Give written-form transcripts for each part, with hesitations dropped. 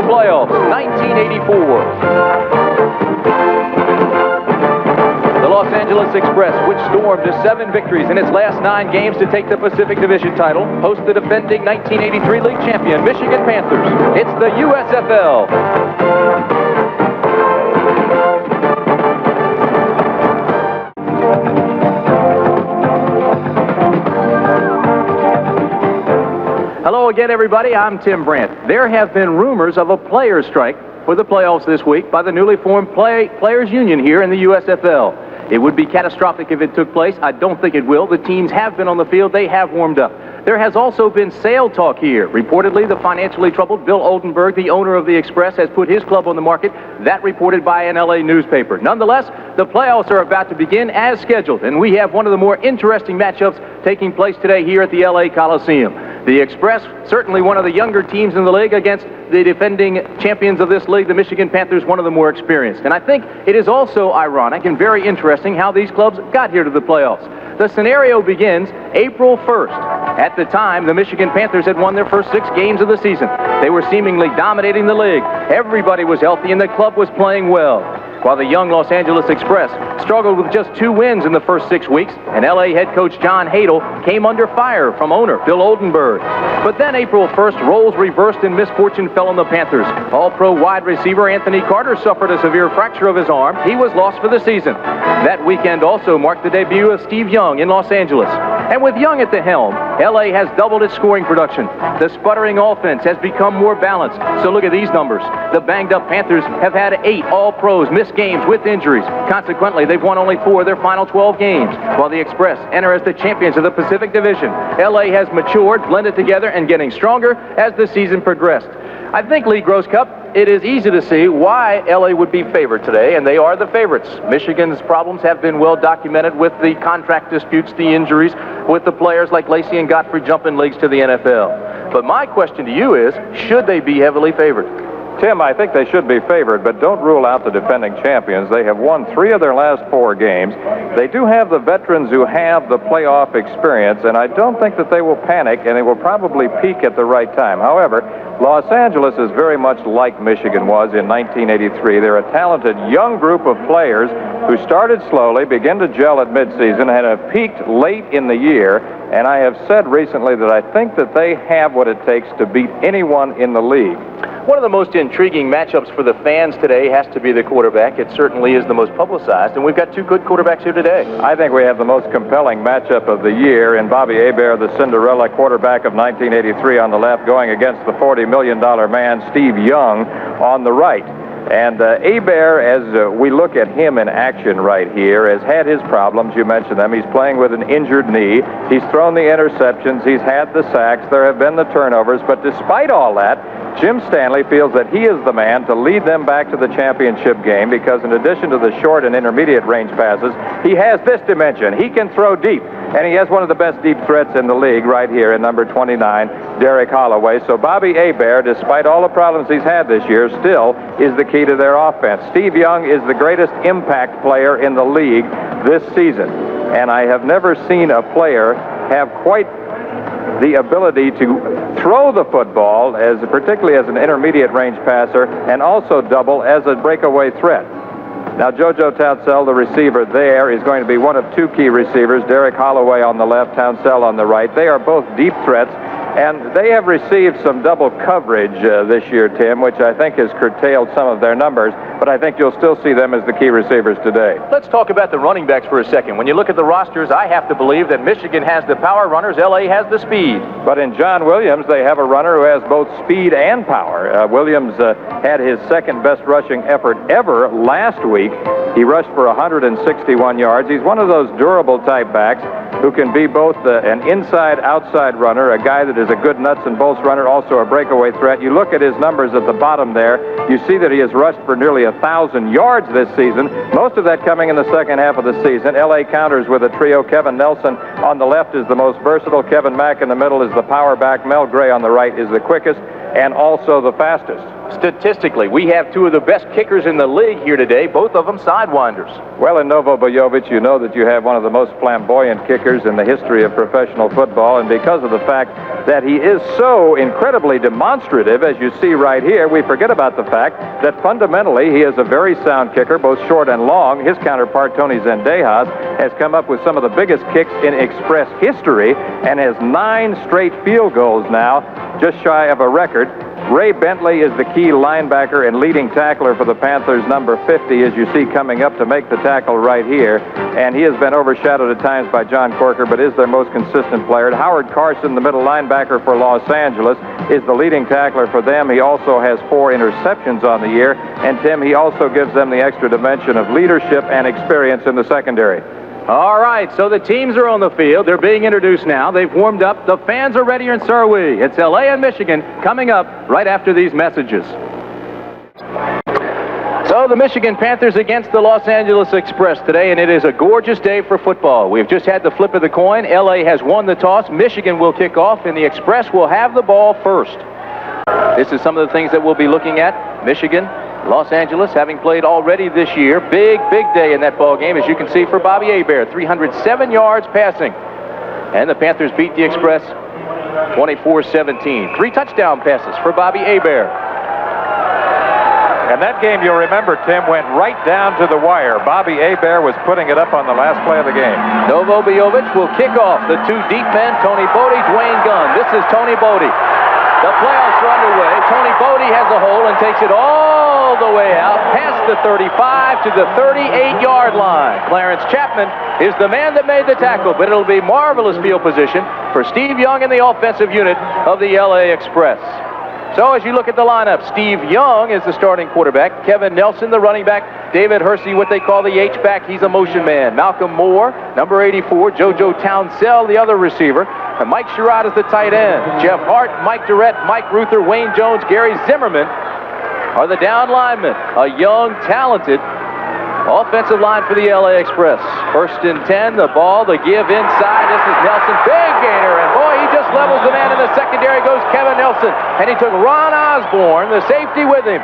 NFL playoffs, 1984. The Los Angeles Express, which stormed to 7 victories in its last 9 games to take the Pacific Division title, hosts the defending 1983 league champion Michigan Panthers. It's the USFL. Hello again, everybody. I'm Tim Brandt. There have been rumors of a players' strike for the playoffs this week by the newly formed Players Union here in the USFL. It would be catastrophic if it took place. I don't think it will. The teams have been on the field. They have warmed up. There has also been sale talk here. Reportedly, the financially troubled Bill Oldenburg, the owner of the Express, has put his club on the market. That reported by an LA newspaper. Nonetheless, the playoffs are about to begin as scheduled, and we have one of the more interesting matchups taking place today here at the LA Coliseum. The Express, certainly one of the younger teams in the league, against the defending champions of this league, the Michigan Panthers, one of the more experienced. And I think it is also ironic and very interesting how these clubs got here to the playoffs. The scenario begins April 1st. At the time, the Michigan Panthers had won their first 6 games of the season. They were seemingly dominating the league. Everybody was healthy and the club was playing well. While the young Los Angeles Express struggled with just 2 wins in the first 6 weeks, and LA head coach John Hadel came under fire from owner Bill Oldenburg. But then April 1st, roles reversed and misfortune fell on the Panthers. All-pro wide receiver Anthony Carter suffered a severe fracture of his arm. He was lost for the season. That weekend also marked the debut of Steve Young in Los Angeles. And with Young at the helm, LA has doubled its scoring production. The sputtering offense has become more balanced. So look at these numbers. The banged-up Panthers have had 8 All-Pros miss games with injuries. Consequently, they've won only 4 of their final 12 games, while the Express enter as the champions of the Pacific Division. LA has matured, blended together, and getting stronger as the season progressed. I think, Lee Grosscup, it is easy to see why LA would be favored today, and they are the favorites. Michigan's problems have been well documented with the contract disputes, the injuries, with the players like Lacey and Godfrey jumping leagues to the NFL. But my question to you is, should they be heavily favored? Tim, I think they should be favored, but don't rule out the defending champions. They have won 3 of their last 4 games. They do have the veterans who have the playoff experience, and I don't think that they will panic, and they will probably peak at the right time. However, Los Angeles is very much like Michigan was in 1983. They're a talented young group of players who started slowly, began to gel at midseason, and have peaked late in the year. And I have said recently that I think that they have what it takes to beat anyone in the league. One of the most intriguing matchups for the fans today has to be the quarterback. It certainly is the most publicized, and we've got 2 good quarterbacks here today. I think we have the most compelling matchup of the year in Bobby Hebert, the Cinderella quarterback of 1983 on the left, going against the $40 million man, Steve Young, on the right. And Hebert, as we look at him in action right here, has had his problems. You mentioned them. He's playing with an injured knee. He's thrown the interceptions. He's had the sacks. There have been the turnovers. But despite all that, Jim Stanley feels that he is the man to lead them back to the championship game because in addition to the short and intermediate range passes, he has this dimension. He can throw deep. And he has one of the best deep threats in the league right here in number 29, Derek Holloway. So Bobby Hebert, despite all the problems he's had this year, still is the key to their offense. Steve Young is the greatest impact player in the league this season. And I have never seen a player have quite the ability to throw the football, particularly as an intermediate range passer, and also double as a breakaway threat. Now, JoJo Townsell, the receiver there, is going to be one of 2 key receivers, Derek Holloway on the left, Townsell on the right. They are both deep threats, and they have received some double coverage this year, Tim, which I think has curtailed some of their numbers, but I think you'll still see them as the key receivers today. Let's talk about the running backs for a second. When you look at the rosters, I have to believe that Michigan has the power runners, LA has the speed. But in John Williams, they have a runner who has both speed and power. Williams had his 2nd best rushing effort ever last week. He rushed for 161 yards. He's one of those durable type backs who can be both an inside-outside runner, a guy that is a good nuts and bolts runner, also a breakaway threat. You look at his numbers at the bottom there, you see that he has rushed for nearly 1,000 yards this season, most of that coming in the second half of the season. LA counters with a trio. Kevin Nelson on the left is the most versatile. Kevin Mack in the middle is the power back. Mel Gray on the right is the quickest. and also the fastest. Statistically, we have two of the best kickers in the league here today, both of them sidewinders. Well, in Novo Bojovic, you know that you have one of the most flamboyant kickers in the history of professional football, and because of the fact that he is so incredibly demonstrative, as you see right here, we forget about the fact that fundamentally he is a very sound kicker, both short and long. His counterpart, Tony Zendejas, has come up with some of the biggest kicks in Express history and has 9 straight field goals now, just shy of a record. Ray Bentley is the key linebacker and leading tackler for the Panthers, number 50, as you see coming up to make the tackle right here. And he has been overshadowed at times by John Corker, but is their most consistent player. And Howard Carson, the middle linebacker for Los Angeles, is the leading tackler for them. He also has 4 interceptions on the year. And, Tim, he also gives them the extra dimension of leadership and experience in the secondary. All right, so the teams are on the field. They're being introduced now. They've warmed up. The fans are ready, and so are we. It's L.A. and Michigan coming up right after these messages. So the Michigan Panthers against the Los Angeles Express today, and it is a gorgeous day for football. We've just had the flip of the coin. L.A. has won the toss. Michigan will kick off, and the Express will have the ball first. This is some of the things that we'll be looking at. Michigan, Los Angeles, having played already this year. Big day in that ball game, as you can see, for Bobby Hebert. 307 yards passing. And the Panthers beat the Express 24-17. 3 touchdown passes for Bobby Hebert. And that game, you'll remember, Tim, went right down to the wire. Bobby Hebert was putting it up on the last play of the game. Novo Bojovic will kick off. The 2 deep men, Tony Bodie, Dwayne Gunn. This is Tony Bodie. The playoffs are underway. Tony Bodie has a hole and takes it all the way out past the 35 to the 38-yard line. Clarence Chapman is the man that made the tackle, but it'll be marvelous field position for Steve Young and the offensive unit of the LA Express. So as you look at the lineup, Steve Young is the starting quarterback. Kevin Nelson, the running back. David Hersey, what they call the H-back. He's a motion man. Malcolm Moore, number 84. JoJo Townsell, the other receiver. And Mike Sherrod is the tight end. Jeff Hart, Mike Durrett, Mike Ruther, Wayne Jones, Gary Zimmerman are the down linemen. A young, talented offensive line for the LA Express. 1st and 10, the ball, the give inside. This is Nelson, big gainer, and boy, he just levels the man in the secondary. Goes Kevin Nelson, and he took Ron Osborne, the safety, with him.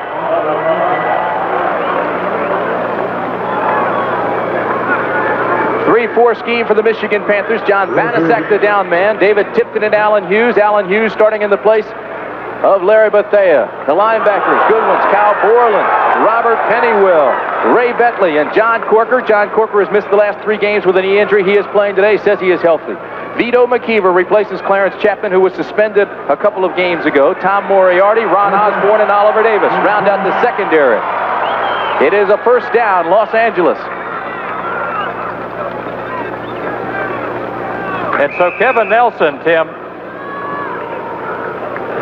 Three-four scheme for the Michigan Panthers. John Banaszak, the down man. David Tipton and Alan Hughes. Alan Hughes starting in the place of Larry Bethea. The linebackers, good ones, Kyle Borland, Robert Pennywell, Ray Bentley, and John Corker. John Corker has missed the last 3 games with a knee injury. He is playing today, says he is healthy. Vito McKeever replaces Clarence Chapman, who was suspended a couple of games ago. Tom Moriarty, Ron Osborne, and Oliver Davis round out the secondary. It is a 1st down, Los Angeles. And so Kevin Nelson, Tim,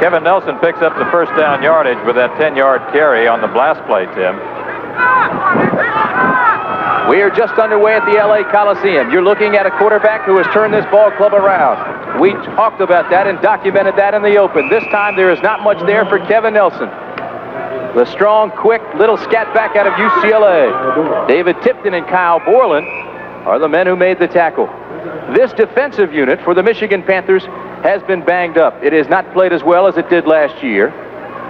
Kevin Nelson picks up the 1st down yardage with that 10-yard carry on the blast play, Tim. We are just underway at the LA Coliseum. You're looking at a quarterback who has turned this ball club around. We talked about that and documented that in the open. This time there is not much there for Kevin Nelson. The strong, quick, little scat back out of UCLA. David Tipton and Kyle Borland are the men who made the tackle. This defensive unit for the Michigan Panthers has been banged up. It has not played as well as it did last year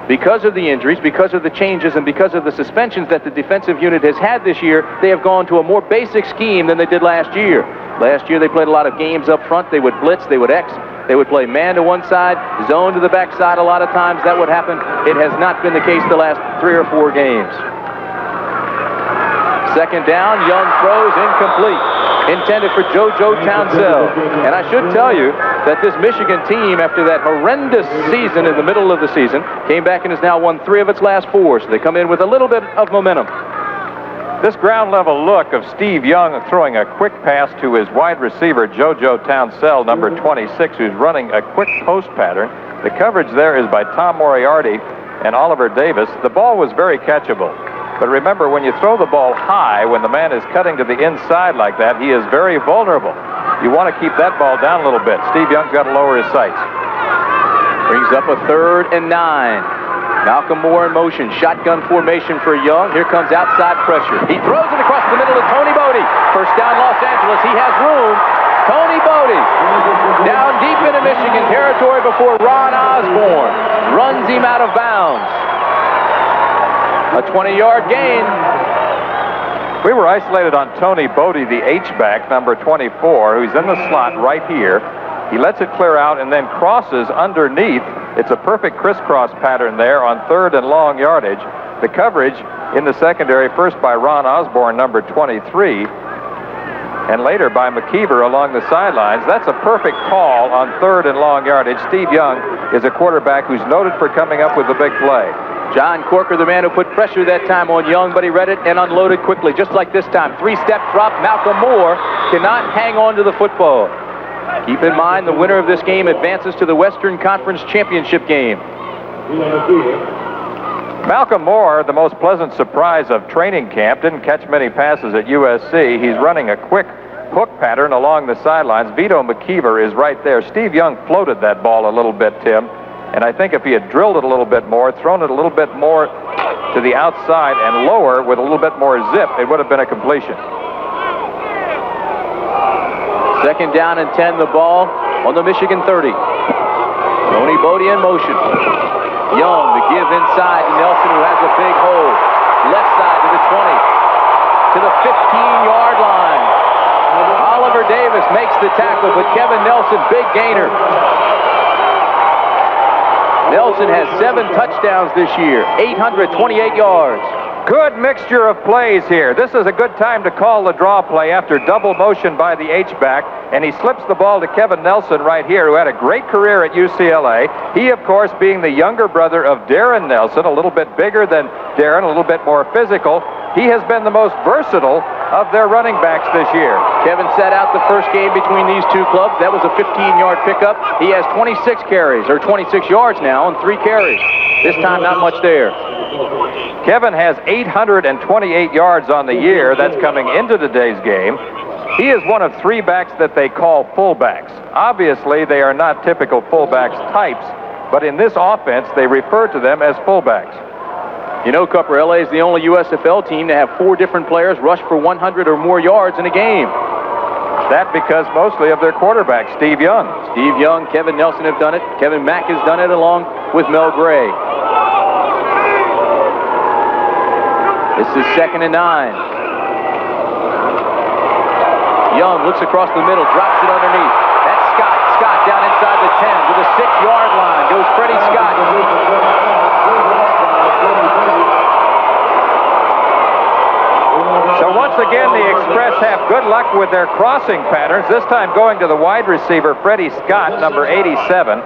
because of the injuries, because of the changes, and because of the suspensions that the defensive unit has had this year. They have gone to a more basic scheme than they did last year. Last year they played a lot of games up front. They would blitz, they would X, they would play man to one side, zone to the back side. A lot of times that would happen. It has not been the case the last 3 or 4 games. 2nd down, Young throws, incomplete. Intended for JoJo Townsell. And I should tell you that this Michigan team, after that horrendous season in the middle of the season, came back and has now won 3 of its last 4. So they come in with a little bit of momentum. This ground level look of Steve Young throwing a quick pass to his wide receiver, JoJo Townsell, number 26, who's running a quick post pattern. The coverage there is by Tom Moriarty and Oliver Davis. The ball was very catchable. But remember, when you throw the ball high, when the man is cutting to the inside like that, he is very vulnerable. You want to keep that ball down a little bit. Steve Young's got to lower his sights. Brings up a 3rd and 9. Malcolm Moore in motion. Shotgun formation for Young. Here comes outside pressure. He throws it across the middle to Tony Bodie. 1st down, Los Angeles. He has room. Tony Bodie down deep into Michigan territory before Ron Osborne runs him out of bounds. A 20-yard gain. We were isolated on Tony Bodie, the H-back, number 24, who's in the slot right here. He lets it clear out and then crosses underneath. It's a perfect crisscross pattern there on 3rd and long yardage. The coverage in the secondary, first by Ron Osborne, number 23, and later by McKeever along the sidelines. That's a perfect call on 3rd and long yardage. Steve Young is a quarterback who's noted for coming up with a big play. John Corker, the man who put pressure that time on Young, but he read it and unloaded quickly, just like this time. 3-step drop. Malcolm Moore cannot hang on to the football. Keep in mind, the winner of this game advances to the Western Conference Championship game. Malcolm Moore, the most pleasant surprise of training camp, didn't catch many passes at USC. He's running a quick hook pattern along the sidelines. Vito McKeever is right there. Steve Young floated that ball a little bit, Tim. And I think if he had drilled it a little bit more, thrown it a little bit more to the outside and lower with a little bit more zip, it would have been a completion. 2nd down and 10, the ball on the Michigan 30. Tony Bodie in motion. Young, the give inside to Nelson, who has a big hole. Left side to the 20, to the 15-yard line. Oliver Davis makes the tackle, but Kevin Nelson, big gainer. Nelson has 7 touchdowns this year, 828 yards. Good mixture of plays here. This is a good time to call the draw play after double motion by the H-back, and he slips the ball to Kevin Nelson right here, who had a great career at UCLA. He, of course, being the younger brother of Darren Nelson, a little bit bigger than Darren, a little bit more physical. He has been the most versatile of their running backs this year. Kevin sat out the first game between these two clubs. That was a 15-yard pickup. He has 26 carries, or 26 yards now, and 3 carries. This time, not much there. Kevin has 828 yards on the year. That's coming into today's game. He is one of 3 backs that they call fullbacks. Obviously, they are not typical fullbacks types, but in this offense, they refer to them as fullbacks. You know, Cupper, LA is the only USFL team to have 4 different players rush for 100 or more yards in a game. That because mostly of their quarterback, Steve Young. Steve Young, Kevin Nelson have done it. Kevin Mack has done it along with Mel Gray. This is 2nd and 9. Young looks across the middle, drops it underneath. That's Scott. Scott down inside the 10 to the 6-yard line. Goes Freddie Scott. So once again, the Express have good luck with their crossing patterns, this time going to the wide receiver, Freddie Scott, number 87.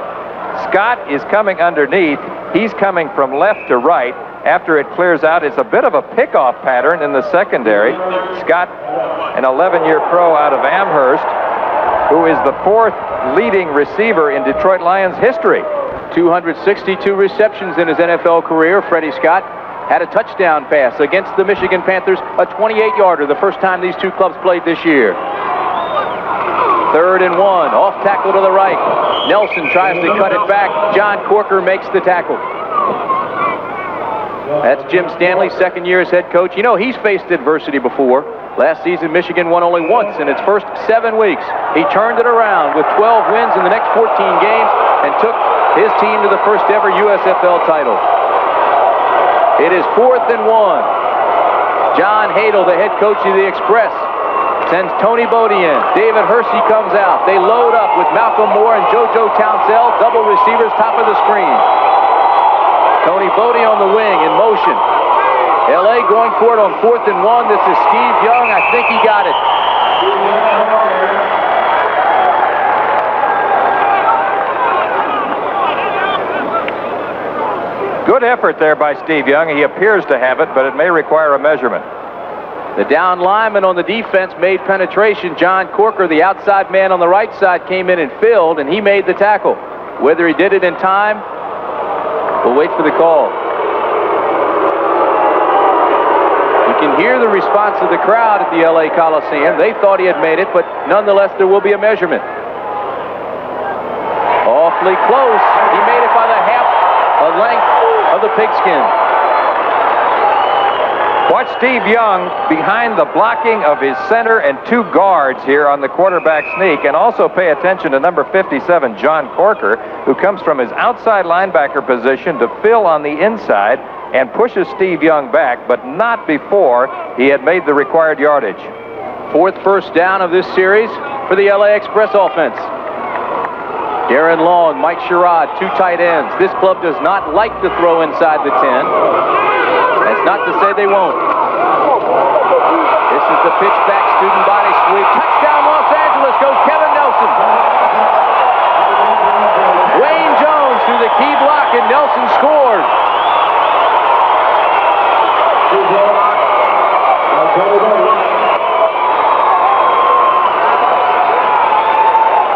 Scott is coming underneath. He's coming from left to right. After it clears out, it's a bit of a pickoff pattern in the secondary. Scott, an 11-year pro out of Amherst, who is the 4th leading receiver in Detroit Lions history. 262 receptions in his NFL career. Freddie Scott had a touchdown pass against the Michigan Panthers, a 28-yarder, the first time these two clubs played this year. 3rd and 1, off tackle to the right. Nelson tries to cut it back. John Corker makes the tackle. That's Jim Stanley, 2nd year as head coach. You know, he's faced adversity before. Last season, Michigan won only once in its first 7 weeks. He turned it around with 12 wins in the next 14 games and took his team to the first ever USFL title. It is 4th and 1. John Hadel, the head coach of the Express, sends Tony Bodie in. David Hersey comes out. They load up with Malcolm Moore and JoJo Townsell, double receivers, top of the screen. Tony Bodie on the wing in motion. LA going for it on 4th and 1. This is Steve Young. I think he got it. Good effort there by Steve Young. He appears to have it, but it may require a measurement. The down lineman on the defense made penetration. John Corker, the outside man on the right side, came in and filled, and he made the tackle. Whether he did it in time, we'll wait for the call. You can hear the response of the crowd at the LA Coliseum. They thought he had made it, but nonetheless, there will be a measurement. Awfully close. He made it by the half a length of the pigskin. Watch Steve Young behind the blocking of his center and 2 guards here on the quarterback sneak, and also pay attention to number 57, John Corker, who comes from his outside linebacker position to fill on the inside and pushes Steve Young back, but not before he had made the required yardage. 4th first down of this series for the LA Express offense. Darren Long, Mike Sherrod, 2 tight ends. This club does not like to throw inside the 10. That's not to say they won't. This is the pitch back, student body sweep. Touchdown, Los Angeles, goes Kevin Nelson. Wayne Jones through the key block, and Nelson scored.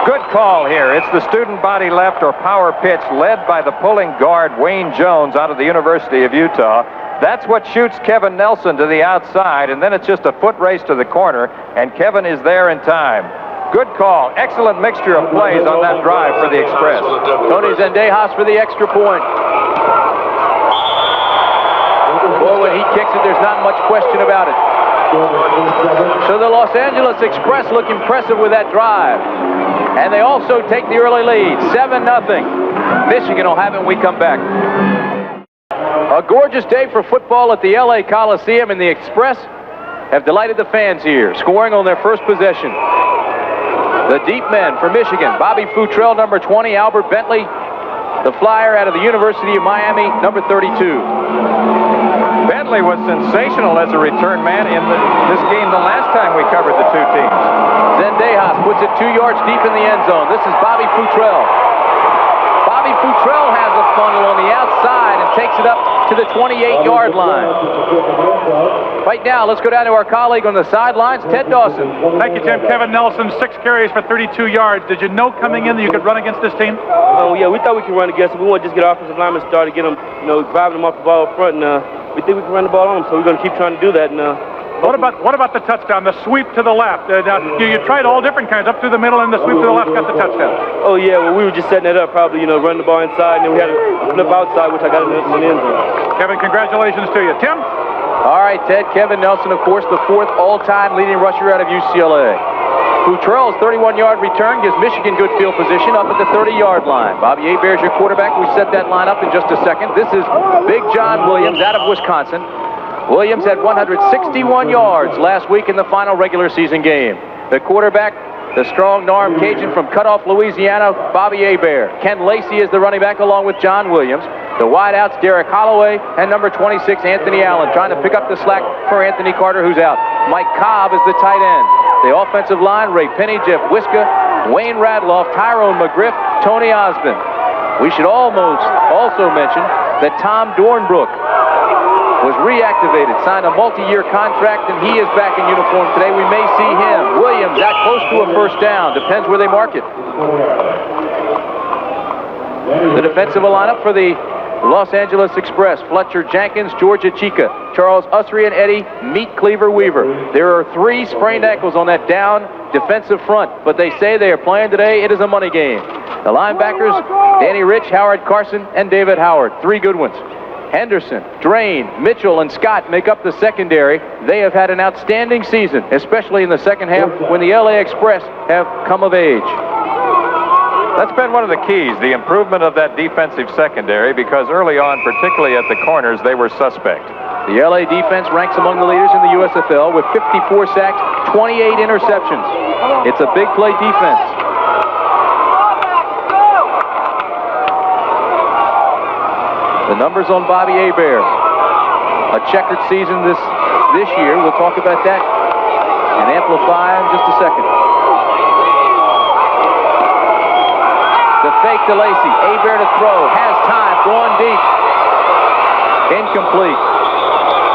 Good call here. It's the student body left or power pitch led by the pulling guard Wayne Jones out of the University of Utah. That's what shoots Kevin Nelson to the outside, and then it's just a foot race to the corner, and Kevin is there in time. Good call. Excellent mixture of plays on that drive for the Express. Tony Zendejas for the extra point. Boy, when he kicks it, there's not much question about it. So the Los Angeles Express look impressive with that drive. And they also take the early lead, 7-0. Michigan will have it when we come back. A gorgeous day for football at the LA Coliseum, and the Express have delighted the fans here, scoring on their first possession. The deep men for Michigan, Bobby Futrell, number 20, Albert Bentley, the flyer out of the University of Miami, number 32. Bentley was sensational as a return man in this game the last time we covered the 2 teams. Zendejas puts it 2 yards deep in the end zone. This is Bobby Futrell. Bobby Futrell has a funnel on the outside and takes it up to the 28-yard line. Right now, let's go down to our colleague on the sidelines, Ted Dawson. Thank you, Tim. Kevin Nelson, 6 carries for 32 yards. Did you know coming in that you could run against this team? Oh, yeah, we thought we could run against them. We want to just get offensive linemen started, get them, driving them off the ball up front, and we think we can run the ball on them, so we're going to keep trying to do that. And What about the touchdown, the sweep to the left? Now, you tried all different kinds, up through the middle, and the sweep to the left got the touchdown. Oh, yeah, well, we were just setting it up, probably, run the ball inside, and then we had a flip outside, which I got in the end zone. Kevin, congratulations to you. Tim? All right, Ted. Kevin Nelson, of course, the 4th all-time leading rusher out of UCLA. Futrell's 31-yard return gives Michigan good field position up at the 30-yard line. Bobby Hebert's your quarterback. We set that line up in just a second. This is Big John Williams out of Wisconsin. Williams had 161 yards last week in the final regular season game. The quarterback, the strong-arm Cajun from Cutoff, Louisiana, Bobby Hebert. Ken Lacey is the running back along with John Williams. The wideouts, Derek Holloway and number 26, Anthony Allen, trying to pick up the slack for Anthony Carter, who's out. Mike Cobb is the tight end. The offensive line, Ray Penny, Jeff Wiska, Wayne Radloff, Tyrone McGriff, Tony Osmond. We should also mention that Tom Dornbrook was reactivated, signed a multi-year contract, and he is back in uniform today. We may see him. Williams that close to a first down. Depends where they mark it. The defensive lineup for the Los Angeles Express: Fletcher Jenkins, Georgia Chica, Charles Usry, and Eddie Meat Cleaver Weaver. There are 3 sprained ankles on that down defensive front, but they say they are playing today. It is a money game. The linebackers, Danny Rich, Howard Carson, and David Howard. 3 good ones. Henderson, Drain, Mitchell, and Scott make up the secondary. They have had an outstanding season, especially in the second half when the LA Express have come of age. That's been one of the keys, the improvement of that defensive secondary, because early on, particularly at the corners, they were suspect. The LA defense ranks among the leaders in the USFL with 54 sacks, 28 interceptions. It's a big play defense. The numbers on Bobby Hebert. A checkered season this year. We'll talk about that and amplify in just a second. The fake to Lacey. Hebert to throw. Has time. Going deep. Incomplete.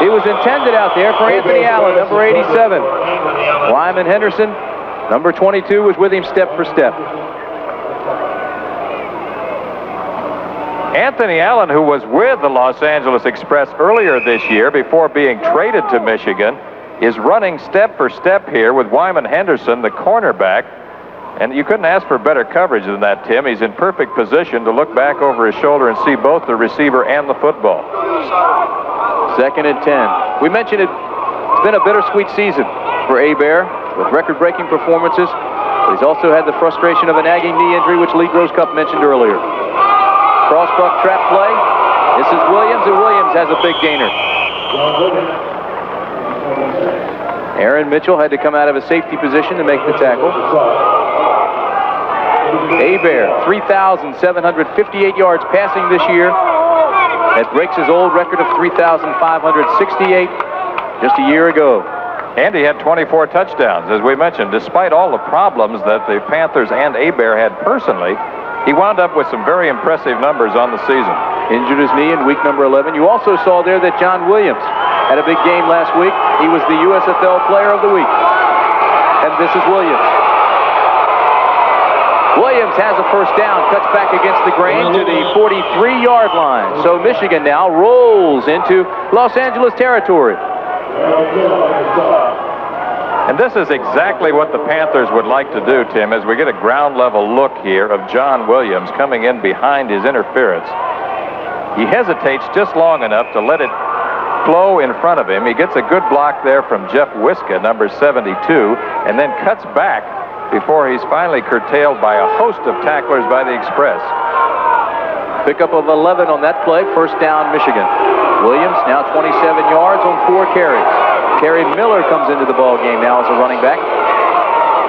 He was intended out there for Anthony Allen, number 87. Wyman Henderson, number 22, was with him step for step. Anthony Allen, who was with the Los Angeles Express earlier this year before being traded to Michigan, is running step for step here with Wyman Henderson, the cornerback. And you couldn't ask for better coverage than that, Tim. He's in perfect position to look back over his shoulder and see both the receiver and the football. Second and 10. We mentioned it's been a bittersweet season for Hebert with record-breaking performances, but he's also had the frustration of a nagging knee injury, which Lee Groscup mentioned earlier. Crossbuck trap play. This is Williams, and Williams has a big gainer. Aaron Mitchell had to come out of a safety position to make the tackle. Hebert, 3,758 yards passing this year. That breaks his old record of 3,568 just a year ago. And he had 24 touchdowns, as we mentioned. Despite all the problems that the Panthers and Hebert had personally, he wound up with some very impressive numbers on the season. Injured his knee in week number 11. You also saw there that John Williams had a big game last week. He was the USFL Player of the Week. And this is Williams. Williams has a first down, cuts back against the grain to the 43-yard line. So Michigan now rolls into Los Angeles territory. And this is exactly what the Panthers would like to do, Tim, as we get a ground-level look here of John Williams coming in behind his interference. He hesitates just long enough to let it flow in front of him. He gets a good block there from Jeff Wiska, number 72, and then cuts back before he's finally curtailed by a host of tacklers by the Express. Pickup of 11 on that play, first down Michigan. Williams now 27 yards on 4 carries. Terry Miller comes into the ball game now as a running back.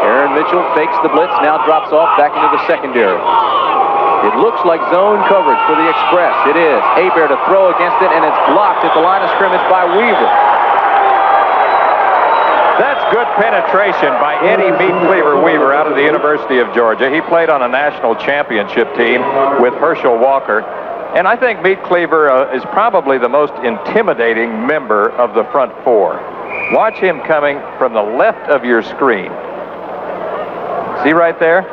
Aaron Mitchell fakes the blitz, now drops off back into the secondary. It looks like zone coverage for the Express. It is. Hebert to throw against it, and it's blocked at the line of scrimmage by Weaver. That's good penetration by Eddie Meat Cleaver Weaver out of the University of Georgia. He played on a national championship team with Herschel Walker. And I think Meat Cleaver is probably the most intimidating member of the front four. Watch him coming from the left of your screen. See right there?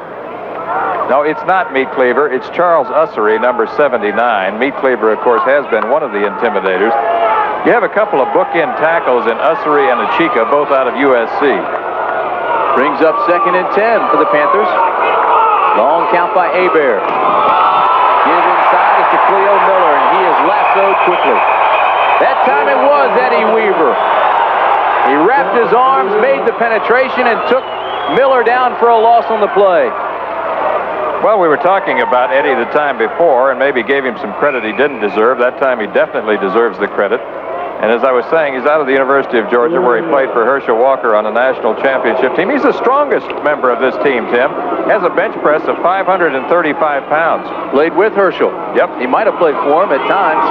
No, it's not Meat Cleaver. It's Charles Ussery, number 79. Meat Cleaver, of course, has been one of the intimidators. You have a couple of bookend tackles in Ussery and Achika, both out of USC. Brings up second and 10 for the Panthers. Long count by Hebert. Give inside is to Cleo Miller, and he is lassoed quickly. That time it was Eddie Weaver. He wrapped his arms, made the penetration, and took Miller down for a loss on the play. Well, we were talking about Eddie the time before and maybe gave him some credit he didn't deserve. That time he definitely deserves the credit. And as I was saying, he's out of the University of Georgia, where he played for Herschel Walker on a national championship team. He's the strongest member of this team, Tim. Has a bench press of 535 pounds. Played with Herschel. Yep. He might have played for him at times.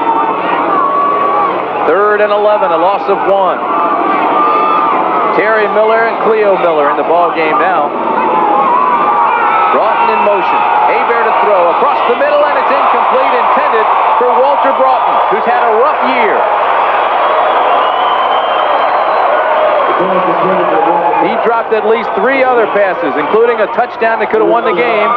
Third and 11, a loss of 1. Terry Miller and Cleo Miller in the ball game now. Broughton in motion. Hebert to throw across the middle, and it's incomplete, intended for Walter Broughton, who's had a rough year. He dropped at least 3 other passes, including a touchdown that could have won the game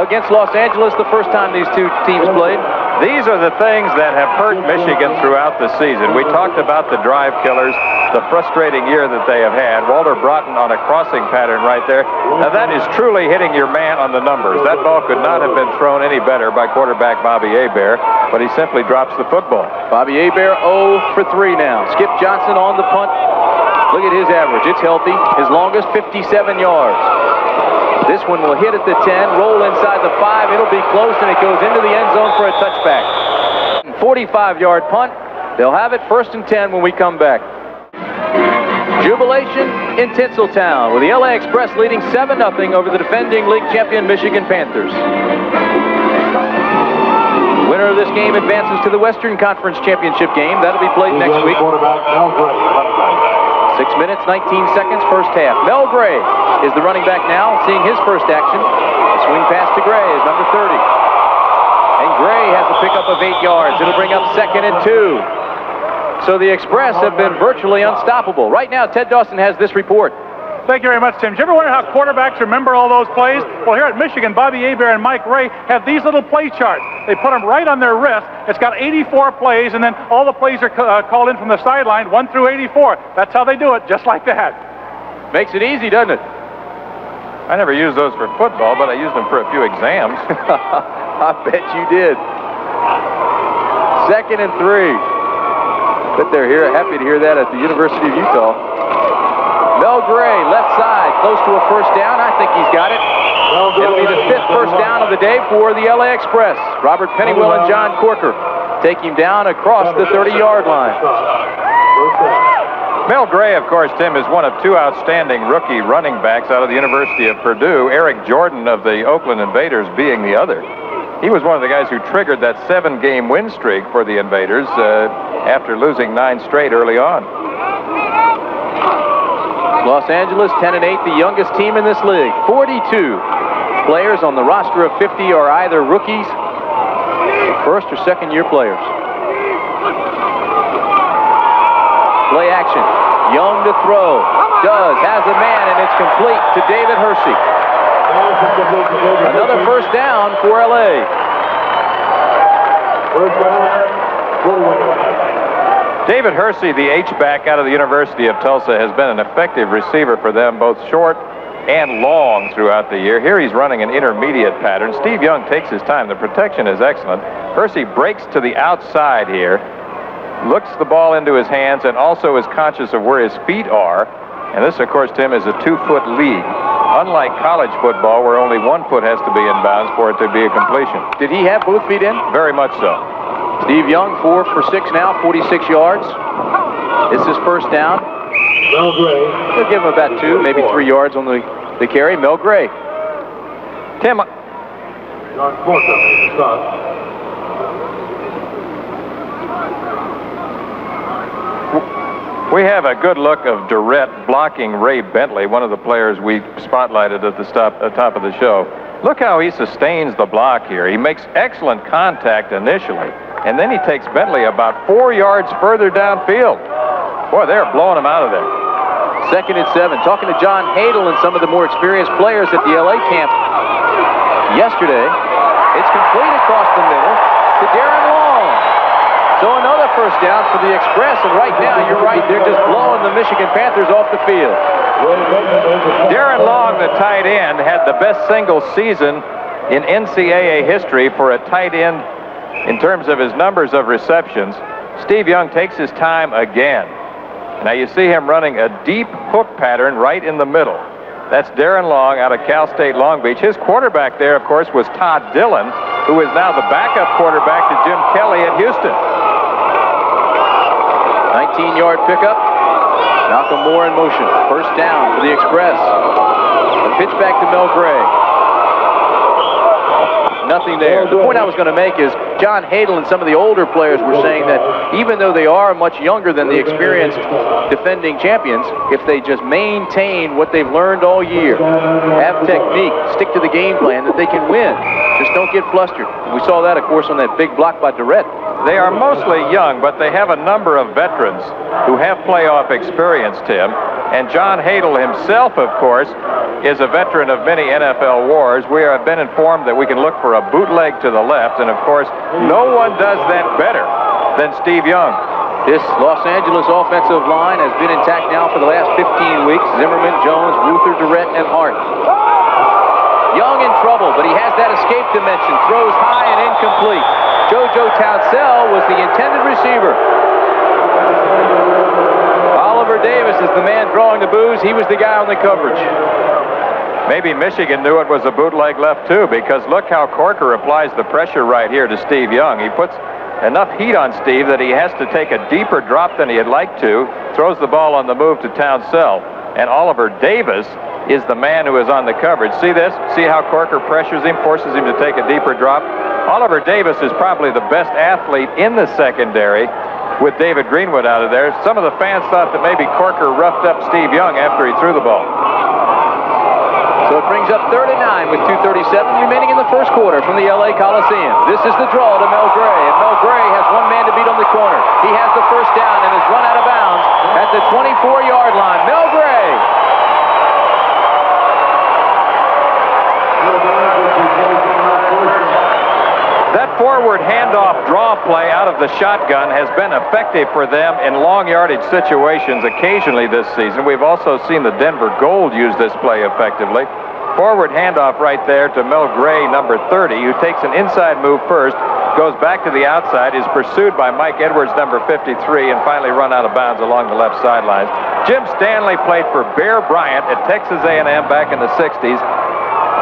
against Los Angeles the first time these two teams played. These are the things that have hurt Michigan throughout the season. We talked about the drive killers, the frustrating year that they have had. Walter Broughton on a crossing pattern right there. Now that is truly hitting your man on the numbers. That ball could not have been thrown any better by quarterback Bobby Hebert, but he simply drops the football. Bobby Hebert 0 for 3 now. Skip Johnson on the punt. Look at his average. It's healthy. His longest, 57 yards. This one will hit at the 10, roll inside the 5. It'll be close, and it goes into the end zone for a touchback. 45-yard punt. They'll have it first and 10 when we come back. Jubilation in Tinseltown with the LA Express leading 7-0 over the defending league champion Michigan Panthers. Winner of this game advances to the Western Conference Championship game. That'll be played next week. 6 minutes, 19 seconds, first half. Mel Gray is the running back now, seeing his first action. The swing pass to Gray is number 30. And Gray has a pickup of 8 yards. It'll bring up second and 2. So the Express have been virtually unstoppable. Right now, Ted Dawson has this report. Thank you very much, Tim. Did you ever wonder how quarterbacks remember all those plays? Well, here at Michigan, Bobby Hebert and Mike Ray have these little play charts. They put them right on their wrist. It's got 84 plays, and then all the plays are called in from the sideline, 1 through 84. That's how they do it, just like that. Makes it easy, doesn't it? I never used those for football, but I used them for a few exams. I bet you did. Second and 3. But they're here, happy to hear that at the University of Utah. Mel Gray, left side, close to a first down. I think he's got it. It'll be the 5th first down of the day for the LA Express. Robert Pennywell and John Corker take him down across the 30-yard line. Mel Gray, of course, Tim, is one of 2 outstanding rookie running backs out of the University of Purdue, Eric Jordan of the Oakland Invaders being the other. He was one of the guys who triggered that 7-game win streak for the Invaders after losing 9 straight early on. Los Angeles 10-8, the youngest team in this league. 42 players on the roster of 50 are either rookies, first or second-year players. Play action. Young to throw. Has a man, and it's complete to David Hersey. Another first down for LA. David Hersey, the H-back out of the University of Tulsa, has been an effective receiver for them, both short and long throughout the year. Here he's running an intermediate pattern. Steve Young takes his time. The protection is excellent. Hersey breaks to the outside here, looks the ball into his hands, and also is conscious of where his feet are. And this, of course, Tim, is a 2-foot league. Unlike college football, where only 1 foot has to be in bounds for it to be a completion. Did he have both feet in? Very much so. Steve Young, 4 for 6 now, 46 yards. It's his first down. Mel Gray. They'll give him about 2, maybe 3 yards on the carry. Mel Gray. Tim, John Corker, start. we have a good look of Durrett blocking Ray Bentley, one of the players we spotlighted at the top of the show. Look how he sustains the block here. He makes excellent contact initially, and then he takes Bentley about 4 yards further downfield. Boy, they're blowing him out of there. 2nd and 7. Talking to John Hadel and some of the more experienced players at the LA camp yesterday. It's complete across the middle to Darren Long. So another first down for the Express, and right now, you're right, they're just blowing the Michigan Panthers off the field. Darren Long, the tight end, had the best single season in NCAA history for a tight end in terms of his numbers of receptions. Steve Young takes his time again. Now you see him running a deep hook pattern right in the middle. That's Darren Long out of Cal State Long Beach. His quarterback there, of course, was Todd Dillon, who is now the backup quarterback to Jim Kelly at Houston. 19-yard pickup. Malcolm Moore in motion. First down for the Express. The pitch back to Mel Gray. Nothing there. The point I was going to make is John Hadel and some of the older players were saying that even though they are much younger than the experienced defending champions, if they just maintain what they've learned all year, have technique, stick to the game plan, that they can win. Just don't get flustered. We saw that, of course, on that big block by Durrett. They are mostly young, but they have a number of veterans who have playoff experience, Tim. And John Hadel himself, of course, is a veteran of many NFL wars. We have been informed that we can look for a bootleg to the left, and of course, no one does that better than Steve Young. This Los Angeles offensive line has been intact now for the last 15 weeks. Zimmerman, Jones, Ruther, Durrett, and Hart. Young in trouble, but he has that escape dimension. Throws high and incomplete. JoJo Townsell was the intended receiver. Oliver Davis is the man throwing the booze. He was the guy on the coverage. Maybe Michigan knew it was a bootleg left, too, because look how Corker applies the pressure right here to Steve Young. He puts enough heat on Steve that he has to take a deeper drop than he'd like to, throws the ball on the move to Townsell. And Oliver Davis is the man who is on the coverage. See this? See how Corker pressures him, forces him to take a deeper drop? Oliver Davis is probably the best athlete in the secondary with David Greenwood out of there. Some of the fans thought that maybe Corker roughed up Steve Young after he threw the ball. So it brings up 39 with 2:37 remaining in the first quarter from the LA Coliseum. This is the draw to Mel Gray, and Mel Gray has one man to beat on the corner. He has the first down and is run out of bounds at the 24-yard line. Mel Gray. That forward handoff draw play out of the shotgun has been effective for them in long yardage situations occasionally this season. We've also seen the Denver Gold use this play effectively. Forward handoff right there to Mel Gray, number 30, who takes an inside move first, goes back to the outside, is pursued by Mike Edwards, number 53, and finally run out of bounds along the left sideline. Jim Stanley played for Bear Bryant at Texas A&M back in the 60s,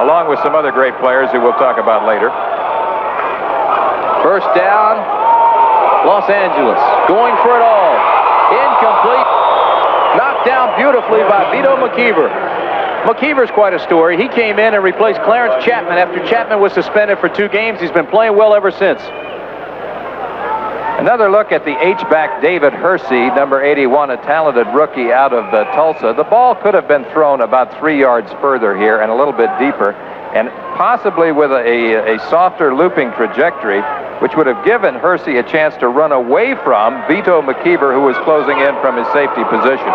along with some other great players who we'll talk about later. First down, Los Angeles going for it all. Incomplete. Knocked down beautifully by Vito McKeever. McKeever's quite a story. He came in and replaced Clarence Chapman after Chapman was suspended for 2 games. He's been playing well ever since. Another look at the H-back David Hersey, number 81, a talented rookie out of Tulsa. The ball could have been thrown about 3 yards further here and a little bit deeper, and possibly with a softer looping trajectory, which would have given Hersey a chance to run away from Vito McKeever, who was closing in from his safety position.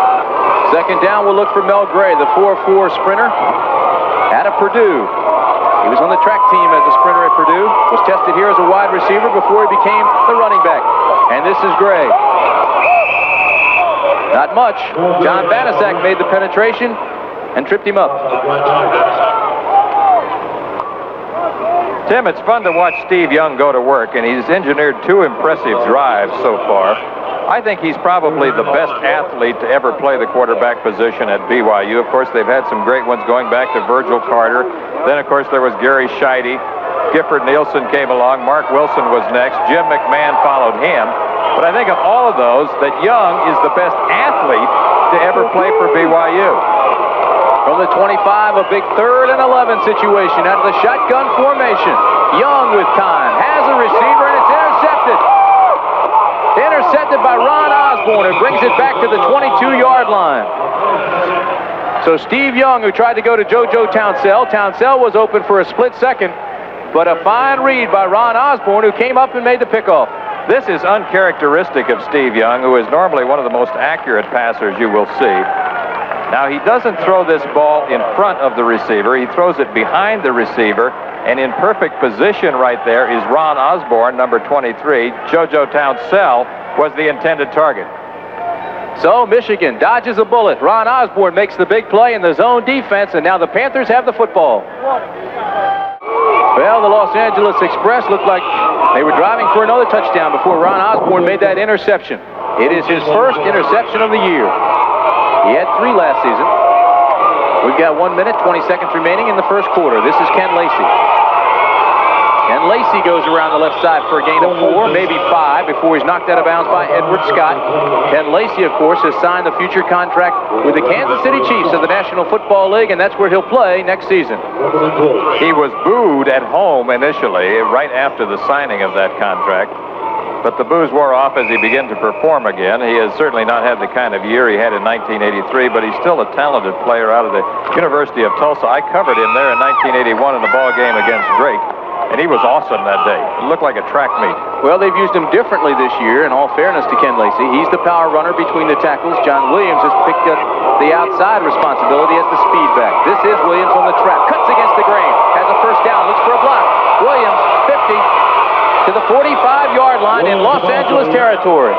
Second down, we'll look for Mel Gray, the 4'4" sprinter out of Purdue. He was on the track team as a sprinter at Purdue, was tested here as a wide receiver before he became the running back. And this is Gray. Not much. John Banaszak made the penetration and tripped him up. Tim, it's fun to watch Steve Young go to work, and he's engineered 2 impressive drives so far. I think he's probably the best athlete to ever play the quarterback position at BYU. Of course, they've had some great ones going back to Virgil Carter. Then, of course, there was Gary Scheide. Gifford Nielsen came along. Mark Wilson was next. Jim McMahon followed him. But I think of all of those, that Young is the best athlete to ever play for BYU. From the 25, a big 3rd and 11 situation out of the shotgun formation. Young with time, has a receiver, and it's intercepted. Intercepted by Ron Osborne, who brings it back to the 22-yard line. So Steve Young, who tried to go to JoJo Townsell. Townsell was open for a split second, but a fine read by Ron Osborne, who came up and made the pickoff. This is uncharacteristic of Steve Young, who is normally one of the most accurate passers you will see. Now, he doesn't throw this ball in front of the receiver. He throws it behind the receiver, and in perfect position right there is Ron Osborne, number 23. JoJo Townsell was the intended target. So Michigan dodges a bullet. Ron Osborne makes the big play in the zone defense, and now the Panthers have the football. Well, the Los Angeles Express looked like they were driving for another touchdown before Ron Osborne made that interception. It is his first interception of the year. He had 3 last season. We've got 1 minute, 20 seconds remaining in the first quarter. This is Ken Lacey. Ken Lacey goes around the left side for a gain of 4, maybe 5, before he's knocked out of bounds by Edward Scott. Ken Lacey, of course, has signed a future contract with the Kansas City Chiefs of the National Football League, and that's where he'll play next season. He was booed at home initially, right after the signing of that contract. But the boos wore off as he began to perform again. He has certainly not had the kind of year he had in 1983, but he's still a talented player out of the University of Tulsa. I covered him there in 1981 in the ball game against Drake, and he was awesome that day. It looked like a track meet. Well, they've used him differently this year, in all fairness to Ken Lacey. He's the power runner between the tackles. John Williams has picked up the outside responsibility as the speed back. This is Williams on the trap. Cuts against the grain. Has a first down. Looks for a block. Williams, 50. To the 45-yard line in Los Angeles territory.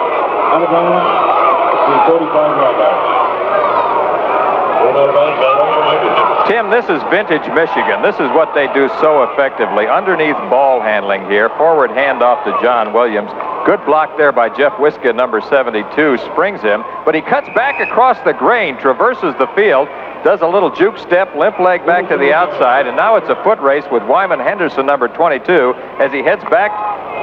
Tim, this is vintage Michigan. This is what they do so effectively. Underneath ball handling here. Forward handoff to John Williams. Good block there by Jeff Wiska, number 72. Springs him, but he cuts back across the grain, traverses the field, does a little juke step, limp leg back to the outside, and now it's a foot race with Wyman Henderson, number 22, as he heads back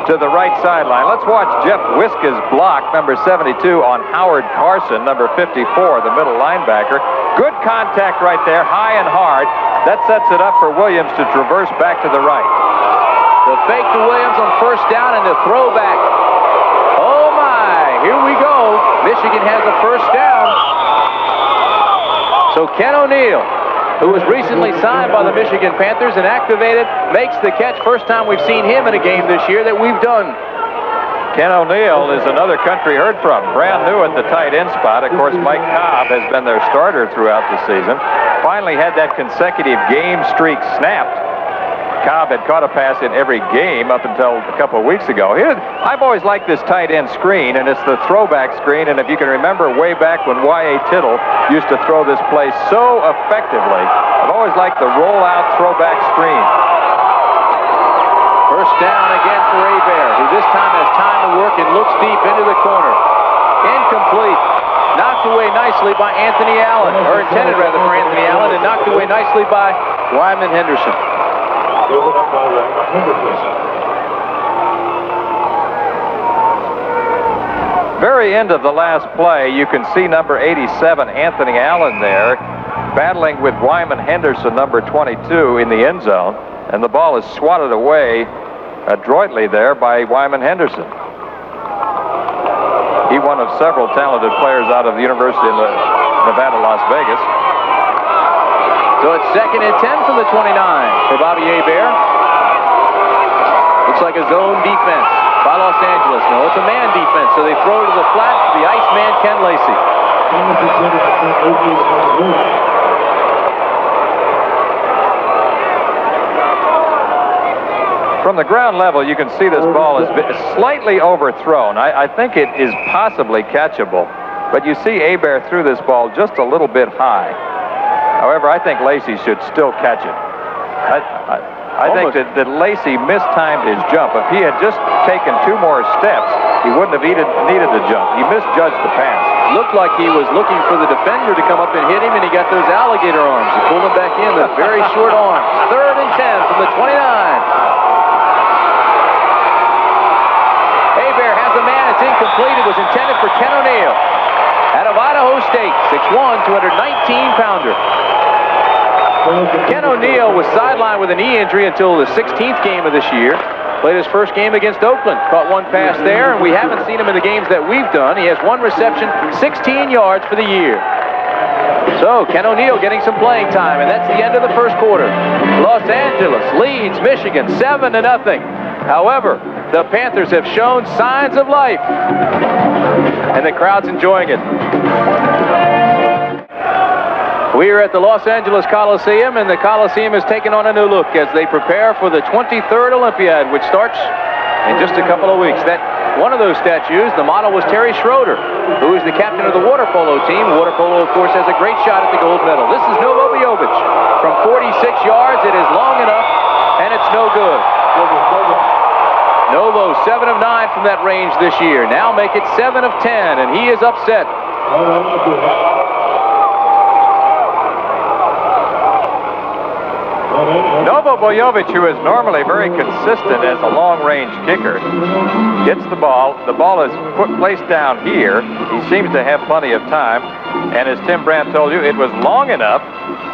to the right sideline. Let's watch Jeff Wiska's block, number 72, on Howard Carson, number 54, the middle linebacker. Good contact right there, high and hard. That sets it up for Williams to traverse back to the right. The fake to Williams on first down and the throwback. Oh my, here we go. Michigan has a first down. So Ken O'Neill, who was recently signed by the Michigan Panthers and activated, makes the catch. First time we've seen him in a game this year that we've done. Ken O'Neill is another country heard from. Brand new at the tight end spot. Of course, Mike Cobb has been their starter throughout the season. Finally had that consecutive game streak snapped. Cobb had caught a pass in every game up until a couple of weeks ago. I've always liked this tight end screen, and it's the throwback screen. And if you can remember way back when Y.A. Tittle used to throw this play so effectively, I've always liked the rollout throwback screen. First down again for Hebert, who this time has time to work and looks deep into the corner. Incomplete. Knocked away nicely by Anthony Allen, or intended rather for Anthony Allen, and knocked away nicely by Wyman Henderson. Very end of the last play, you can see number 87, Anthony Allen there, battling with Wyman Henderson, number 22, in the end zone. And the ball is swatted away adroitly there by Wyman Henderson. He one of several talented players out of the University of Nevada, Las Vegas. So it's 2nd and 10 from the 29 for Bobby Hebert. Looks like a zone defense by Los Angeles. No, it's a man defense, so they throw to the flat to the Iceman, Ken Lacey. From the ground level, you can see this ball is slightly overthrown. I think it is possibly catchable, but you see Hebert threw this ball just a little bit high. However, I think Lacey should still catch it. I think that Lacey mistimed his jump. If he had just taken 2 more steps, he wouldn't have needed the jump. He misjudged the pass. Looked like he was looking for the defender to come up and hit him, and he got those alligator arms. He pulled him back in with very short arms. 3rd and 10 from the 29. Hebert has a man. It's incomplete. It was intended for Ken O'Neill out of Idaho State. 6'1", 219-pounder. Ken O'Neill was sidelined with a knee injury until the 16th game of this year. Played his first game against Oakland. Caught 1 pass there, and we haven't seen him in the games that we've done. He has 1 reception, 16 yards for the year. So Ken O'Neill getting some playing time, and that's the end of the first quarter. Los Angeles leads Michigan 7-0. However, the Panthers have shown signs of life, and the crowd's enjoying it. We are at the Los Angeles Coliseum, and the Coliseum is taking on a new look as they prepare for the 23rd Olympiad, which starts in just a couple of weeks. That one of those statues, the model was Terry Schroeder, who is the captain of the water polo team. Water polo, of course, has a great shot at the gold medal. This is Novo Biovic. From 46 yards, it is long enough, and it's no good. Novo 7 of 9 from that range this year. Now make it 7 of 10, and he is upset. Novo Bojovic, who is normally very consistent as a long-range kicker, gets the ball. The ball is placed down here. He seems to have plenty of time. And as Tim Brandt told you, it was long enough,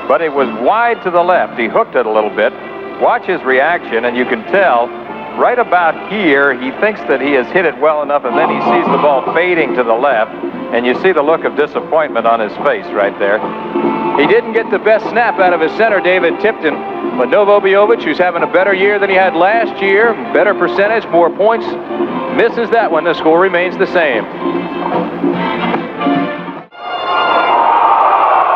but it was wide to the left. He hooked it a little bit. Watch his reaction, and you can tell right about here, he thinks that he has hit it well enough, and then he sees the ball fading to the left, and you see the look of disappointment on his face right there. He didn't get the best snap out of his center, David Tipton, but Novo Biovic, who's having a better year than he had last year, better percentage, more points, misses that one. The score remains the same.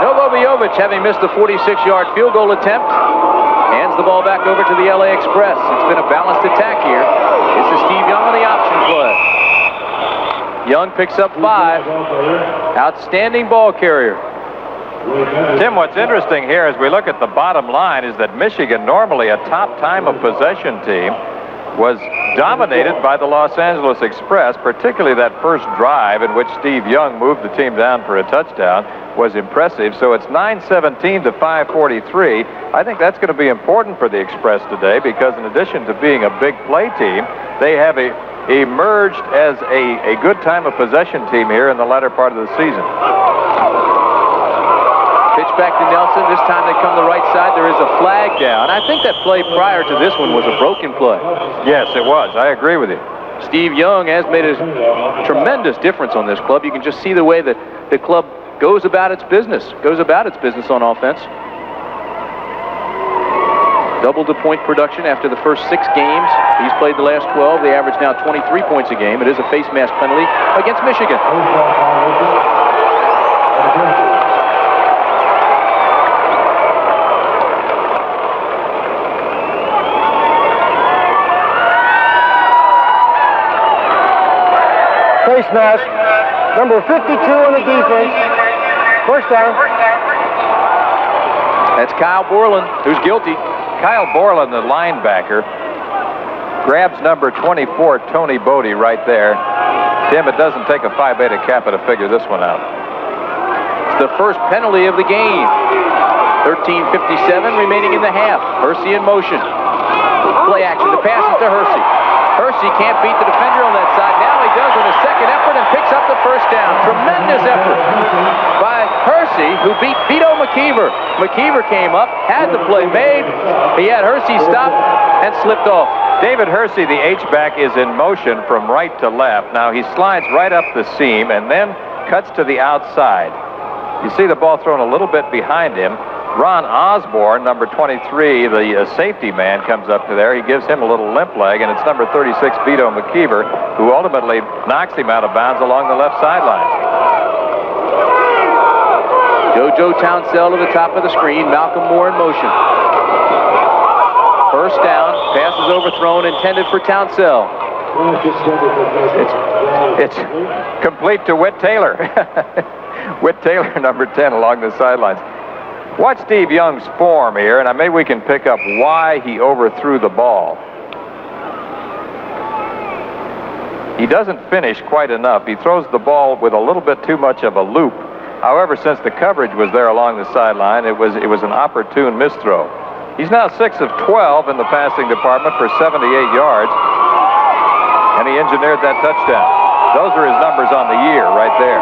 Novo Biovic, having missed the 46-yard field goal attempt, hands the ball back over to the LA Express. It's been a balanced attack here. This is Steve Young on the option play. Young picks up 5. Outstanding ball carrier. Tim, what's interesting here as we look at the bottom line is that Michigan, normally a top time of possession team, was dominated by the Los Angeles Express, particularly that first drive in which Steve Young moved the team down for a touchdown was impressive. So it's 9:17 to 5:43. I think that's going to be important for the Express today because in addition to being a big play team, they have emerged as a good time of possession team here in the latter part of the season. Pitch back to Nelson. This time they come the right side. There is a flag down. I think that play prior to this one was a broken play. Yes, it was. I agree with you. Steve Young has made a tremendous difference on this club. You can just see the way that the club goes about its business on offense. Doubled the point production after the first 6 games. He's played the last 12. They average now 23 points a game. It is a face mask penalty against Michigan. Face mask, number 52 on the defense. First down. That's Kyle Borland, who's guilty. Kyle Borland, the linebacker, Grabs number 24, Tony Bodie, right there. Tim, it doesn't take a Phi Beta Kappa to figure this one out. It's the first penalty of the game. 13:57 remaining in the half. Hersey in motion. Play action. The pass is to Hersey. Hersey can't beat the defender on that side. Now he does on his second effort and picks up the first down. Tremendous effort by Hersey, who beat Vito McKeever. McKeever came up, had the play made. He had Hersey stop and slipped off. David Hersey, the H-back, is in motion from right to left. Now he slides right up the seam and then cuts to the outside. You see the ball thrown a little bit behind him. Ron Osborne, number 23, the safety man, comes up to there. He gives him a little limp leg, and it's number 36, Vito McKeever, who ultimately knocks him out of bounds along the left sideline. JoJo Townsell to the top of the screen. Malcolm Moore in motion. First down. Pass is overthrown, intended for Townsell. It's complete to Whit Taylor. Whit Taylor, number 10, along the sidelines. Watch Steve Young's form here, and maybe we can pick up why he overthrew the ball. He doesn't finish quite enough. He throws the ball with a little bit too much of a loop. However, since the coverage was there along the sideline, it was an opportune misthrow. He's now 6 of 12 in the passing department for 78 yards, and he engineered that touchdown. Those are his numbers on the year right there.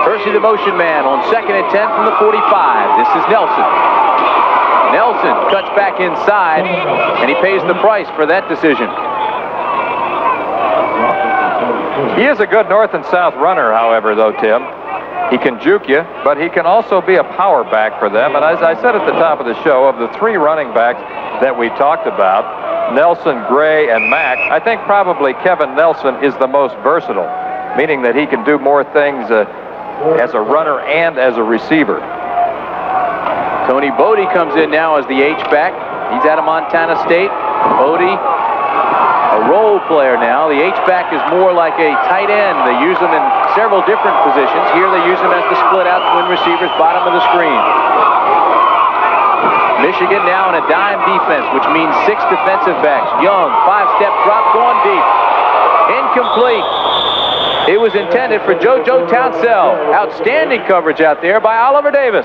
Hersey, the motion man, on 2nd and 10 from the 45. This is Nelson. Nelson cuts back inside, and he pays the price for that decision. He is a good north and south runner, however, though, Tim. He can juke you, but he can also be a power back for them. And as I said at the top of the show, of the 3 running backs that we talked about, Nelson, Gray, and Mack, I think probably Kevin Nelson is the most versatile, meaning that he can do more things as a runner and as a receiver. Tony Bodie comes in now as the H-back. He's out of Montana State. Bodie, a role player now. The H-back is more like a tight end. They use him in several different positions. Here they use him as the split-out twin receivers, bottom of the screen. Michigan now in a dime defense, which means 6 defensive backs. Young, 5-step drop, going deep. Incomplete. It was intended for JoJo Townsell. Outstanding coverage out there by Oliver Davis.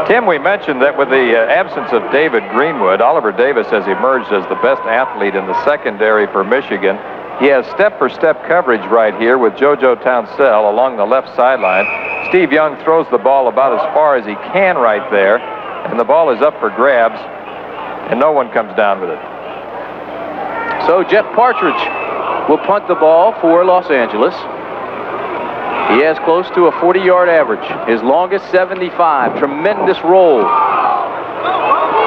Tim, we mentioned that with the absence of David Greenwood, Oliver Davis has emerged as the best athlete in the secondary for Michigan. He has step-for-step coverage right here with JoJo Townsell along the left sideline. Steve Young throws the ball about as far as he can right there, and the ball is up for grabs, and no one comes down with it. So Jeff Partridge will punt the ball for Los Angeles. He has close to a 40-yard average. His longest 75. Tremendous roll.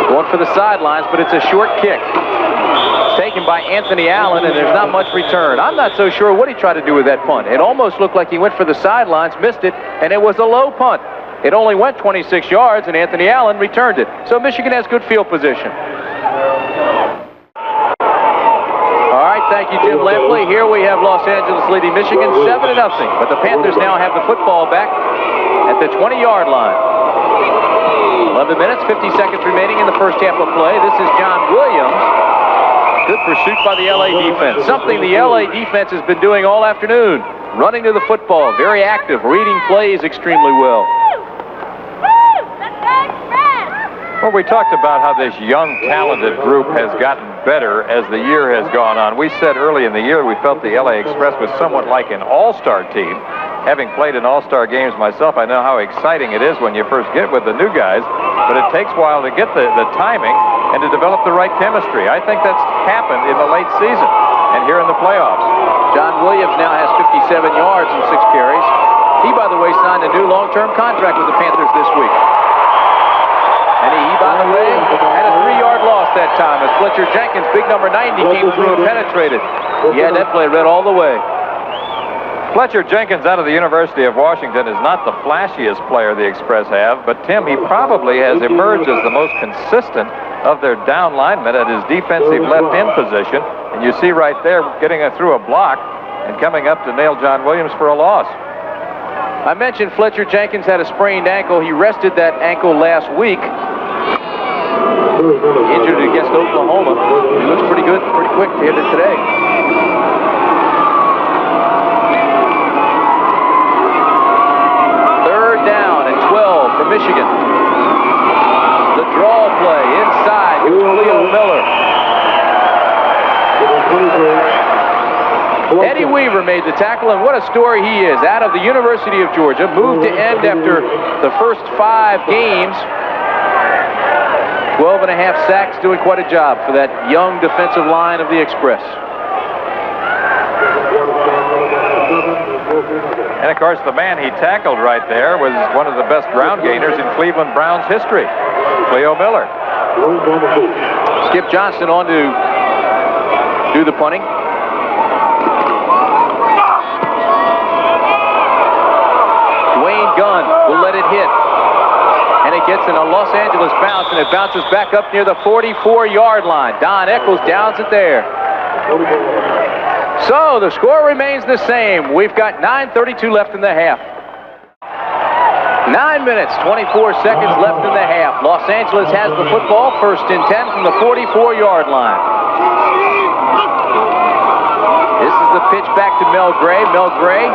Going for the sidelines, but it's a short kick. It's taken by Anthony Allen, and there's not much return. I'm not so sure what he tried to do with that punt. It almost looked like he went for the sidelines, missed it, and it was a low punt. It only went 26 yards, and Anthony Allen returned it. So Michigan has good field position. Thank you, Jim Lampley. Here we have Los Angeles leading Michigan 7-0, but the Panthers now have the football back at the 20-yard line. 11 minutes, 50 seconds remaining in the first half of play. This is John Williams. Good pursuit by the LA defense. Something the LA defense has been doing all afternoon. Running to the football, very active, reading plays extremely well. Well, we talked about how this young, talented group has gotten better as the year has gone on. We said early in the year we felt the LA Express was somewhat like an all-star team. Having played in all-star games myself, I know how exciting it is when you first get with the new guys, but it takes a while to get the timing and to develop the right chemistry. I think that's happened in the late season and here in the playoffs. John Williams now has 57 yards and 6 carries. He, by the way, signed a new long-term contract with the Panthers this week. And he, by the way, had a 3-yard loss that time as Fletcher Jenkins, big number 90, came through and penetrated. He had that play read all the way. Fletcher Jenkins out of the University of Washington is not the flashiest player the Express have, but Tim, he probably has emerged as the most consistent of their down linemen at his defensive left-end position. And you see right there getting through a block and coming up to nail John Williams for a loss. I mentioned Fletcher Jenkins had a sprained ankle. He rested that ankle last week. Injured against Oklahoma. He looks pretty good, pretty quick to hit it today. Third down and 12 for Michigan. The draw play inside. Leo Miller. Eddie Weaver made the tackle, and what a story he is. Out of the University of Georgia, moved to end after the first 5 games. 12 and a half sacks, doing quite a job for that young defensive line of the Express. And of course, the man he tackled right there was one of the best ground gainers in Cleveland Browns history, Leo Miller. Skip Johnston on to do the punting. Dwayne Gunn will let it hit. And it gets in a Los Angeles bounce, and it bounces back up near the 44-yard line. Don Eccles downs it there. So the score remains the same. We've got 9:32 left in the half. 9 minutes, 24 seconds left in the half. Los Angeles has the football, 1st and 10 from the 44-yard line. This is the pitch back to Mel Gray. Mel Gray,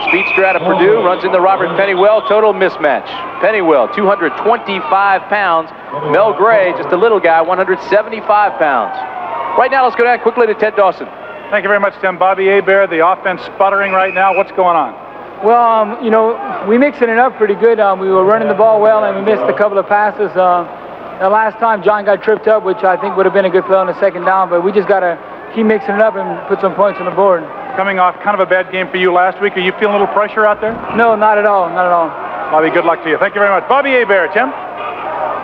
speedster out of Purdue, runs into Robert Pennywell. Total mismatch. Pennywell, 225 pounds. Mel Gray, just a little guy, 175 pounds. Right now, let's go down quickly to Ted Dawson. Thank you very much, Tim. Bobby Hebert, the offense sputtering right now. What's going on? Well, you know, we mixing it up pretty good. We were running the ball well, and we missed a couple of passes. The last time John got tripped up, which I think would have been a good play on the 2nd down, but we just got to keep mixing it up and put some points on the board. Coming off kind of a bad game for you last week, are you feeling a little pressure out there? No, not at all, not at all. Bobby, good luck to you. Thank you very much. Bobby Hebert, Tim.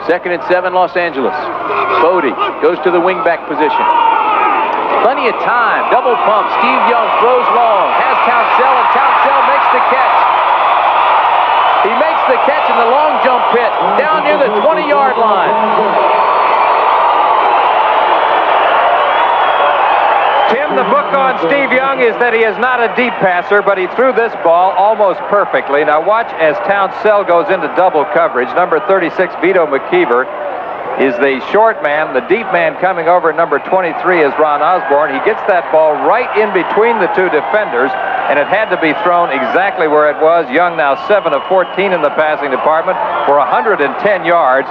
2nd and 7, Los Angeles. Bodie goes to the wingback position. Plenty of time. Double pump. Steve Young throws long. Has Townsell, and Townsell makes the catch. He makes the catch in the long jump pit down near the 20-yard line. Tim, the book on Steve Young is that he is not a deep passer, but he threw this ball almost perfectly. Now watch as Townsell goes into double coverage. Number 36, Vito McKeever, is the short man. The deep man coming over, number 23, is Ron Osborne. He gets that ball right in between the 2 defenders, and it had to be thrown exactly where it was. Young now 7 of 14 in the passing department for 110 yards.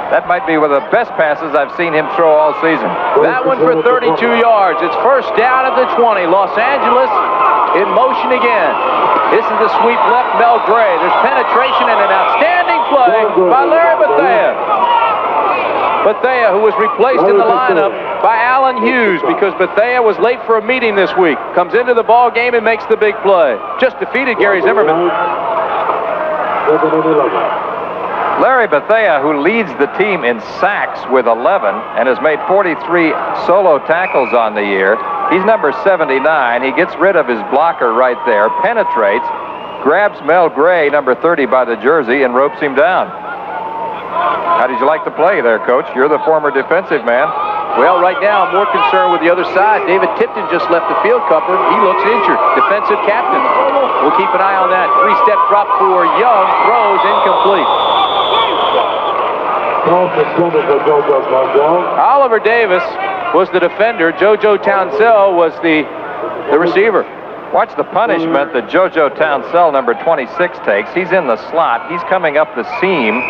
That might be one of the best passes I've seen him throw all season. That one for 32 yards. It's 1st down at the 20. Los Angeles in motion again. This is the sweep left, Mel Gray. There's penetration and an outstanding play by Larry Bethea. Bethea, who was replaced in the lineup by Alan Hughes because Bethea was late for a meeting this week, comes into the ball game and makes the big play. Just defeated Gary Zimmerman. Larry Bethea, who leads the team in sacks with 11 and has made 43 solo tackles on the year. He's number 79. He gets rid of his blocker right there, penetrates, grabs Mel Gray, number 30, by the jersey, and ropes him down. How did you like the play there, Coach? You're the former defensive man. Well, right now, I'm more concerned with the other side. David Tipton just left the field, Cupper. He looks injured. Defensive captain. We'll keep an eye on that. 3-step drop for Young. Throws incomplete. Oliver Davis was the defender. JoJo Townsell was the receiver. Watch the punishment that JoJo Townsell, number 26, takes. He's in the slot. He's coming up the seam,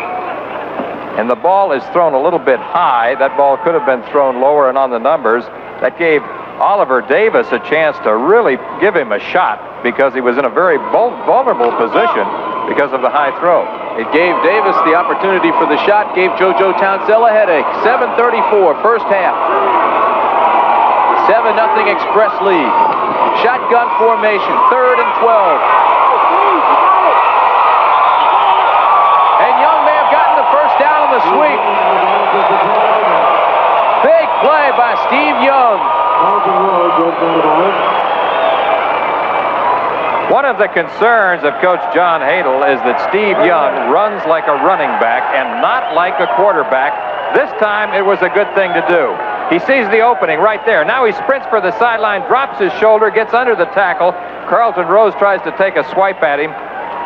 and the ball is thrown a little bit high. That ball could have been thrown lower and on the numbers. That gave Oliver Davis a chance to really give him a shot because he was in a very vulnerable position because of the high throw. It gave Davis the opportunity for the shot, gave JoJo Townsell a headache. 7:34, 1st half. 7-0 Express lead. Shotgun formation, 3rd and 12. And Young may have gotten the 1st down on the sweep. Big play by Steve Young. One of the concerns of Coach John Hadel is that Steve Young runs like a running back and not like a quarterback. This time it was a good thing to do. He sees the opening right there. Now he sprints for the sideline, drops his shoulder, gets under the tackle. Carlton Rose tries to take a swipe at him,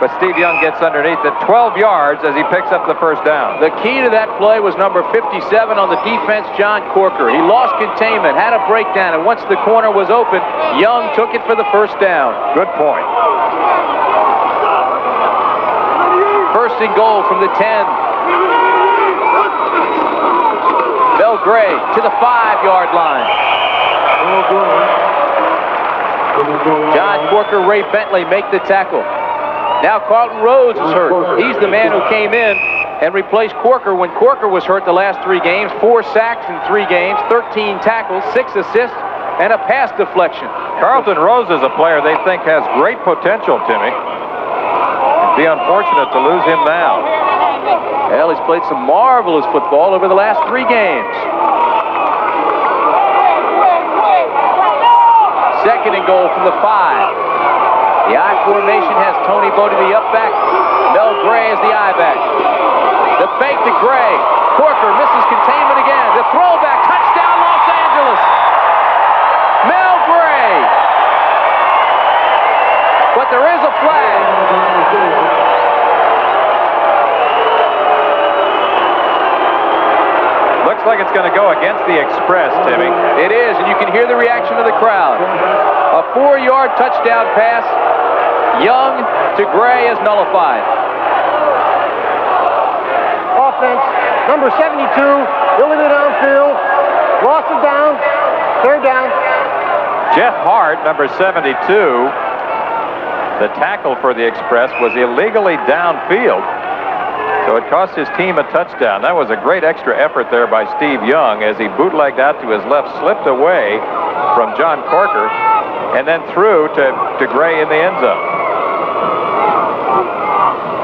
but Steve Young gets underneath at 12 yards as he picks up the first down. The key to that play was number 57 on the defense, John Corker. He lost containment, had a breakdown, and once the corner was open, Young took it for the first down. Good point. First and goal from the 10. Belgray to the 5-yard line. John Corker, Ray Bentley make the tackle. Now Carlton Rhodes is hurt. He's the man who came in and replaced Corker when Corker was hurt the last 3 games. 4 sacks in 3 games, 13 tackles, 6 assists, and a pass deflection. Carlton Rhodes is a player they think has great potential, Timmy. It'd be unfortunate to lose him now. Well, he's played some marvelous football over the last 3 games. Second and goal from the 5. The I formation has Tony Bodie the up back. Mel Gray is the I back. The fake to Gray. Corker misses containment again. The throwback. Touchdown, Los Angeles. Mel Gray. But there is a flag. Looks like it's going to go against the Express, Timmy. It is, and you can hear the reaction of the crowd. A 4-yard touchdown pass. Young to Gray is nullified. Offense, number 72, building it downfield. Loss of down, 3rd down. Jeff Hart, number 72, the tackle for the Express, was illegally downfield. So it cost his team a touchdown. That was a great extra effort there by Steve Young as he bootlegged out to his left, slipped away from John Corker, and then threw to Gray in the end zone.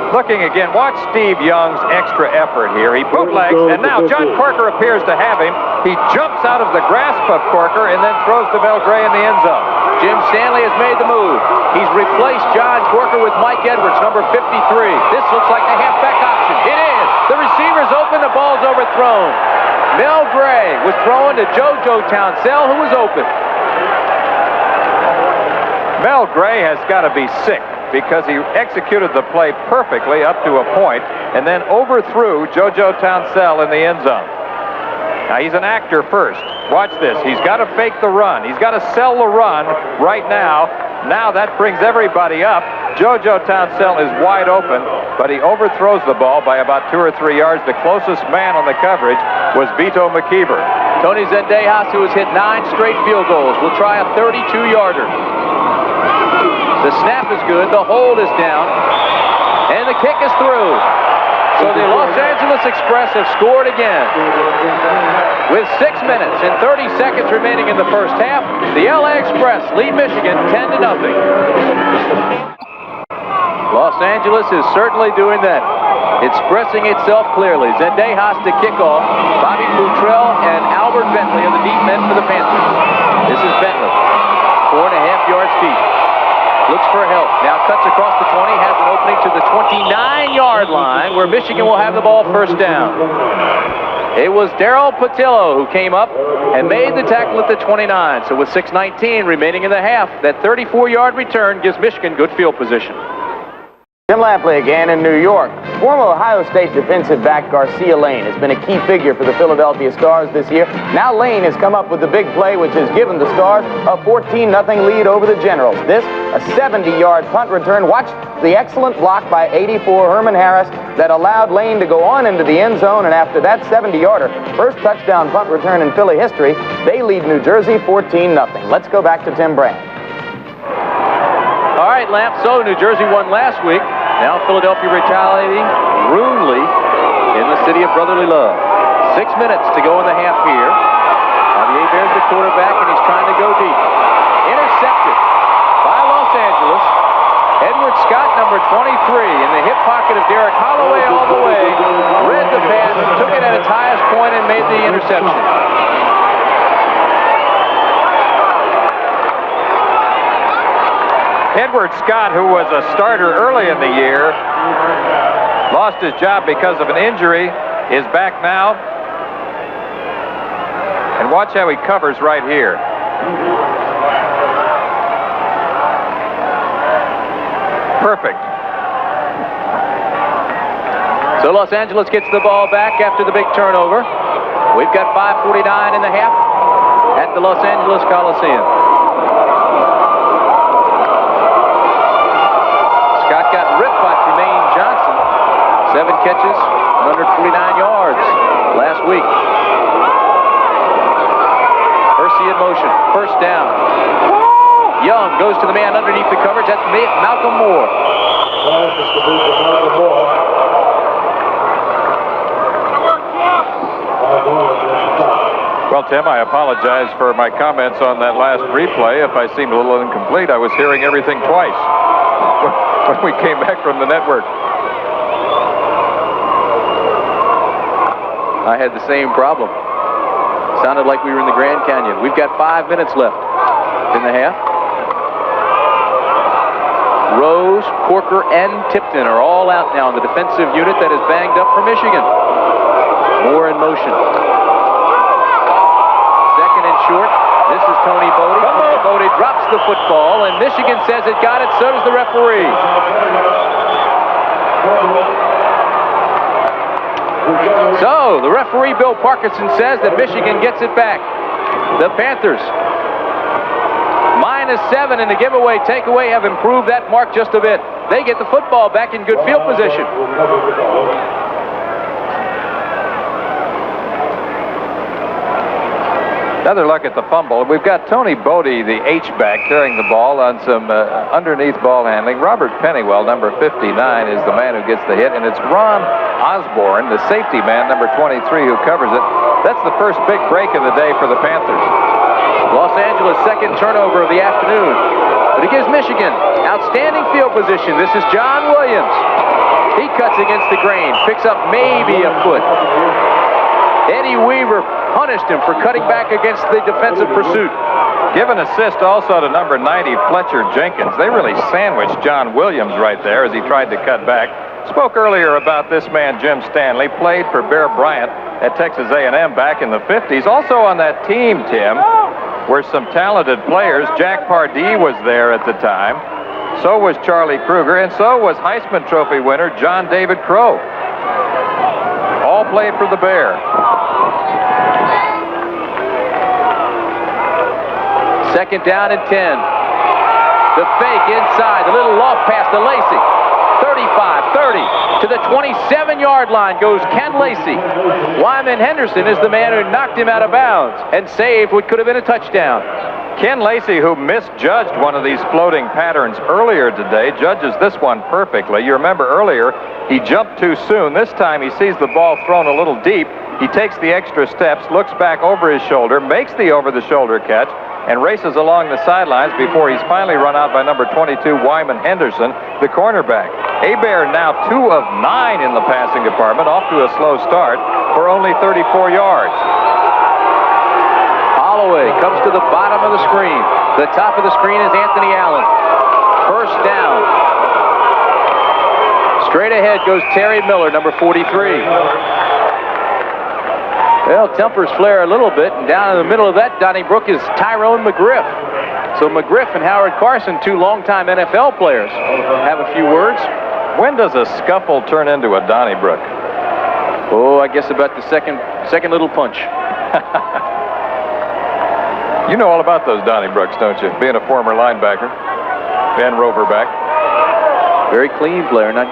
Looking again, watch Steve Young's extra effort here. He bootlegs, and now John Corker appears to have him. He jumps out of the grasp of Corker and then throws to Mel Gray in the end zone. Jim Stanley has made the move. He's replaced John Corker with Mike Edwards, number 53. This looks like the halfback option. It is. The receiver's open. The ball's overthrown. Mel Gray was throwing to JoJo Townsell, who was open. Mel Gray has got to be sick because he executed the play perfectly up to a point and then overthrew JoJo Townsell in the end zone. Now, he's an actor first. Watch this. He's got to fake the run. He's got to sell the run right now. Now that brings everybody up. JoJo Townsell is wide open, but he overthrows the ball by about 2 or 3 yards. The closest man on the coverage was Vito McKeever. Tony Zendejas, who has hit 9 straight field goals, will try a 32-yarder. The snap is good, the hold is down, and the kick is through. So the Los Angeles Express have scored again. With 6 minutes and 30 seconds remaining in the first half, the LA Express lead Michigan 10-0. Los Angeles is certainly doing that. Expressing itself clearly. Zendejas to kick off. Bobby Futrell and Albert Bentley are the deep men for the Panthers. This is Bentley. 4.5 yards deep. Looks for help. Now cuts across the 20, has an opening to the 29-yard line where Michigan will have the ball first down. It was Darrell Patillo who came up and made the tackle at the 29. So with 6:19 remaining in the half, that 34-yard return gives Michigan good field position. Jim Lampley again in New York. Former Ohio State defensive back Garcia Lane has been a key figure for the Philadelphia Stars this year. Now Lane has come up with the big play which has given the Stars a 14-0 lead over the Generals. This, a 70-yard punt return. Watch the excellent block by 84 Herman Harris that allowed Lane to go on into the end zone, and after that 70-yarder, first touchdown punt return in Philly history, they lead New Jersey 14-0. Let's go back to Tim Brandt. All right, Lamp, so New Jersey won last week. Now Philadelphia retaliating roonly in the city of brotherly love. 6 minutes to go in the half here. Bobby Hebert's the quarterback, and he's trying to go deep. Intercepted by Los Angeles. Edward Scott, number 23, in the hip pocket of Derek Holloway all the way. Read the pass, took it at its highest point, and made the interception. Edward Scott, who was a starter early in the year, lost his job because of an injury, is back now. And watch how he covers right here. Perfect. So Los Angeles gets the ball back after the big turnover. We've got 5:49 in the half at the Los Angeles Coliseum. Scott got ripped by Tremaine Johnson. 7 catches, 149 yards last week. Percy in motion, first down. Young goes to the man underneath the coverage. That's Malcolm Moore. Well, Tim, I apologize for my comments on that last replay. If I seemed a little incomplete, I was hearing everything twice when we came back from the network. I had the same problem. Sounded like we were in the Grand Canyon. We've got 5 minutes left in the half. Rose, Corker, and Tipton are all out now in the defensive unit that is banged up for Michigan. Moore in motion. Second and short. This is Tony Bodie. Tony Bodie drops the football, and Michigan says it got it. So does the referee. So the referee, Bill Parkinson, says that Michigan gets it back. The Panthers, -7 in the giveaway takeaway, have improved that mark just a bit. They get the football back in good field position. Another look at the fumble. We've got Tony Bodie, the H-back, carrying the ball on some underneath ball handling. Robert Pennywell, number 59, is the man who gets the hit, and it's Ron Osborne, the safety man, number 23, who covers it. That's the first big break of the day for the Panthers. Los Angeles' second turnover of the afternoon. But it gives Michigan outstanding field position. This is John Williams. He cuts against the grain, picks up maybe a foot. Eddie Weaver punished him for cutting back against the defensive pursuit. Give an assist also to number 90, Fletcher Jenkins. They really sandwiched John Williams right there as he tried to cut back. Spoke earlier about this man, Jim Stanley, played for Bear Bryant at Texas A&M back in the 50s. Also on that team, Tim, were some talented players. Jack Pardee was there at the time. So was Charlie Kruger, and so was Heisman Trophy winner John David Crow. All played for the Bear. Second down and 10. The fake inside, the little loft pass to Lacey. 35-30 to the 27-yard line goes Ken Lacey. Wyman Henderson is the man who knocked him out of bounds and saved what could have been a touchdown. Ken Lacey, who misjudged one of these floating patterns earlier today, judges this one perfectly. You remember earlier, he jumped too soon. This time he sees the ball thrown a little deep. He takes the extra steps, looks back over his shoulder, makes the over-the-shoulder catch, and races along the sidelines before he's finally run out by number 22, Wyman Henderson, the cornerback. Hebert now 2 of 9 in the passing department, off to a slow start for only 34 yards. Holloway comes to the bottom of the screen. The top of the screen is Anthony Allen. First down. Straight ahead goes Terry Miller, number 43. Well, tempers flare a little bit, and down in the middle of that Donnybrook is Tyrone McGriff. So McGriff and Howard Carson, 2 longtime NFL players, have a few words. When does a scuffle turn into a Donnybrook? Oh, I guess about the second little punch. You know all about those Donnybrooks, don't you? Being a former linebacker and roverback. Very clean player, and I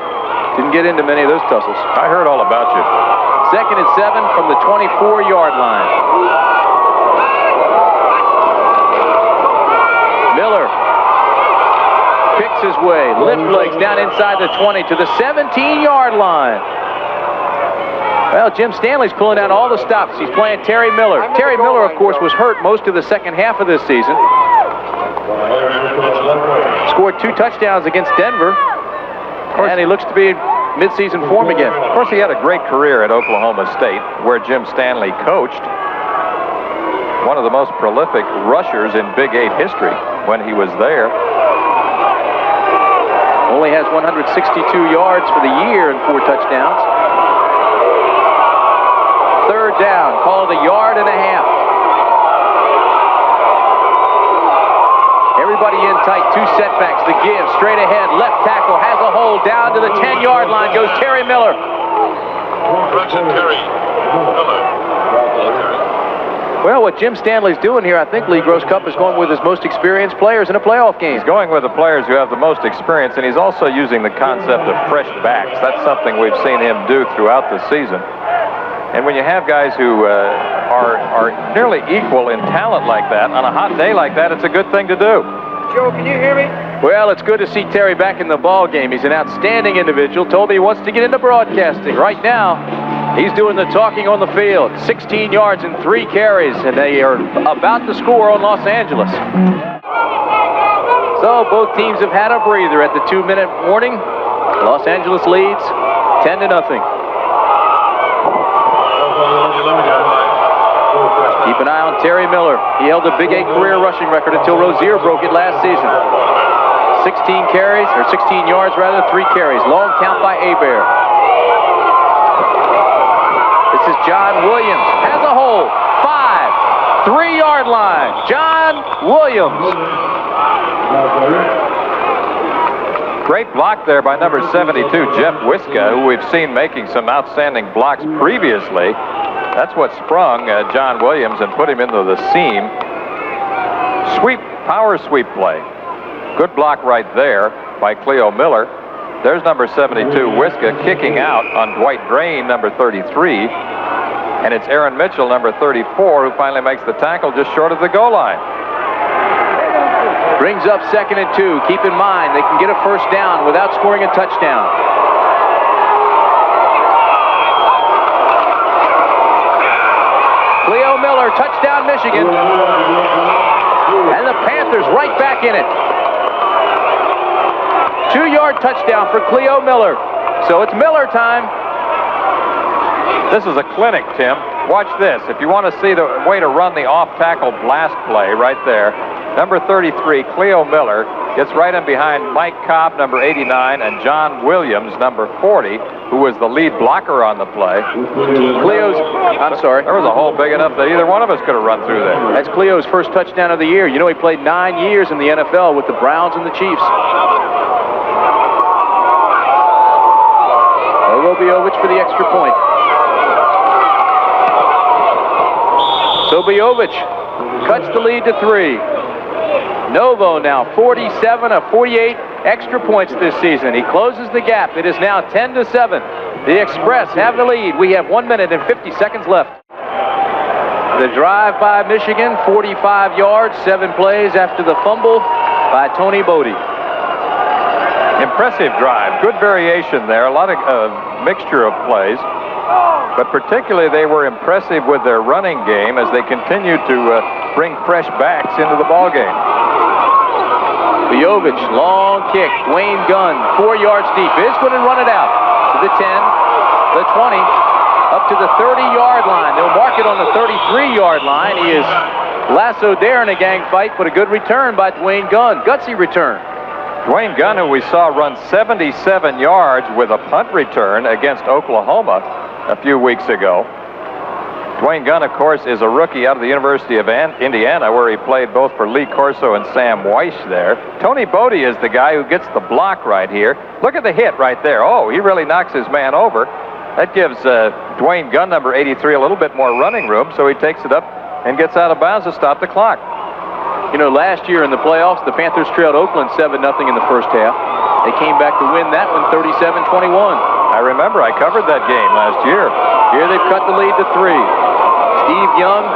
didn't get into many of those tussles. I heard all about you. Second and 7 from the 24-yard line. Miller picks his way, lift legs down inside the 20 to the 17-yard line. Well, Jim Stanley's pulling out all the stops. He's playing Terry Miller. Terry Miller, of course, was hurt most of the second half of this season. Scored 2 touchdowns against Denver, and he looks to be in midseason form again. Of course, he had a great career at Oklahoma State, where Jim Stanley coached. One of the most prolific rushers in Big 8 history when he was there. Only has 162 yards for the year and 4 touchdowns. Third down, call it a yard and a half. Everybody in tight, 2 setbacks, the give, straight ahead, left tackle has a hold, down to the 10-yard line goes Terry Miller. Terry Miller. Well, what Jim Stanley's doing here, I think Lee Gross Cup is going with his most experienced players in a playoff game. He's going with the players who have the most experience, and he's also using the concept of fresh backs. That's something we've seen him do throughout the season. And when you have guys who are nearly equal in talent like that, on a hot day like that, it's a good thing to do. Joe, can you hear me? Well, it's good to see Terry back in the ball game. He's an outstanding individual. Told me he wants to get into broadcasting. Right now, he's doing the talking on the field. 16 yards and 3 carries, and they are about to score on Los Angeles. So both teams have had a breather at the 2-minute warning. Los Angeles leads 10-0. Keep an eye on Terry Miller. He held a Big 8 career rushing record until Rozier broke it last season. 16 carries, or 16 yards rather, 3 carries. Long count by Hebert. This is John Williams. Has a hole. 5, 3-yard line. John Williams. Great block there by number 72, Jeff Wiska, who we've seen making some outstanding blocks previously. That's what sprung John Williams and put him into the seam. Sweep, power sweep play. Good block right there by Cleo Miller. There's number 72, Wiska, kicking out on Dwight Drain, number 33. And it's Aaron Mitchell, number 34, who finally makes the tackle just short of the goal line. Brings up 2nd and 2. Keep in mind, they can get a first down without scoring a touchdown. Cleo Miller, touchdown Michigan. And the Panthers right back in it. 2-yard touchdown for Cleo Miller. So it's Miller time. This is a clinic, Tim. Watch this. If you want to see the way to run the off-tackle blast play right there, number 33, Cleo Miller, gets right in behind Mike Cobb, number 89, and John Williams, number 40, who was the lead blocker on the play. There was a hole big enough that either one of us could have run through there. That's Cleo's first touchdown of the year. You know, he played 9 years in the NFL with the Browns and the Chiefs. Sobiovic for the extra point. Sobiovic cuts the lead to 3. Novo now 47 of 48 extra points this season. He closes the gap. It is now 10-7. The Express have the lead. We have 1 minute and 50 seconds left. The drive by Michigan, 45 yards, 7 plays after the fumble by Tony Bodie. Impressive drive. Good variation there. A lot of mixture of plays. But particularly they were impressive with their running game as they continued to bring fresh backs into the ball game. Sobiovic, long kick. Dwayne Gunn, 4 yards deep, is going to run it out to the 10, the 20, up to the 30-yard line. They'll mark it on the 33-yard line. He is lassoed there in a gang fight, but a good return by Dwayne Gunn. Gutsy return. Dwayne Gunn, who we saw run 77 yards with a punt return against Oklahoma a few weeks ago. Dwayne Gunn, of course, is a rookie out of the University of Indiana, where he played both for Lee Corso and Sam Weiss there. Tony Bodie is the guy who gets the block right here. Look at the hit right there. Oh, he really knocks his man over. That gives Dwayne Gunn, number 83, a little bit more running room, so he takes it up and gets out of bounds to stop the clock. You know, last year in the playoffs, the Panthers trailed Oakland 7-0 in the first half. They came back to win that one 37-21. I remember I covered that game last year. Here they've cut the lead to 3. Steve Young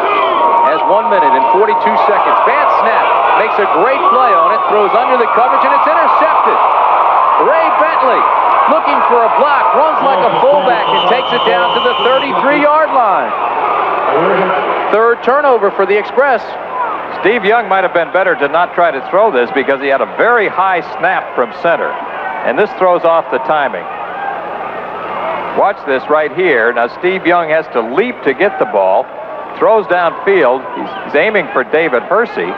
has 1 minute and 42 seconds. Bad snap. Makes a great play on it. Throws under the coverage, and it's intercepted. Ray Bentley looking for a block. Runs like a fullback and takes it down to the 33-yard line. 3rd turnover for the Express. Steve Young might have been better to not try to throw this because he had a very high snap from center. And this throws off the timing. Watch this right here. Now Steve Young has to leap to get the ball. Throws downfield. He's aiming for David Hersey.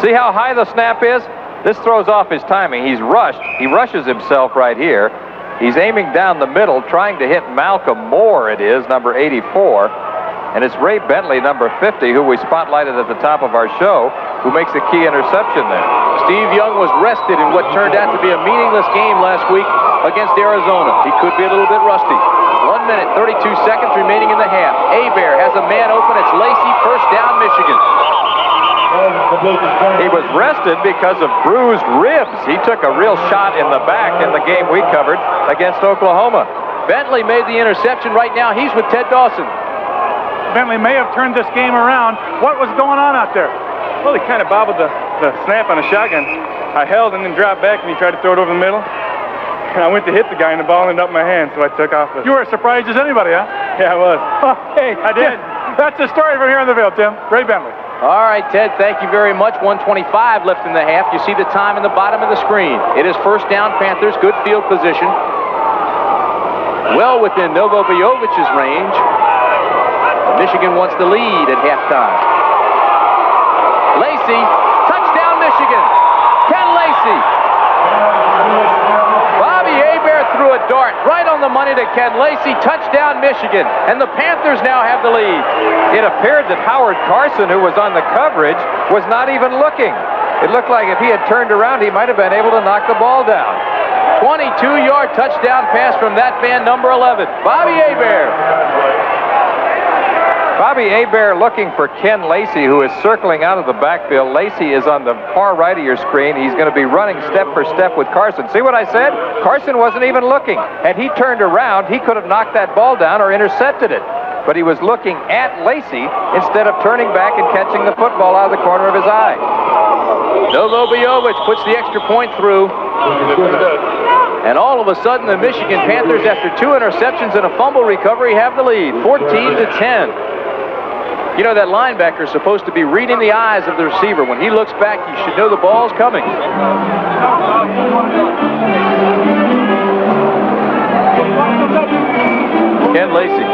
See how high the snap is? This throws off his timing. He's rushed. He rushes himself right here. He's aiming down the middle, trying to hit Malcolm Moore, it is, number 84. And it's Ray Bentley, number 50, who we spotlighted at the top of our show, who makes the key interception there. Steve Young was rested in what turned out to be a meaningless game last week against Arizona. He could be a little bit rusty. 1 minute, 32 seconds remaining in the half. Hebert has a man open. It's Lacey. First down, Michigan. He was rested because of bruised ribs. He took a real shot in the back in the game we covered against Oklahoma. Bentley made the interception. Right now, he's with Ted Dawson. Bentley may have turned this game around. What was going on out there? Well, he kind of bobbled the snap on the shotgun. I held and then dropped back, and he tried to throw it over the middle. And I went to hit the guy, and the ball ended up in my hand, so I took off with it. You were as surprised as anybody, huh? Yeah, I was. Hey, I did. That's the story from here in the Ville, Tim. Ray Bentley. All right, Ted, thank you very much. 1:25 left in the half. You see the time in the bottom of the screen. It is first down, Panthers. Good field position. Well within Novo Bojovic's range. Michigan wants the lead at halftime. Lacey, touchdown Michigan. Ken Lacey. Bobby Hebert threw a dart right on the money to Ken Lacey. Touchdown Michigan. And the Panthers now have the lead. It appeared that Howard Carson, who was on the coverage, was not even looking. It looked like if he had turned around, he might have been able to knock the ball down. 22-yard touchdown pass from that man, number 11, Bobby Hebert. Bobby Hebert looking for Ken Lacey, who is circling out of the backfield. Lacey is on the far right of your screen. He's going to be running step for step with Carson. See what I said? Carson wasn't even looking. Had he turned around, he could have knocked that ball down or intercepted it. But he was looking at Lacey instead of turning back and catching the football out of the corner of his eye. Novo Bojovic puts the extra point through. And all of a sudden, the Michigan Panthers, after 2 interceptions and a fumble recovery, have the lead, 14-10. You know, that linebacker is supposed to be reading the eyes of the receiver. When he looks back, you should know the ball's coming. Ken Lacey.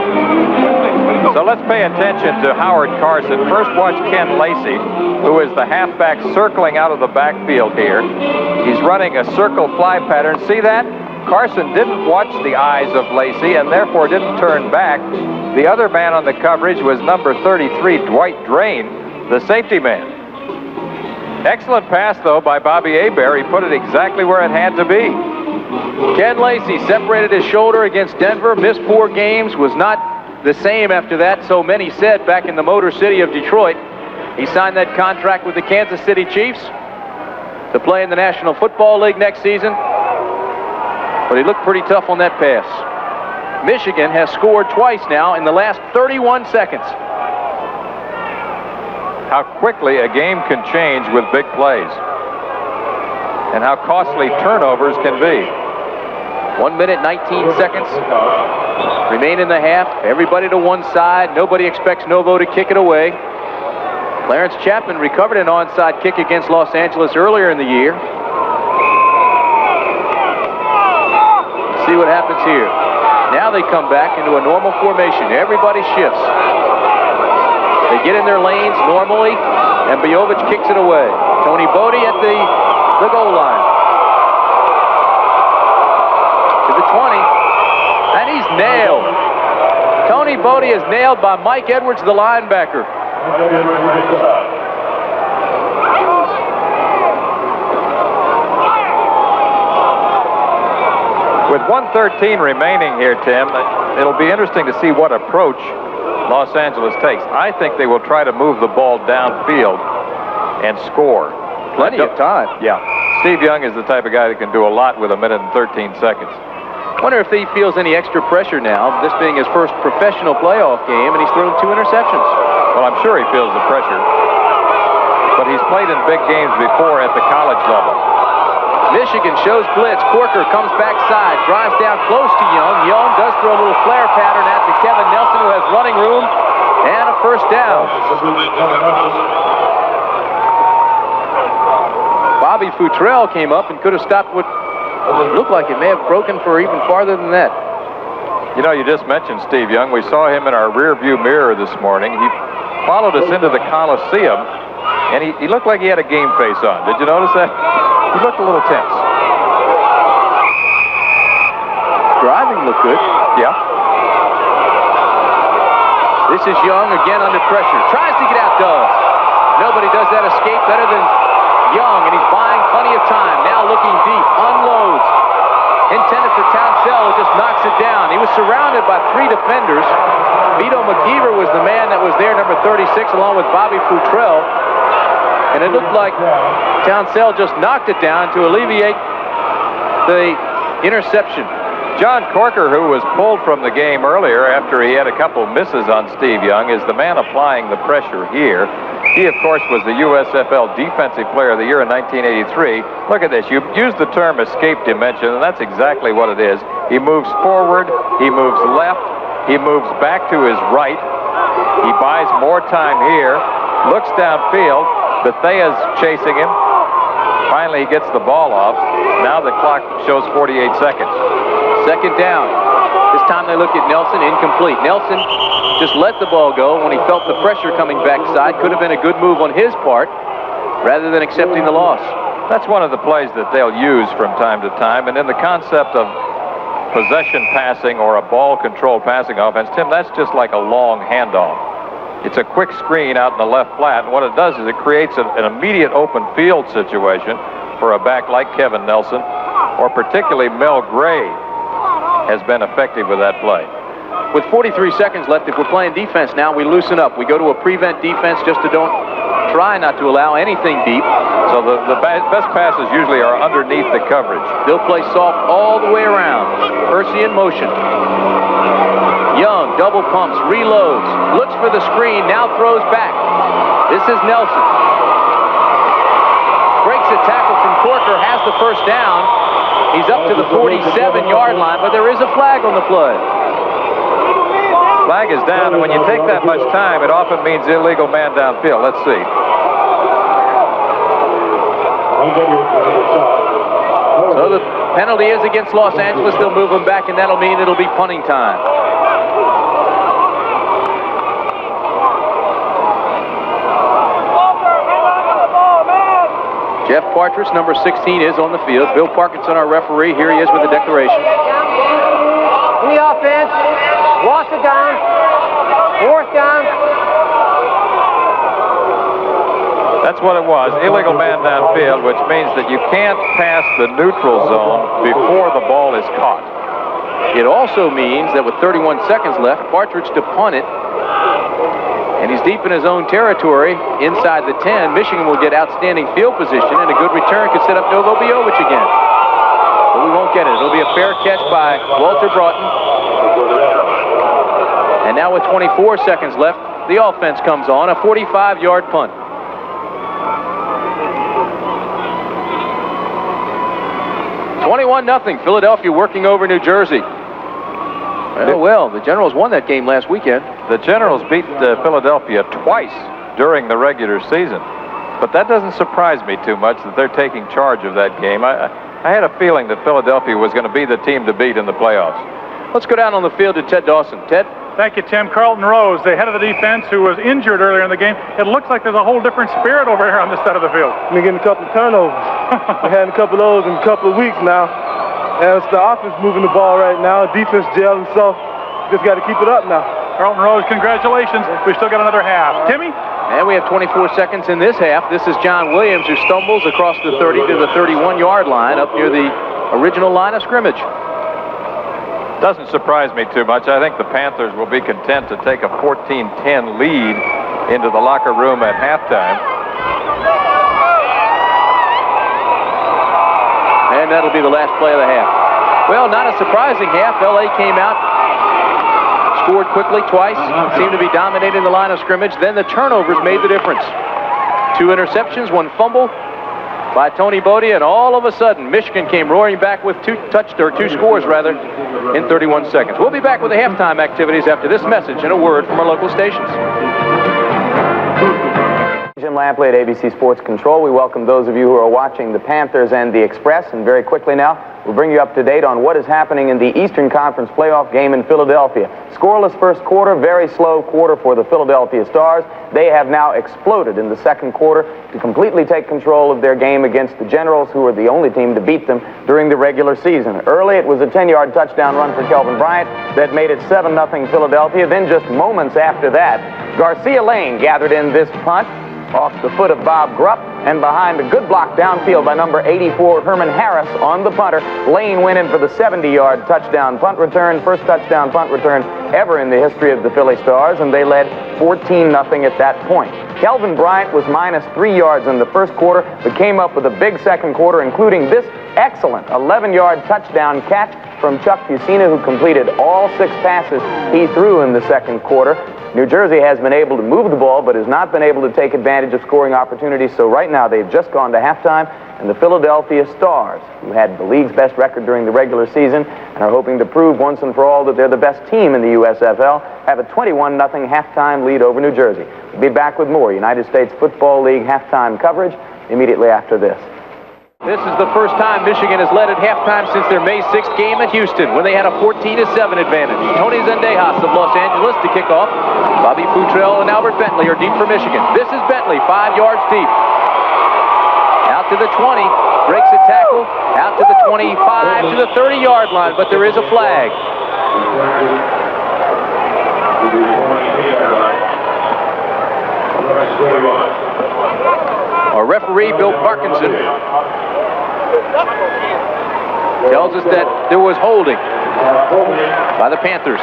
So let's pay attention to Howard Carson. First watch Ken Lacey, who is the halfback circling out of the backfield here. He's running a circle fly pattern. See that? Carson didn't watch the eyes of Lacey and therefore didn't turn back. The other man on the coverage was number 33, Dwight Drain, the safety man. Excellent pass, though, by Bobby Hebert. He put it exactly where it had to be. Ken Lacey separated his shoulder against Denver, missed 4 games, was not the same after that, so many said, back in the Motor City of Detroit. He signed that contract with the Kansas City Chiefs to play in the National Football League next season. But he looked pretty tough on that pass. Michigan has scored twice now in the last 31 seconds. How quickly a game can change with big plays. And how costly turnovers can be. 1 minute, 19 seconds. Remain in the half. Everybody to one side. Nobody expects Novo to kick it away. Clarence Chapman recovered an onside kick against Los Angeles earlier in the year. See what happens here. Now they come back into a normal formation. Everybody shifts. They get in their lanes normally, and Bojovic kicks it away. Tony Bodie at the goal line. To the 20, and he's nailed. Tony Bodie is nailed by Mike Edwards, the linebacker. With 1:13 remaining here, Tim, it'll be interesting to see what approach Los Angeles takes. I think they will try to move the ball downfield and score. Plenty of time. Yeah. Steve Young is the type of guy that can do a lot with 1 minute and 13 seconds. Wonder if he feels any extra pressure now, this being his first professional playoff game, and he's thrown 2 interceptions. Well, I'm sure he feels the pressure. But he's played in big games before at the college level. Michigan shows blitz. Corker comes backside, drives down close to Young. Young does throw a little flare pattern out to Kevin Nelson, who has running room, and a first down. Bobby Futrell came up and could have stopped what looked like it may have broken for even farther than that. You know, you just mentioned Steve Young. We saw him in our rear view mirror this morning. He followed us into the Coliseum, and he looked like he had a game face on. Did you notice that? He looked a little tense. Driving looked good. Yeah. This is Young again under pressure. Tries to get out, does. Nobody does that escape better than Young, and he's buying plenty of time. Now looking deep, unloads. intended for Townsell, who just knocks it down. He was surrounded by 3 defenders. Vito McGeever was the man that was there, number 36, along with Bobby Futrell. And it looked like Townsell just knocked it down to alleviate the interception. John Corker, who was pulled from the game earlier after he had a couple misses on Steve Young, is the man applying the pressure here. He, of course, was the USFL Defensive Player of the Year in 1983. Look at this. You used the term escape dimension, and that's exactly what it is. He moves forward, he moves left, he moves back to his right. He buys more time here, looks downfield. Bethea's chasing him. Finally, he gets the ball off. Now the clock shows 48 seconds. Second down. This time they look at Nelson, incomplete. Nelson just let the ball go when he felt the pressure coming backside. Could have been a good move on his part rather than accepting the loss. That's one of the plays that they'll use from time to time. And in the concept of possession passing or a ball-controlled passing offense, Tim, that's just like a long handoff. It's a quick screen out in the left flat, and what it does is it creates an immediate open field situation for a back like Kevin Nelson, or particularly Mel Gray has been effective with that play. With 43 seconds left, if we're playing defense now, we loosen up. We go to a prevent defense just to try not to allow anything deep. So the best passes usually are underneath the coverage. They'll play soft all the way around. Percy in motion. Young double pumps, reloads, looks for the screen, now throws back. This is Nelson. Breaks a tackle from Corker, has the first down. He's up to the 47-yard line, but there is a flag on the play. Flag is down, and when you take that much time, it often means illegal man downfield. Let's see. So the penalty is against Los Angeles. They'll move him back, and that'll mean it'll be punting time. Jeff Partridge, number 16, is on the field. Bill Parkinson, our referee. Here he is with the declaration. In the offense, lost it down, 4th down. That's what it was, illegal man downfield, which means that you can't pass the neutral zone before the ball is caught. It also means that with 31 seconds left, Partridge to punt it. And he's deep in his own territory, inside the 10. Michigan will get outstanding field position, and a good return could set up Novo Biovic again. But we won't get it. It'll be a fair catch by Walter Broughton. And now with 24 seconds left, the offense comes on, a 45-yard punt. $21-0, Philadelphia working over New Jersey. Well, the Generals won that game last weekend. The Generals beat Philadelphia twice during the regular season. But that doesn't surprise me too much that they're taking charge of that game. I had a feeling that Philadelphia was going to be the team to beat in the playoffs. Let's go down on the field to Ted Dawson. Ted? Thank you, Tim. Carlton Rose, the head of the defense, who was injured earlier in the game. It looks like there's a whole different spirit over here on this side of the field. We're getting a couple of turnovers. We're having a couple of those in a couple of weeks now. And it's the offense moving the ball right now. Defense gelling, so just got to keep it up now. Carlton Rose, congratulations. We've still got another half. Timmy? And we have 24 seconds in this half. This is John Williams, who stumbles across the 30 to the 31-yard line up near the original line of scrimmage. Doesn't surprise me too much. I think the Panthers will be content to take a 14-10 lead into the locker room at halftime. And that'll be the last play of the half. Well, not a surprising half. L.A. came out, scored quickly twice, seemed to be dominating the line of scrimmage. Then the turnovers made the difference. 2 interceptions, 1 fumble by Tony Bodie, and all of a sudden, Michigan came roaring back with 2 scores in 31 seconds. We'll be back with the halftime activities after this message and a word from our local stations. Jim Lampley at ABC Sports Control. We welcome those of you who are watching the Panthers and the Express. And very quickly now, we'll bring you up to date on what is happening in the Eastern Conference playoff game in Philadelphia. Scoreless first quarter, very slow quarter for the Philadelphia Stars. They have now exploded in the second quarter to completely take control of their game against the Generals, who are the only team to beat them during the regular season. Early, it was a 10-yard touchdown run for Kelvin Bryant that made it 7-0 Philadelphia. Then just moments after that, Garcia Lane gathered in this punt off the foot of Bob Grupp. And behind a good block downfield by number 84, Herman Harris on the punter. Lane went in for the 70-yard touchdown punt return, first touchdown punt return ever in the history of the Philly Stars, and they led 14-0 at that point. Kelvin Bryant was minus 3 yards in the first quarter, but came up with a big second quarter, including this excellent 11-yard touchdown catch from Chuck Fusina, who completed all 6 passes he threw in the second quarter. New Jersey has been able to move the ball, but has not been able to take advantage of scoring opportunities. So right now they've just gone to halftime, and the Philadelphia Stars, who had the league's best record during the regular season and are hoping to prove once and for all that they're the best team in the USFL, have a 21-0 halftime lead over New Jersey. We'll be back with more United States Football League halftime coverage immediately after this. This is the first time Michigan has led at halftime since their May 6th game at Houston, when they had a 14-7 advantage. Tony Zendejas of Los Angeles to kick off. Bobby Futrell and Albert Bentley are deep for Michigan. This is Bentley, 5 yards deep. Out to the 20, breaks a tackle, out to the 25, to the 30-yard line, but there is a flag. Our referee, Bill Parkinson, tells us that there was holding by the Panthers.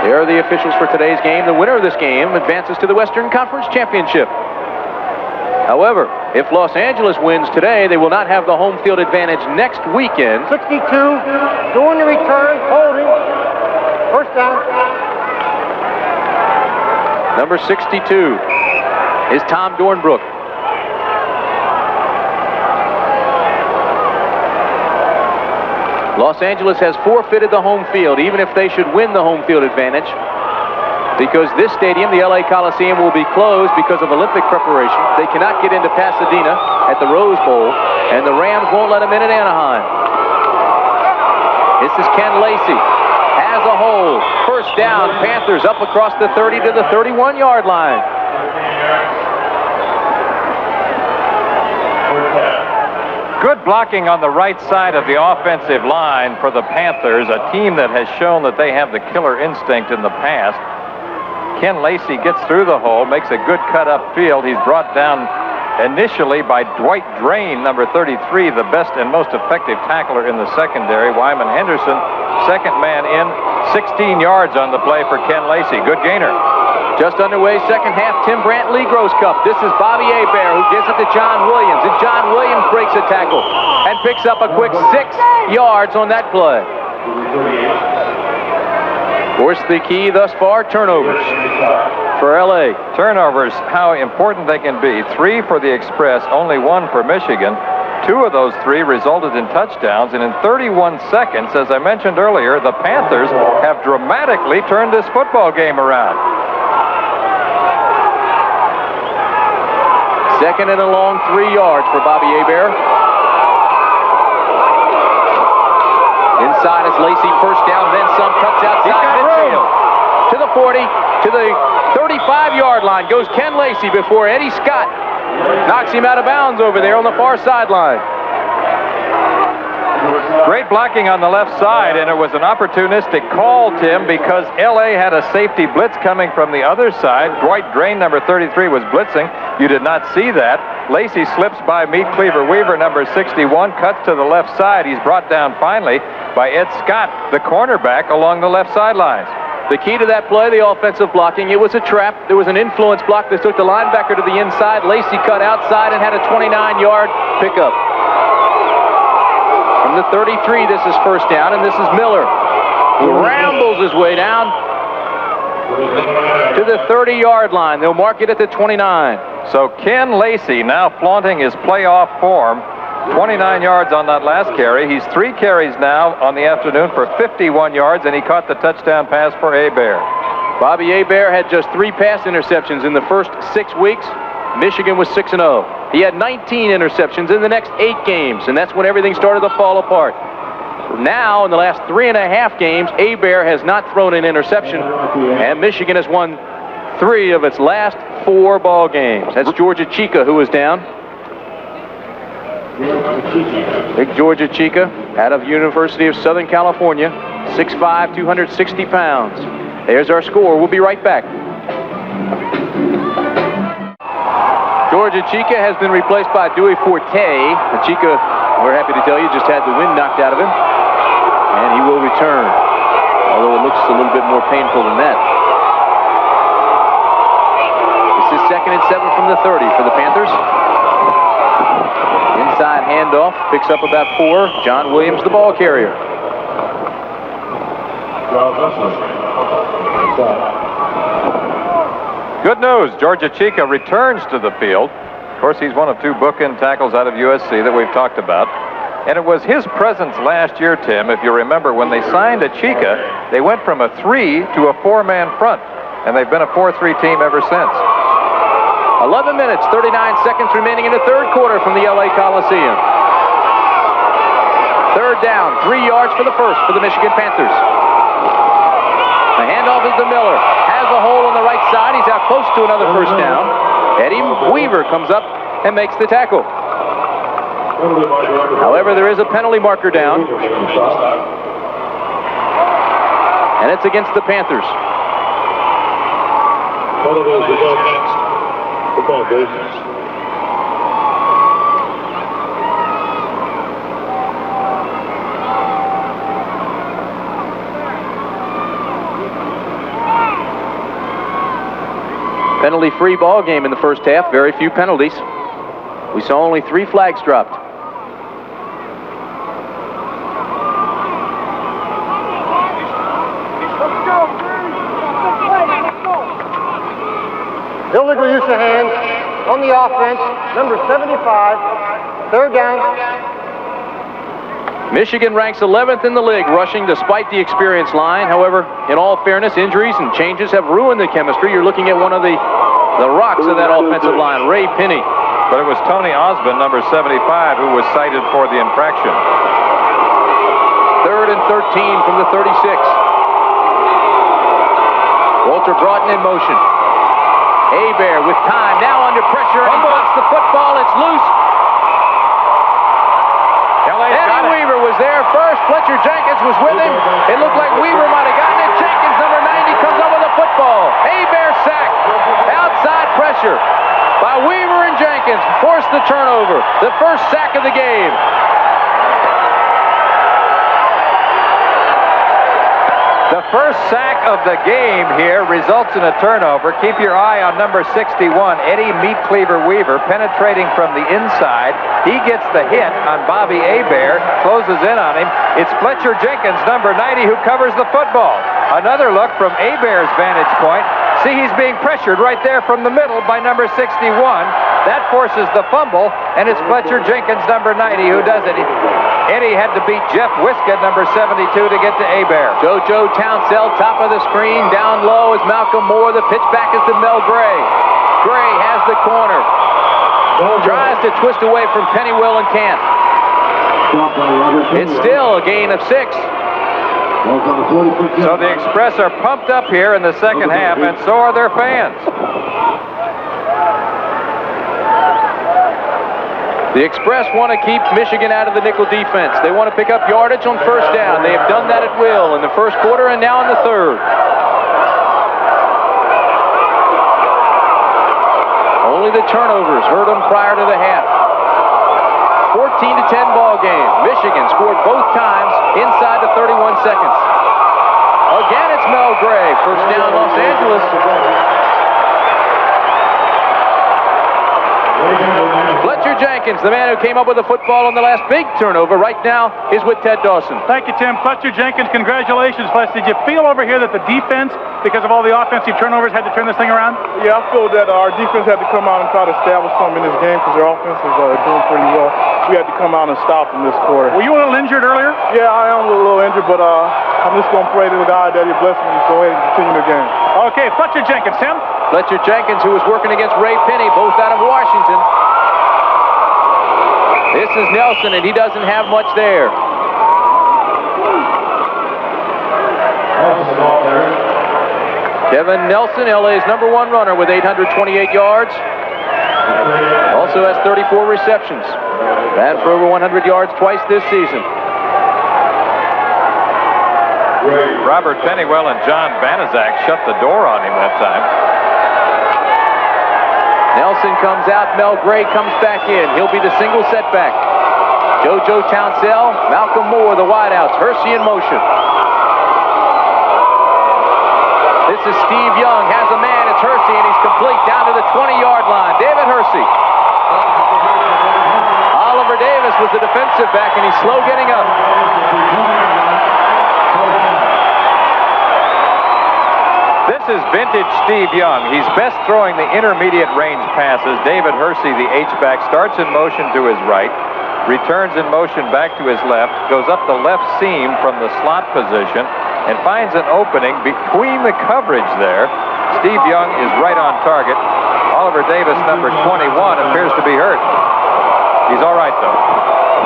They are the officials for today's game. The winner of this game advances to the Western Conference Championship. However, if Los Angeles wins today, they will not have the home field advantage next weekend. 62, doing the return, holding, first down. Number 62 is Tom Dornbrook. Los Angeles has forfeited the home field, even if they should win the home field advantage, because this stadium, the LA Coliseum, will be closed because of Olympic preparation. They cannot get into Pasadena at the Rose Bowl, and the Rams won't let them in at Anaheim. This is Ken Lacey. Has a hole. First down, Panthers up across the 30 to the 31-yard line. Good blocking on the right side of the offensive line for the Panthers, a team that has shown that they have the killer instinct in the past. Ken Lacey gets through the hole, makes a good cut upfield. He's brought down initially by Dwight Drain, number 33, the best and most effective tackler in the secondary. Wyman Henderson, second man in, 16 yards on the play for Ken Lacey. Good gainer. Just underway, second half, Tim Brandt Lee Gross Cup. This is Bobby Hebert, who gives it to John Williams, and John Williams breaks a tackle and picks up a quick 6 yards on that play. Of course, the key thus far, turnovers for LA. Turnovers, how important they can be. 3 for the Express, only 1 for Michigan. 2 of those 3 resulted in touchdowns, and in 31 seconds, as I mentioned earlier, the Panthers have dramatically turned this football game around. Second and a long 3 yards for Bobby Hebert. Inside is Lacey, first down, then some, cuts outside midfield. To the 40, to the 35-yard line goes Ken Lacey before Eddie Scott knocks him out of bounds over there on the far sideline. Great blocking on the left side, and it was an opportunistic call, Tim, because LA had a safety blitz coming from the other side. Dwight Drain, number 33, was blitzing. You did not see that. Lacey slips by Meat Cleaver Weaver, number 61, cuts to the left side. He's brought down finally by Ed Scott, the cornerback, along the left sidelines. The key to that play, the offensive blocking, it was a trap. There was an influence block that took the linebacker to the inside. Lacey cut outside and had a 29-yard pickup. From the 33, this is first down, and this is Miller, who rambles his way down to the 30-yard line. They'll mark it at the 29. So Ken Lacey now flaunting his playoff form. 29 yards on that last carry. He's 3 carries now on the afternoon for 51 yards, and he caught the touchdown pass for Hebert. Bobby Hebert had just 3 pass interceptions in the first 6 weeks. Michigan was 6-0. He had 19 interceptions in the next 8 games, and that's when everything started to fall apart. Now, in the last 3.5 games, Hebert has not thrown an interception, and Michigan has won 3 of its last 4 ball games. That's Georgia Chica, who is down. Big Georgia Chica, out of University of Southern California, 6'5", 260 pounds. There's our score. We'll be right back. George Chica has been replaced by Dewey Forte. Chica, we're happy to tell you, just had the wind knocked out of him. And he will return, although it looks a little bit more painful than that. This is 2nd and 7 from the 30 for the Panthers. Inside handoff, picks up about 4. John Williams, the ball carrier. Good news, George Chica returns to the field. Of course, he's one of 2 bookend tackles out of USC that we've talked about. And it was his presence last year, Tim, if you remember, when they signed Chica, they went from a 3 to a 4-man front. And they've been a 4-3 team ever since. 11 minutes, 39 seconds remaining in the third quarter from the LA Coliseum. Third down, 3 yards for the first for the Michigan Panthers. The handoff is to Miller. Has a hole on the right side. He's out close to another first down. Eddie Weaver comes up and makes the tackle. However, there is a penalty marker down. And it's against the Panthers. Penalty-free ball game in the first half. Very few penalties. We saw only 3 flags dropped. Illegal use of hands on the offense, number 75, third down. Michigan ranks 11th in the league rushing despite the experience line. However, in all fairness, injuries and changes have ruined the chemistry. You're looking at one of the rocks of that offensive line, Ray Pinney. But it was Tony Osmond, number 75, who was cited for the infraction. 3rd and 13 from the 36. Walter Broughton in motion. Hebert with time, now under pressure, and he drops the football. It's loose. Eddie Weaver was there first. Fletcher Jenkins was with him. It looked like Weaver might have gotten it. Jenkins, number 90, comes up with a football. Hebert sacked. Outside pressure by Weaver and Jenkins forced the turnover. The first sack of the game. The first sack of the game here results in a turnover. Keep your eye on number 61, Eddie Meat Cleaver Weaver, penetrating from the inside. He gets the hit on Bobby Hebert, closes in on him. It's Fletcher Jenkins, number 90, who covers the football. Another look from Hebert's vantage point. See, he's being pressured right there from the middle by number 61. That forces the fumble, and it's Fletcher Jenkins, number 90, who does it. Eddie had to beat Jeff Wiskett, number 72, to get to Hebert. JoJo Townsell, top of the screen. Down low is Malcolm Moore. The pitch back is to Mel Gray. Gray has the corner. Tries to twist away from Pennywell and can't. It's still a gain of 6. So the Express are pumped up here in the second half, and so are their fans. The Express want to keep Michigan out of the nickel defense. They want to pick up yardage on first down. They have done that at will in the first quarter and now in the third. Only the turnovers hurt them prior to the half. 14-10 ball game. Michigan scored both times inside the 31 seconds. Again, it's Mel Gray. First down, Los Angeles. Fletcher Jenkins, the man who came up with the football on the last big turnover, right now is with Ted Dawson. Thank you, Tim. Fletcher Jenkins, congratulations. Fletcher, did you feel over here that the defense, because of all the offensive turnovers, had to turn this thing around? Yeah, I feel that our defense had to come out and try to establish something in this game because their offense is doing pretty well. We had to come out and stop them this quarter. Were you a little injured earlier? Yeah, I am a little injured, but I'm just going to pray to the God that He bless me to go ahead and continue the game. Okay, Fletcher Jenkins, Tim. Fletcher Jenkins, who was working against Ray Pinney, both out of Washington. This is Nelson, and he doesn't have much there. Kevin Nelson, LA's number 1 runner with 828 yards. Also has 34 receptions. Ran for over 100 yards twice this season. Robert Pennywell and John Banaszak shut the door on him that time. Nelson comes out. Mel Gray comes back in. He'll be the single setback. JoJo Townsell, Malcolm Moore, the wideouts. Hersey in motion. This is Steve Young. Has a man. It's Hersey, and he's complete down to the 20-yard line. David Hersey. Oliver Davis was the defensive back, and he's slow getting up. This is vintage Steve Young. He's best throwing the intermediate range passes. David Hersey, the H-back, starts in motion to his right, returns in motion back to his left, goes up the left seam from the slot position, and finds an opening between the coverage there. Steve Young is right on target. Oliver Davis, number 21, appears to be hurt. He's all right, though.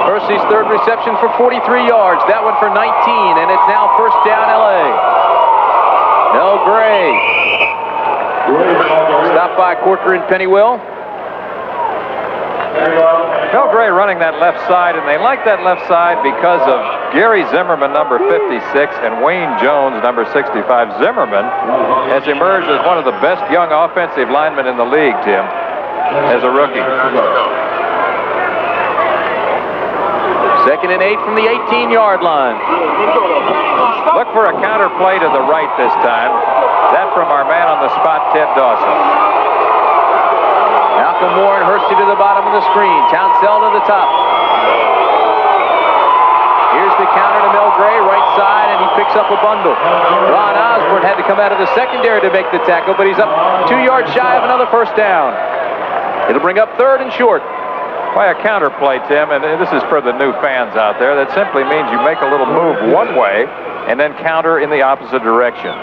Hersey's third reception for 43 yards. That one for 19, and it's now first down L.A. Mel Gray. Stopped by Corker and Pennywell. Mel Gray running that left side, and they like that left side because of Gary Zimmerman, number 56, and Wayne Jones, number 65. Zimmerman has emerged as one of the best young offensive linemen in the league, Tim, as a rookie. 2nd and 8 from the 18-yard line. Look for a counter play to the right this time. That from our man on the spot, Ted Dawson. Malcolm Moore and Hersey to the bottom of the screen. Townsell to the top. Here's the counter to Mel Gray, right side, and he picks up a bundle. Ron Osborne had to come out of the secondary to make the tackle, but he's up 2 yards shy of another first down. It'll bring up 3rd and short. By a counter play, Tim, and this is for the new fans out there, that simply means you make a little move one way and then counter in the opposite direction.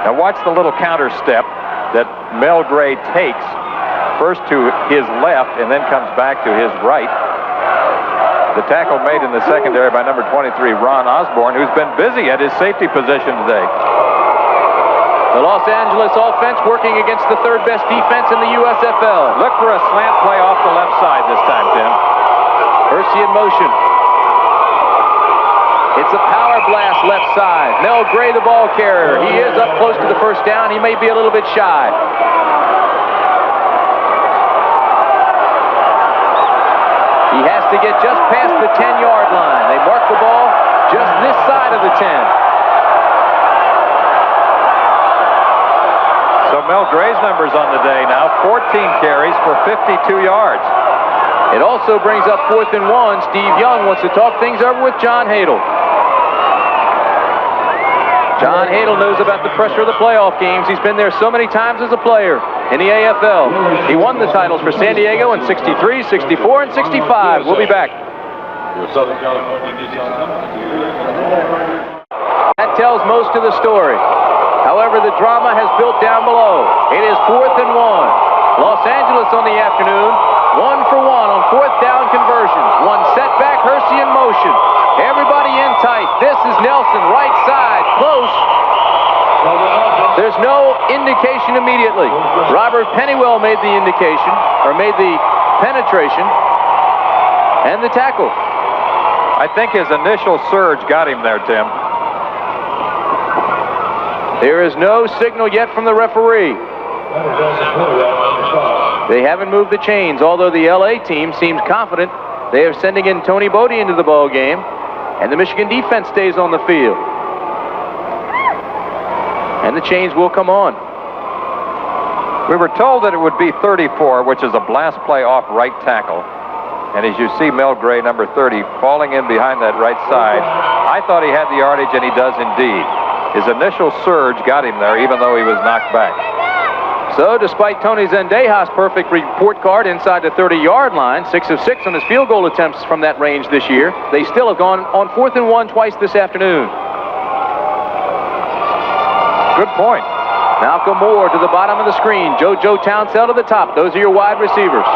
Now watch the little counter step that Mel Gray takes, first to his left and then comes back to his right. The tackle made in the secondary by number 23, Ron Osborne, who's been busy at his safety position today. The Los Angeles offense working against the 3rd best defense in the USFL. Look for a slant play off the left side this time, Tim. Hersey in motion. It's a power blast left side. Mel Gray, the ball carrier. He is up close to the first down. He may be a little bit shy. He has to get just past the 10-yard line. They mark the ball just this side of the 10. So Mel Gray's numbers on the day now, 14 carries for 52 yards. It also brings up 4th and 1. Steve Young wants to talk things over with John Hadle. John Hadle knows about the pressure of the playoff games. He's been there so many times as a player in the AFL. He won the titles for San Diego in 63, 64, and 65. We'll be back. That tells most of the story. However, the drama has built down below. It is 4th and 1. Los Angeles on the afternoon. 1 for 1 on 4th down conversion. One setback, Hersey in motion. Everybody in tight. This is Nelson, right side, close. There's no indication immediately. Robert Pennywell made the indication, or made the penetration, and the tackle. I think his initial surge got him there, Tim. There is no signal yet from the referee. They haven't moved the chains, although the LA team seems confident. They are sending in Tony Bodie into the ball game, and the Michigan defense stays on the field. And the chains will come on. We were told that it would be 34, which is a blast play off right tackle. And as you see Mel Gray, number 30, falling in behind that right side, I thought he had the yardage, and he does indeed. His initial surge got him there, even though he was knocked back. So, despite Tony Zendejas' perfect report card inside the 30-yard line, 6 of 6 on his field goal attempts from that range this year, they still have gone on 4th and 1 twice this afternoon. Good point. Malcolm Moore to the bottom of the screen. JoJo Townsell to the top. Those are your wide receivers.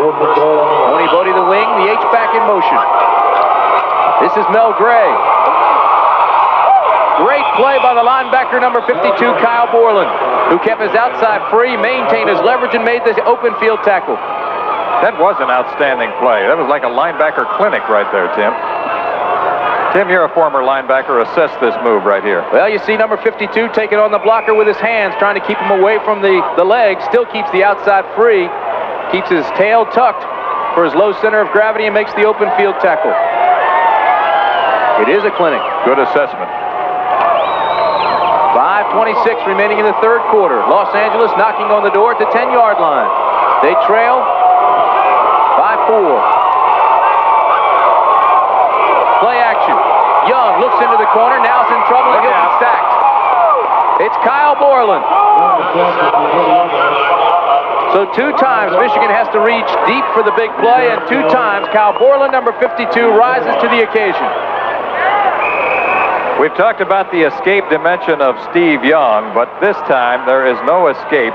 Tony Bodie the wing, the H-back in motion. This is Mel Gray. Great play by the linebacker, number 52, Kyle Borland, who kept his outside free, maintained his leverage, and made the open field tackle. That was an outstanding play. That was like a linebacker clinic right there, Tim. Tim, you're a former linebacker. Assess this move right here. Well, you see number 52 taking on the blocker with his hands, trying to keep him away from the legs. Still keeps the outside free. Keeps his tail tucked for his low center of gravity and makes the open field tackle. It is a clinic. Good assessment. 5:26 remaining in the third quarter. Los Angeles knocking on the door at the 10-yard line. They trail by 4. Play action. Young looks into the corner. Now is in trouble and he'll be sacked. It's Kyle Borland. So 2 times Michigan has to reach deep for the big play, and 2 times Kyle Borland, number 52, rises to the occasion. We've talked about the escape dimension of Steve Young, but this time there is no escape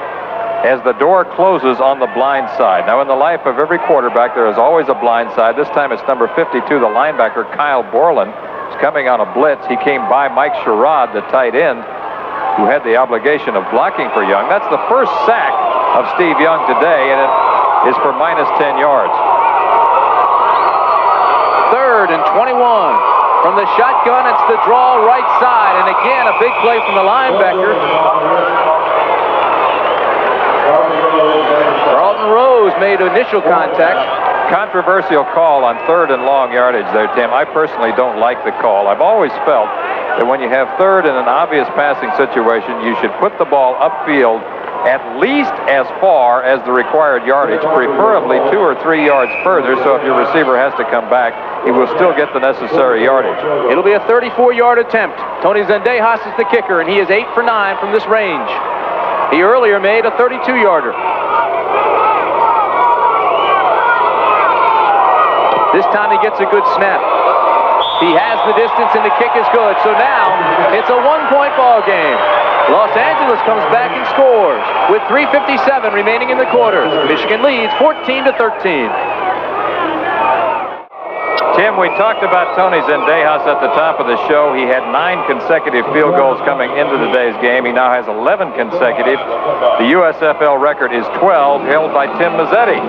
as the door closes on the blind side. Now, in the life of every quarterback, there is always a blind side. This time it's number 52, the linebacker, Kyle Borland, is coming on a blitz. He came by Mike Sherrod, the tight end, who had the obligation of blocking for Young. That's the first sack of Steve Young today, and it is for minus 10 yards. 3rd and 21. From the shotgun, it's the draw right side, and again, a big play from the linebacker. Carlton Rose made initial contact. Controversial call on 3rd and long yardage there, Tim. I personally don't like the call. I've always felt that when you have 3rd in an obvious passing situation, you should put the ball upfield at least as far as the required yardage, preferably 2 or 3 yards further, so if your receiver has to come back, he will still get the necessary yardage. It'll be a 34-yard attempt. Tony Zendejas is the kicker, and he is 8 for 9 from this range. He earlier made a 32-yarder. This time he gets a good snap. He has the distance, and the kick is good. So now it's a 1-point ball game. Los Angeles comes back and scores with 3:57 remaining in the quarter. Michigan leads 14-13. Tim, we talked about Tony Zendejas at the top of the show. He had 9 consecutive field goals coming into today's game. He now has 11 consecutive. The USFL record is 12, held by Tim Mazzetti.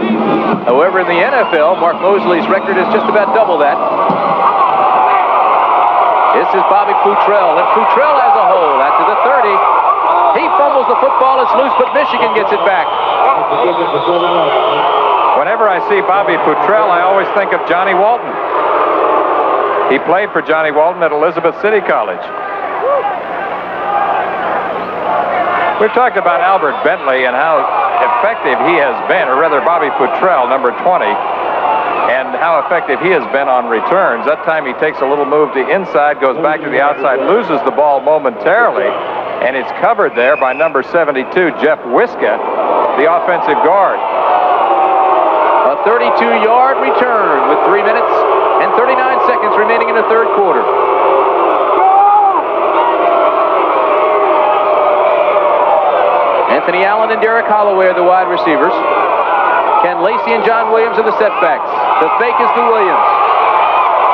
However, in the NFL, Mark Mosley's record is just about double that. This is Bobby Futrell, and Futrell has a hole out to the 30. He fumbles the football, it's loose, but Michigan gets it back. Whenever I see Bobby Futrell, I always think of Johnny Walton. He played for Johnny Walton at Elizabeth City College. We've talked about Albert Bentley and how effective he has been, or rather Bobby Futrell, number 20, and how effective he has been on returns. That time he takes a little move to inside, goes back to the outside, loses the ball momentarily, and it's covered there by number 72, Jeff Wiska, the offensive guard. A 32-yard return with 3 minutes and 39 seconds remaining in the third quarter. Anthony Allen and Derek Holloway are the wide receivers. Ken Lacey and John Williams are the setbacks. The fake is to Williams.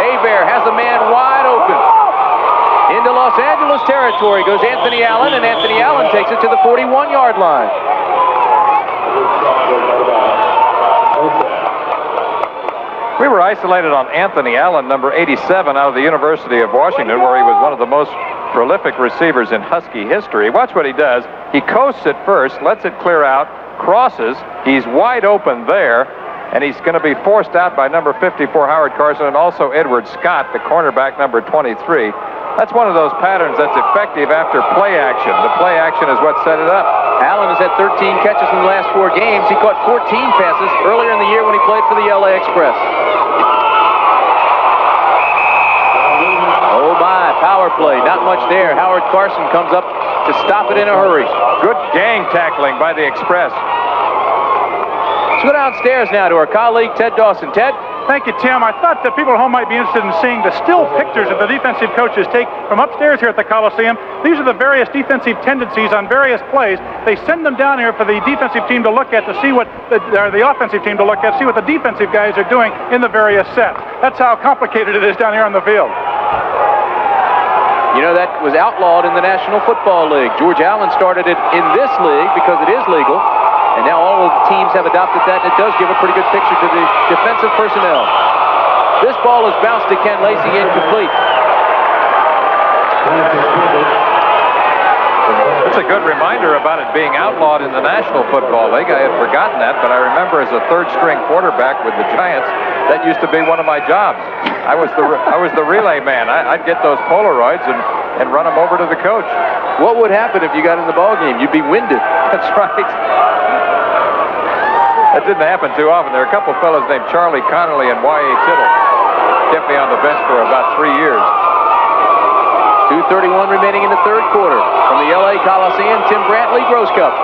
Hebert has a man wide open. Into Los Angeles territory goes Anthony Allen, and Anthony Allen takes it to the 41-yard line. We were isolated on Anthony Allen, number 87, out of the University of Washington, where he was one of the most prolific receivers in Husky history. Watch what he does. He coasts it first, lets it clear out, crosses. He's wide open there, and he's going to be forced out by number 54, Howard Carson, and also Edward Scott, the cornerback, number 23. That's one of those patterns that's effective after play action. The play action is what set it up. Allen has had 13 catches in the last 4 games. He caught 14 passes earlier in the year when he played for the LA Express. Oh my, power play, not much there. Howard Carson comes up to stop it in a hurry. Good gang tackling by the Express. Let's go downstairs now to our colleague Ted Dawson. Ted? Thank you, Tim. I thought that people at home might be interested in seeing the still pictures that the defensive coaches take from upstairs here at the Coliseum. These are the various defensive tendencies on various plays. They send them down here for the defensive team to look at to see what the offensive team to look at, see what the defensive guys are doing in the various sets. That's how complicated it is down here on the field. You know, that was outlawed in the National Football League. George Allen started it in this league because it is legal. And now all of the teams have adopted that, and it does give a pretty good picture to the defensive personnel. This ball is bounced to Ken Lacey, incomplete. That's a good reminder about it being outlawed in the National Football League. I had forgotten that, but I remember as a third-string quarterback with the Giants, that used to be one of my jobs. I was the relay man. I'd get those Polaroids and run them over to the coach. What would happen if you got in the ball game? You'd be winded. That's right. That didn't happen too often. There are a couple fellas named Charlie Connolly and Y.A. Tittle. Kept me on the bench for about 3 years. 2:31 remaining in the third quarter. From the L.A. Coliseum, Tim Brantley, Gross Cup.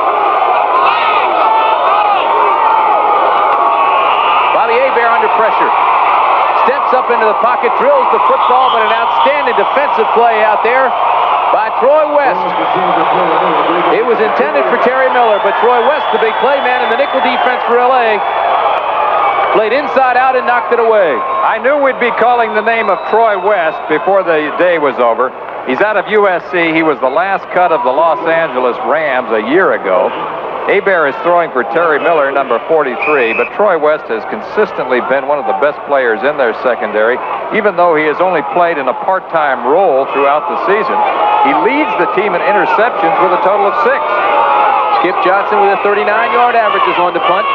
Bobby Hebert under pressure. Steps up into the pocket, drills the football, but an outstanding defensive play out there by Troy West. It was intended for Terry Miller, but Troy West, the big play man in the nickel defense for L.A., played inside out and knocked it away. I knew we'd be calling the name of Troy West before the day was over. He's out of USC. He was the last cut of the Los Angeles Rams a year ago. Hebert is throwing for Terry Miller, number 43, but Troy West has consistently been one of the best players in their secondary, even though he has only played in a part-time role throughout the season. He leads the team in interceptions with a total of 6. Skip Johnson with a 39-yard average is on to punt.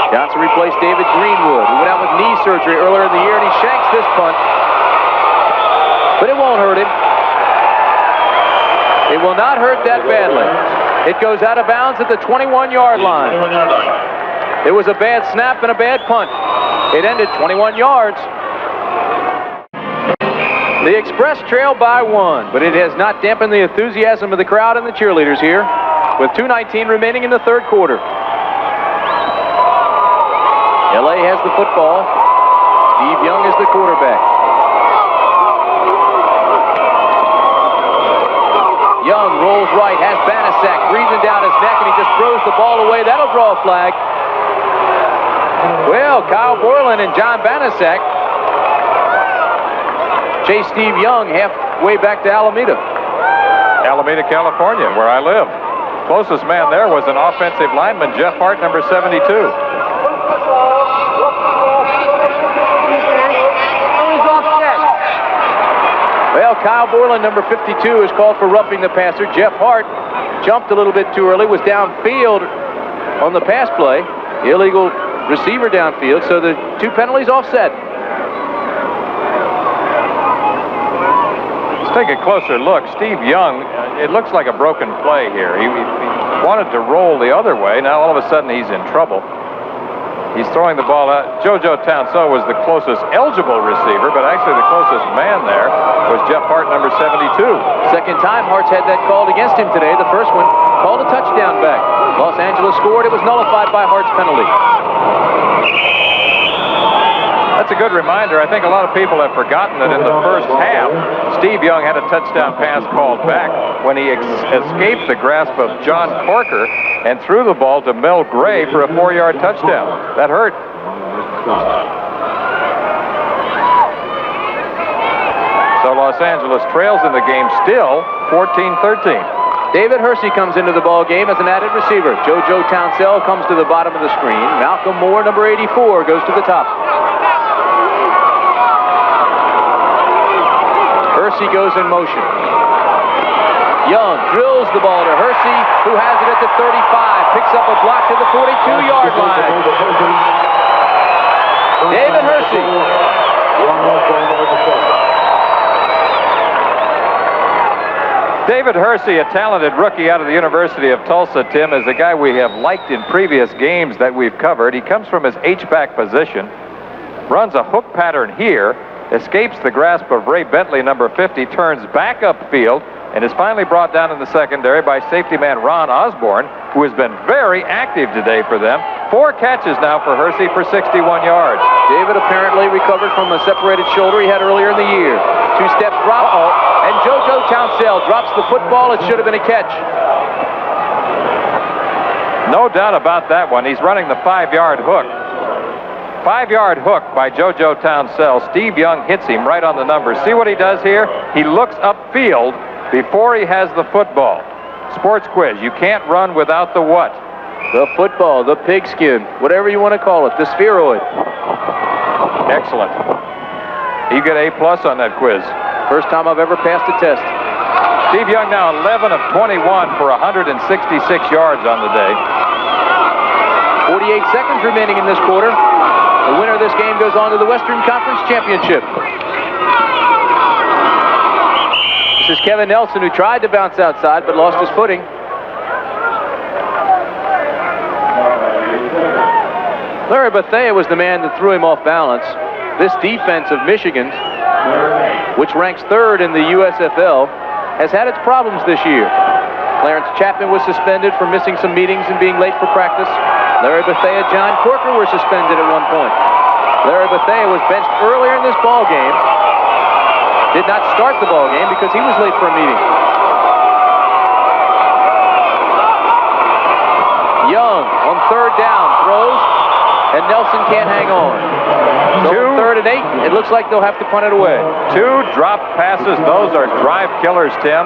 Johnson replaced David Greenwood, who went out with knee surgery earlier in the year, and he shanks this punt. But it won't hurt him. It will not hurt that badly. It goes out of bounds at the 21-yard line. It was a bad snap and a bad punt. It ended 21 yards. The Express trailed by 1, but it has not dampened the enthusiasm of the crowd and the cheerleaders here, with 2:19 remaining in the third quarter. L.A. has the football. Steve Young is the quarterback. Young rolls right, has Banaszak breathing down his neck, and he just throws the ball away. That'll draw a flag. Well, Kyle Borland and John Banaszak chase Steve Young halfway back to Alameda. Alameda, California, where I live. Closest man there was an offensive lineman, Jeff Hart, number 72. Well, Kyle Borland, number 52, is called for roughing the passer. Jeff Hart jumped a little bit too early, was downfield on the pass play. Illegal receiver downfield, so the 2 penalties offset. Let's take a closer look. Steve Young, it looks like a broken play here. He wanted to roll the other way. Now all of a sudden he's in trouble. He's throwing the ball out. JoJo Townsell was the closest eligible receiver, but actually the closest man there was Jeff Hart, number 72. Second time Hart's had that called against him today. The first one called a touchdown back. Los Angeles scored. It was nullified by Hart's penalty. That's a good reminder. I think a lot of people have forgotten that in the first half, Steve Young had a touchdown pass called back when he escaped the grasp of John Corker and threw the ball to Mel Gray for a 4-yard touchdown. That hurt. So Los Angeles trails in the game still 14-13. David Hersey comes into the ball game as an added receiver. JoJo Townsell comes to the bottom of the screen. Malcolm Moore, number 84, goes to the top. Hersey goes in motion. Young drills the ball to Hersey, who has it at the 35, picks up a block to the 42-yard line. David Hersey. David Hersey, a talented rookie out of the University of Tulsa, Tim, is a guy we have liked in previous games that we've covered. He comes from his H-back position, runs a hook pattern here, escapes the grasp of Ray Bentley, number 50, turns back upfield, and is finally brought down in the secondary by safety man Ron Osborne, who has been very active today for them. 4 catches now for Hersey for 61 yards. David apparently recovered from a separated shoulder he had earlier in the year. 2-step drop, and JoJo Townsell drops the football. It should have been a catch. No doubt about that one. He's running the 5-yard hook. 5-yard hook by JoJo Townsell. Steve Young hits him right on the number. See what he does here? He looks upfield before he has the football. Sports quiz. You can't run without the what? The football, the pigskin, whatever you want to call it, the spheroid. Excellent. You get A+ on that quiz. First time I've ever passed a test. Steve Young now 11 of 21 for 166 yards on the day. 48 seconds remaining in this quarter. The winner of this game goes on to the Western Conference Championship. This is Kevin Nelson, who tried to bounce outside but lost his footing. Larry Bethea was the man that threw him off balance. This defense of Michigan, which ranks third in the USFL, has had its problems this year. Clarence Chapman was suspended for missing some meetings and being late for practice. Larry Bethea, John Corker were suspended at one point. Larry Bethea was benched earlier in this ball game. Did not start the ball game because he was late for a meeting. Young on third down throws, and Nelson can't hang on. So on 3rd and 8, it looks like they'll have to punt it away. 2 drop passes. Those are drive killers, Tim.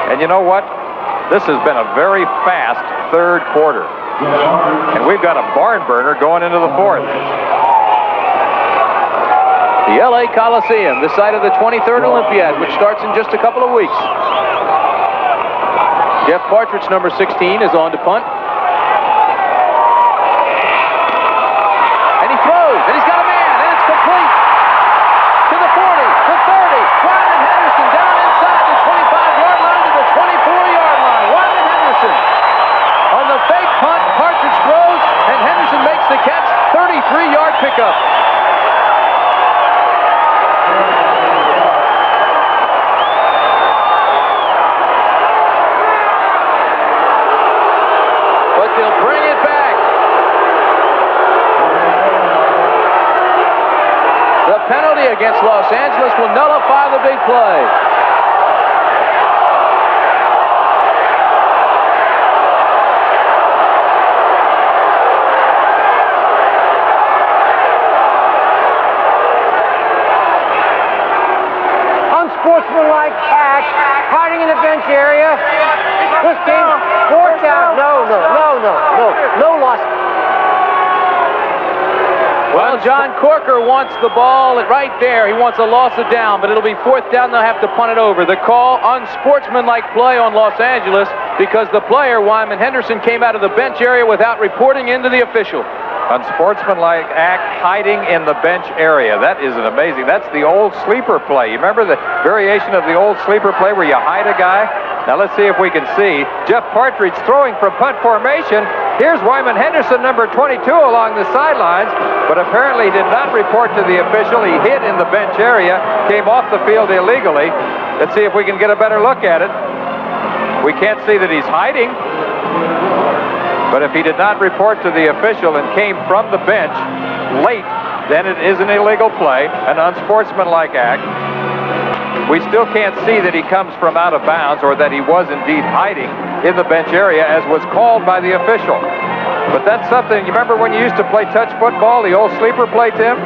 And you know what? This has been a very fast third quarter. And we've got a barn burner going into the 4th. The LA Coliseum, the site of the 23rd Olympiad, which starts in just a couple of weeks. Jeff Partridge, number 16, is on to punt. And he throws, and he's got a man, and it's complete. To the 40, to 30. Wyman Henderson down inside the 25-yard line to the 24-yard line. Wyman Henderson on the fake punt. Partridge throws, and Henderson makes the catch. 33-yard pickup. But they'll bring it back. The penalty against Los Angeles will nullify the big play. Unsportsmanlike act, hiding in the bench area. This game, 4th down. No loss. Well, John Corker wants the ball right there. He wants a loss of down, but it'll be 4th down. They'll have to punt it over. The call, unsportsmanlike play on Los Angeles because the player, Wyman Henderson, came out of the bench area without reporting into the official. Unsportsmanlike act, hiding in the bench area. That is amazing. That's the old sleeper play. You remember the variation of the old sleeper play where you hide a guy? Now let's see if we can see. Jeff Partridge throwing from punt formation. Here's Wyman Henderson, number 22, along the sidelines, but apparently did not report to the official. He hid in the bench area, came off the field illegally. Let's see if we can get a better look at it. We can't see that he's hiding. But if he did not report to the official and came from the bench late, then it is an illegal play, an unsportsmanlike act. We still can't see that he comes from out of bounds or that he was indeed hiding in the bench area as was called by the official. But that's something, you remember when you used to play touch football, the old sleeper play, Tim?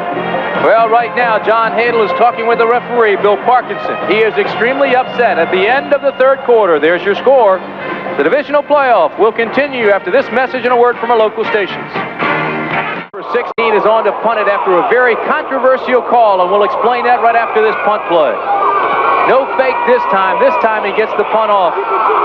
Well, right now, John Hadel is talking with the referee, Bill Parkinson. He is extremely upset. At the end of the 3rd quarter, there's your score. The divisional playoff will continue after this message and a word from our local stations. Number 16 is on to punt it after a very controversial call, and we'll explain that right after this punt play. No fake this time. This time he gets the punt off.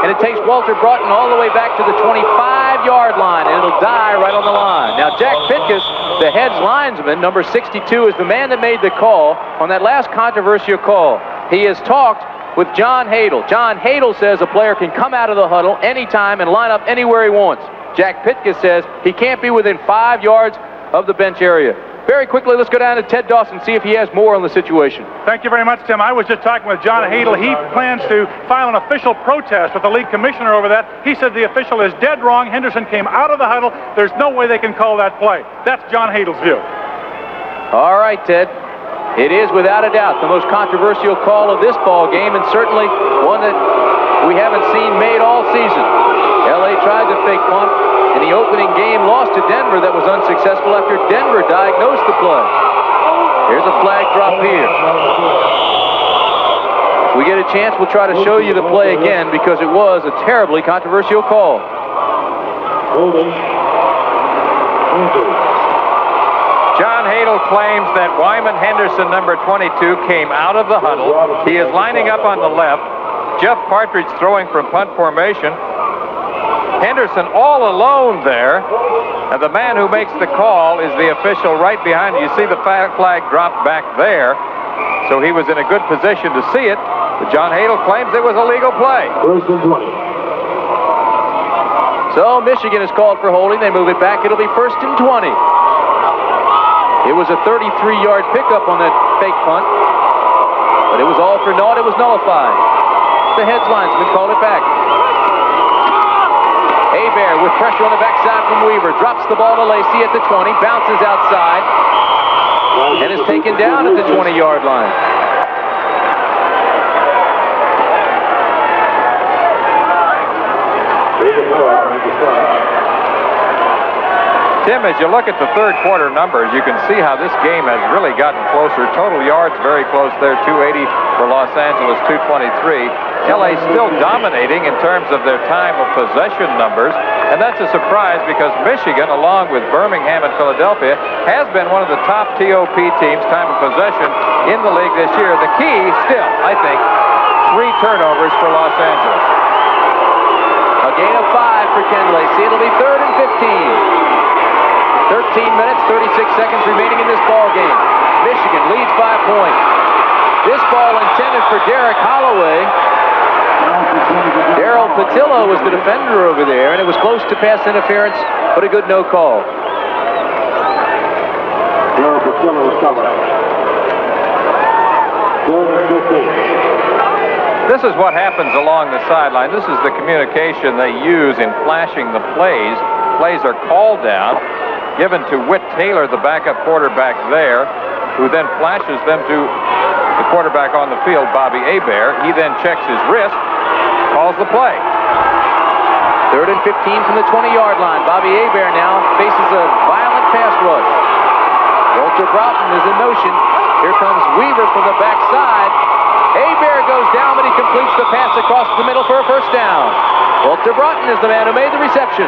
And it takes Walter Broughton all the way back to the 25-yard line, and it'll die right on the line. Now, Jack Pitkus, the head's linesman, number 62, is the man that made the call on that last controversial call. He has talked with John Hadel. John Hadel says a player can come out of the huddle anytime and line up anywhere he wants. Jack Pitkus says he can't be within 5 yards of the bench area. Very quickly, let's go down to Ted Dawson, see if he has more on the situation. Thank you very much, Tim. I was just talking with John Hadel. He plans to file an official protest with the league commissioner over that. He said the official is dead wrong. Henderson came out of the huddle. There's no way they can call that play. That's John Hadel's view. All right, Ted. It is without a doubt the most controversial call of this ball game, and certainly one that we haven't seen made all season. LA tried to fake punt in the opening game, lost to Denver. That was unsuccessful after Denver diagnosed the play. Here's a flag drop here. If we get a chance, we'll try to show you the play again because it was a terribly controversial call. John Hadel claims that Wyman Henderson, number 22, came out of the huddle. He is lining up on the left. Jeff Partridge throwing from punt formation. Henderson all alone there, and the man who makes the call is the official right behind you. You see the flag dropped back there, so he was in a good position to see it, but John Hadel claims it was a legal play. First and 20. So Michigan is called for holding. They move it back. It'll be first and 20. It was a 33-yard pickup on that fake punt, but it was all for naught. It was nullified. The heads linesman called it back. Hebert with pressure on the backside from Weaver. Drops the ball to Lacey at the 20. Bounces outside. And is taken down at the 20-yard line. Tim, as you look at the third quarter numbers, you can see how this game has really gotten closer. Total yards very close there, 280 for Los Angeles, 223. LA still dominating in terms of their time of possession numbers, and that's a surprise because Michigan, along with Birmingham and Philadelphia, has been one of the top TOP teams, time of possession, in the league this year. The key still, I think, 3 turnovers for Los Angeles. A gain of 5 for Ken Lacey. It'll be third and 15. 13 minutes, 36 seconds remaining in this ball game. Michigan leads by a point. This ball intended for Derek Holloway. Darryl Patillo was the defender over there, and it was close to pass interference, but a good no call. Darryl Patillo is covered. Third and 15. This is what happens along the sideline. This is the communication they use in flashing the plays. Plays are called down, given to Whit Taylor, the backup quarterback there, who then flashes them to the quarterback on the field, Bobby Hebert. He then checks his wrist, calls the play. Third and 15 from the 20-yard line. Bobby Hebert now faces a violent pass rush. Walter Broughton is in motion. Here comes Weaver from the backside. Hebert goes down, but he completes the pass across the middle for a first down. Walter Broughton is the man who made the reception.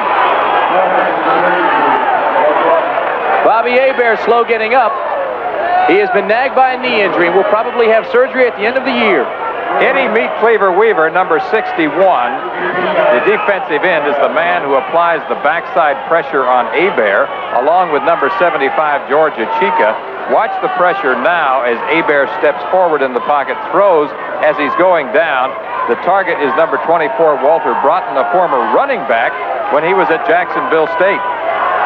Bobby Hebert slow getting up. He has been nagged by a knee injury and will probably have surgery at the end of the year. Eddie Meat Cleaver Weaver, number 61, the defensive end, is the man who applies the backside pressure on Hebert, along with number 75, George Achika. Watch the pressure now as Hebert steps forward in the pocket, throws as he's going down. The target is number 24, Walter Broughton, a former running back when he was at Jacksonville State.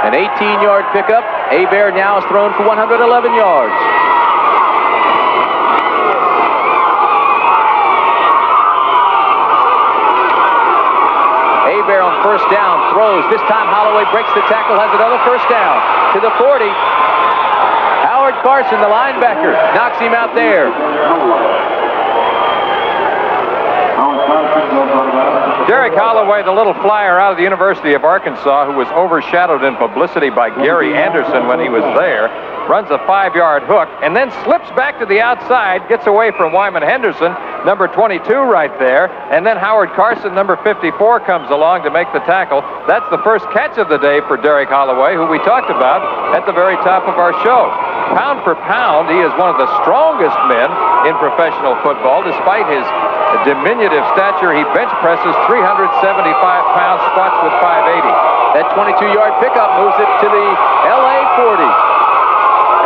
An 18-yard pickup. Hebert now is thrown for 111 yards. Hebert on first down, throws. This time Holloway breaks the tackle, has another first down. To the 40. Howard Carson, the linebacker, knocks him out there. Derek Holloway, the little flyer out of the University of Arkansas, who was overshadowed in publicity by Gary Anderson when he was there, runs a 5-yard hook and then slips back to the outside, gets away from Wyman Henderson, number 22 right there, and then Howard Carson, number 54, comes along to make the tackle. That's the first catch of the day for Derek Holloway, who we talked about at the very top of our show. Pound for pound, he is one of the strongest men in professional football. Despite his diminutive stature, he bench presses 375 pounds, squats with 580. That 22-yard pickup moves it to the LA 40.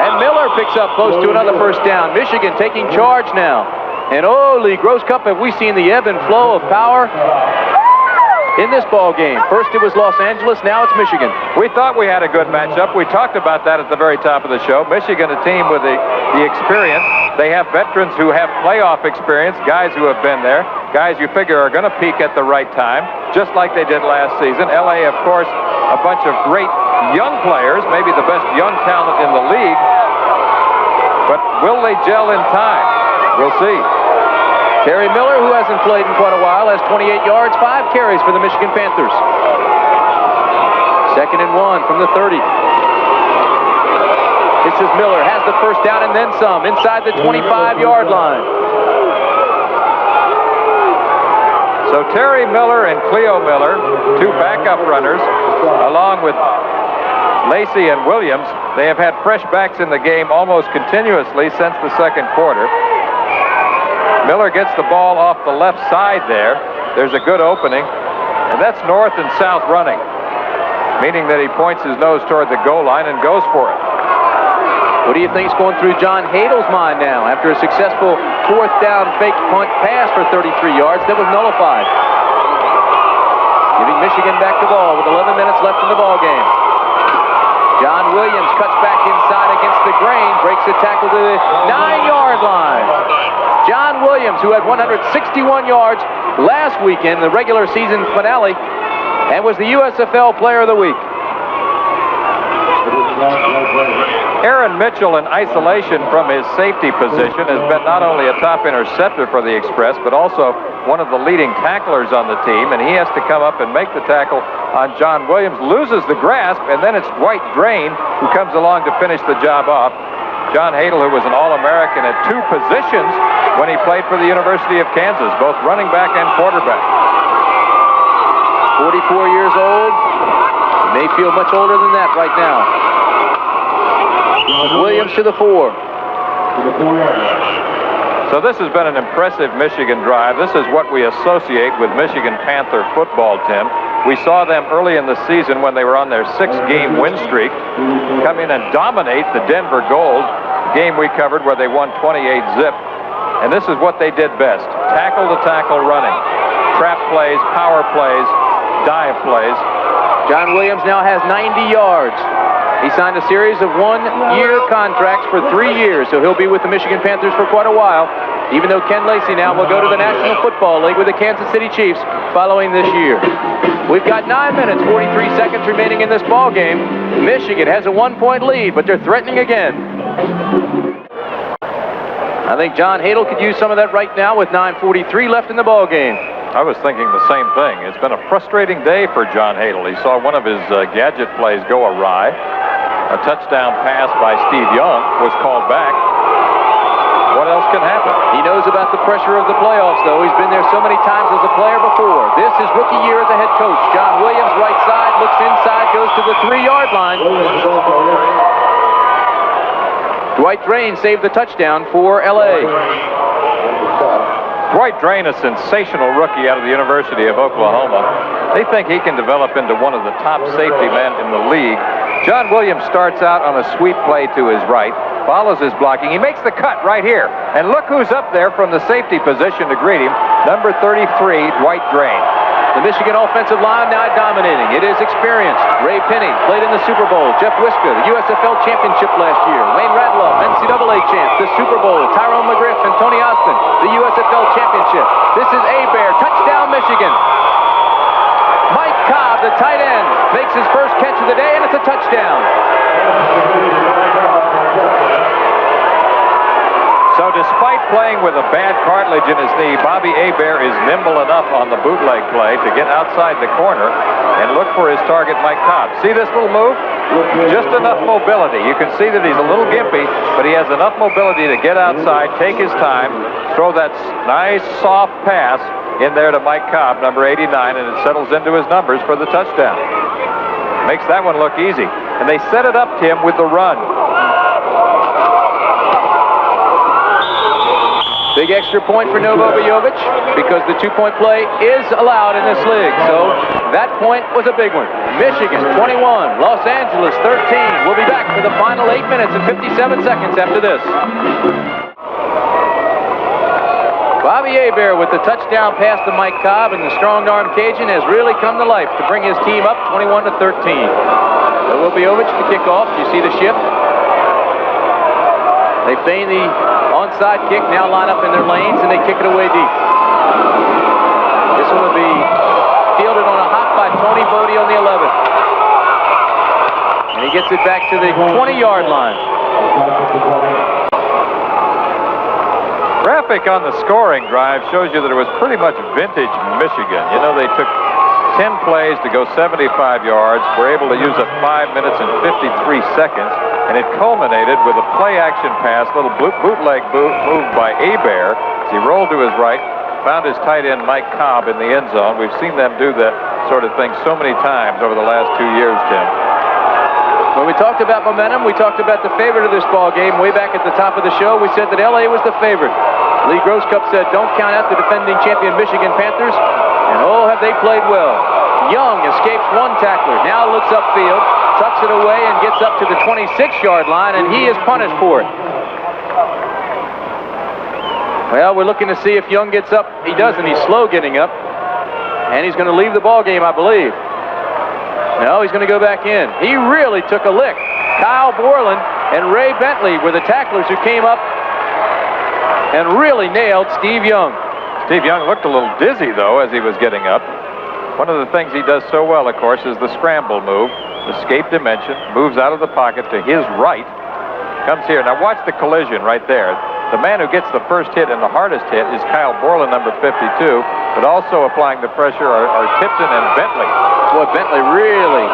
And Miller picks up close to another first down. Michigan taking charge now. And holy Gross Cup, have we seen the ebb and flow of power in this ball game. First it was Los Angeles, now it's Michigan. We thought we had a good matchup. We talked about that at the very top of the show. Michigan, a team with the experience. They have veterans who have playoff experience, guys who have been there, guys you figure are going to peak at the right time, just like they did last season. LA, of course, a bunch of great young players, maybe the best young talent in the league. But will they gel in time? We'll see. Terry Miller, who hasn't played in quite a while, has 28 yards, 5 carries for the Michigan Panthers. 2nd and 1 from the 30. This is Miller, has the first down and then some, inside the 25-yard line. So Terry Miller and Cleo Miller, 2 backup runners, along with Lacey and Williams, they have had fresh backs in the game almost continuously since the second quarter. Miller gets the ball off the left side there. There's a good opening. And that's north and south running, meaning that he points his nose toward the goal line and goes for it. What do you think's going through John Hadel's mind now after a successful fourth down fake punt pass for 33 yards that was nullified? Giving Michigan back the ball with 11 minutes left in the ball game. John Williams cuts back inside against the grain, breaks the tackle to the 9-yard line. John Williams, who had 161 yards last weekend, the regular season finale, and was the USFL Player of the Week. Aaron Mitchell in isolation from his safety position has been not only a top interceptor for the Express, but also one of the leading tacklers on the team, and he has to come up and make the tackle on John Williams, loses the grasp, and then it's Dwight Drain who comes along to finish the job off. John Hadel, who was an All-American at 2 positions when he played for the University of Kansas, both running back and quarterback. 44 years old. He may feel much older than that right now. Williams to the 4. So this has been an impressive Michigan drive. This is what we associate with Michigan Panther football, Tim. We saw them early in the season when they were on their 6-game win streak come in and dominate the Denver Gold game we covered where they won 28-zip. And this is what they did best. Tackle-to-tackle running. Trap plays, power plays, dive plays. John Williams now has 90 yards. He signed a series of 1-year contracts for 3 years, so he'll be with the Michigan Panthers for quite a while, even though Ken Lacey now will go to the National Football League with the Kansas City Chiefs following this year. We've got 9 minutes, 43 seconds remaining in this ball game. Michigan has a 1-point lead, but they're threatening again. I think John Hadel could use some of that right now with 9:43 left in the ball game. I was thinking the same thing. It's been a frustrating day for John Hadel. He saw one of his gadget plays go awry. A touchdown pass by Steve Young was called back. What else can happen? He knows about the pressure of the playoffs, though. He's been there so many times as a player before. This is rookie year as a head coach. John Williams, right side, looks inside, goes to the 3-yard line. Dwight Drain saved the touchdown for L.A. Dwight Drain, a sensational rookie out of the University of Oklahoma. They think he can develop into one of the top safety men in the league. John Williams starts out on a sweep play to his right, follows his blocking. He makes the cut right here. And look who's up there from the safety position to greet him, number 33, Dwight Drain. The Michigan offensive line now dominating. It is experienced. Ray Penny played in the Super Bowl. Jeff Wiska, the USFL championship last year. Wayne Radloff, NCAA champ, the Super Bowl. Tyrone McGriff and Tony Austin, the USFL championship. This is Hebert, touchdown Michigan. Mike Cobb, the tight end, makes his first catch of the day, and it's a touchdown. So despite playing with a bad cartilage in his knee, Bobby Hebert is nimble enough on the bootleg play to get outside the corner and look for his target, Mike Cobb. See this little move? Just enough mobility. You can see that he's a little gimpy, but he has enough mobility to get outside, take his time, throw that nice soft pass in there to Mike Cobb, number 89, and it settles into his numbers for the touchdown. Makes that one look easy. And they set it up, Tim, with the run. Big extra point for Novo Bojovic because the 2-point play is allowed in this league. So that point was a big one. Michigan 21, Los Angeles 13. We'll be back for the final 8 minutes and 57 seconds after this. Bobby Hebert with the touchdown pass to Mike Cobb, and the strong-arm Cajun has really come to life to bring his team up 21-13. Novo Bojovic to kick off. You see the shift. They feign the onside kick, now line up in their lanes, and they kick it away deep. This one will be fielded on a hop by Tony Bodie on the 11th. And he gets it back to the 20-yard line. Graphic on the scoring drive shows you that it was pretty much vintage Michigan. You know, they took 10 plays to go 75 yards, were able to use up 5 minutes and 53 seconds, and it culminated with a play-action pass, little bootleg move by Hebert as he rolled to his right, found his tight end Mike Cobb in the end zone. We've seen them do that sort of thing so many times over the last 2 years, Tim. When we talked about momentum, we talked about the favorite of this ball game way back at the top of the show. We said that L.A. was the favorite. Lee Grosscup said, don't count out the defending champion Michigan Panthers. And oh, have they played well. Young escapes one tackler, now looks upfield, tucks it away and gets up to the 26-yard line, and he is punished for it. Well, we're looking to see if Young gets up. He doesn't. He's slow getting up. And he's going to leave the ball game, I believe. No, he's going to go back in. He really took a lick. Kyle Borland and Ray Bentley were the tacklers who came up and really nailed Steve Young. Steve Young looked a little dizzy, though, as he was getting up. One of the things he does so well, of course, is the scramble move. Escape dimension, moves out of the pocket to his right. Comes here. Now watch the collision right there. The man who gets the first hit and the hardest hit is Kyle Borland, number 52, but also applying the pressure are Tipton and Bentley. Boy, Bentley really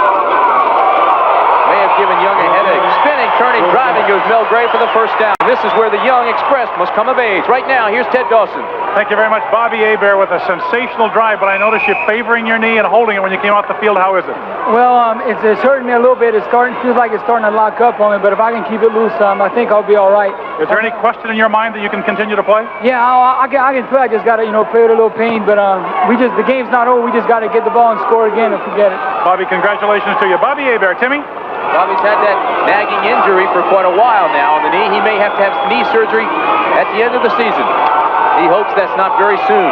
may have given Young a headache. Spinning, turning, driving goes Mel Gray for the first down. This is where the Young Express must come of age. Right now, here's Ted Dawson. Thank you very much, Bobby Hebert, with a sensational drive, but I noticed you favoring your knee and holding it when you came off the field. How is it? Well, it's hurting me a little bit. Feels like it's starting to lock up on me, but if I can keep it loose, I think I'll be all right. Is there any question in your mind that you can continue to play? Yeah, I can play. I just got to, play with a little pain, but the game's not over. We just got to get the ball and score again if we get it. Bobby, congratulations to you. Bobby Hebert. Timmy? Bobby's had that nagging injury for quite a while now on the knee. He may have to have knee surgery at the end of the season. He hopes that's not very soon.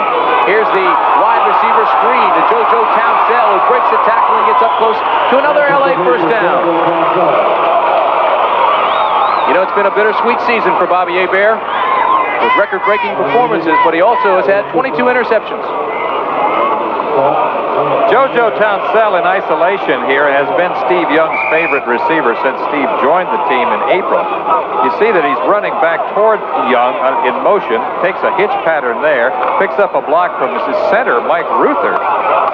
Here's the wide receiver screen to JoJo Townsell, who breaks the tackle and gets up close to another LA first down. It's been a bittersweet season for Bobby Hebert with record-breaking performances, but he also has had 22 interceptions. JoJo Townsell in isolation here has been Steve Young's favorite receiver since Steve joined the team in April. You see that he's running back toward Young in motion, takes a hitch pattern there, picks up a block from his center, Mike Ruther.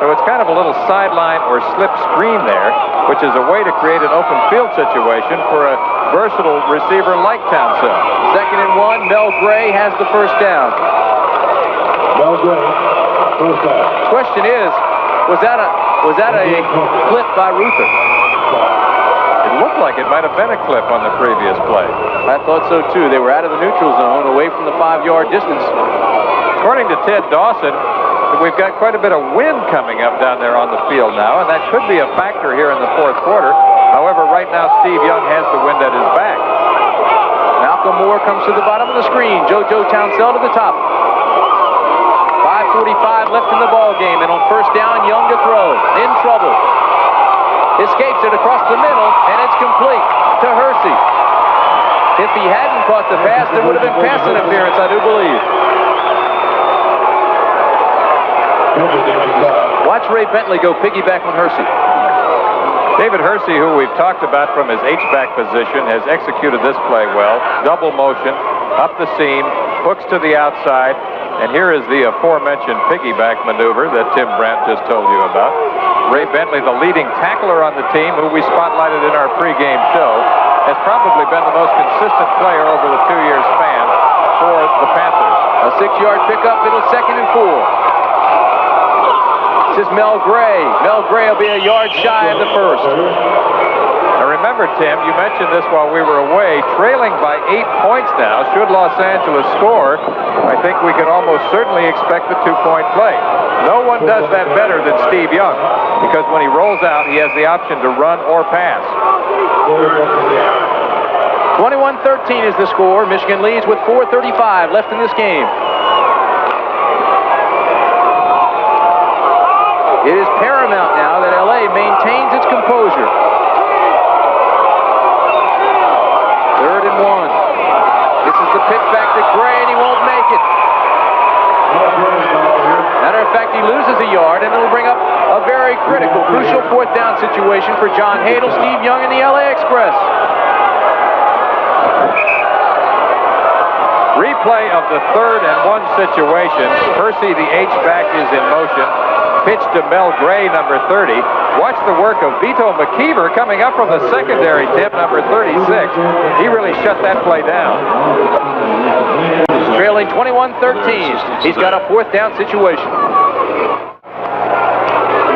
So it's kind of a little sideline or slip screen there, which is a way to create an open field situation for a versatile receiver like Townsell. 2nd and 1, Mel Gray has the first down. Mel Gray, first down. Question is, was that a clip by Ruther? It looked like it might have been a clip on the previous play. I thought so too. They were out of the neutral zone, away from the 5-yard distance. According to Ted Dawson, we've got quite a bit of wind coming up down there on the field now, and that could be a factor here in the fourth quarter. However, right now Steve Young has the wind at his back. Malcolm Moore comes to the bottom of the screen. JoJo Townsell to the top. 5:45 left in the ball game, and on first down, Young to throw. In trouble. Escapes it across the middle, and it's complete to Hersey. If he hadn't caught the pass, there would have been pass interference, I do believe. Watch Ray Bentley go piggyback on Hersey. David Hersey, who we've talked about from his H-back position, has executed this play well. Double motion, up the seam, hooks to the outside, and here is the aforementioned piggyback maneuver that Tim Brandt just told you about. Ray Bentley, the leading tackler on the team, who we spotlighted in our pregame show, has probably been the most consistent player over the 2-year span for the Panthers. A 6-yard pickup, it'll 2nd and 4. This is Mel Gray. Mel Gray will be a yard shy of the first. Now remember, Tim, you mentioned this while we were away, trailing by 8 points now. Should Los Angeles score, I think we can almost certainly expect the 2-point play. No one does that better than Steve Young, because when he rolls out, he has the option to run or pass. 21-13 is the score. Michigan leads with 4:35 left in this game. It is paramount now that LA maintains its composure. 3rd and 1. This is the pitch back to Gray, and he won't make it. Matter of fact, he loses a yard, and it'll bring up a very critical, crucial 4th down situation for John Hadel, Steve Young, and the LA Express. Replay of the 3rd and 1 situation. Hersey, the H-back, is in motion. Pitch to Mel Gray, number 30. Watch the work of Vito McKeever coming up from the secondary tip, number 36. He really shut that play down. Trailing 21-13. He's got a 4th down situation.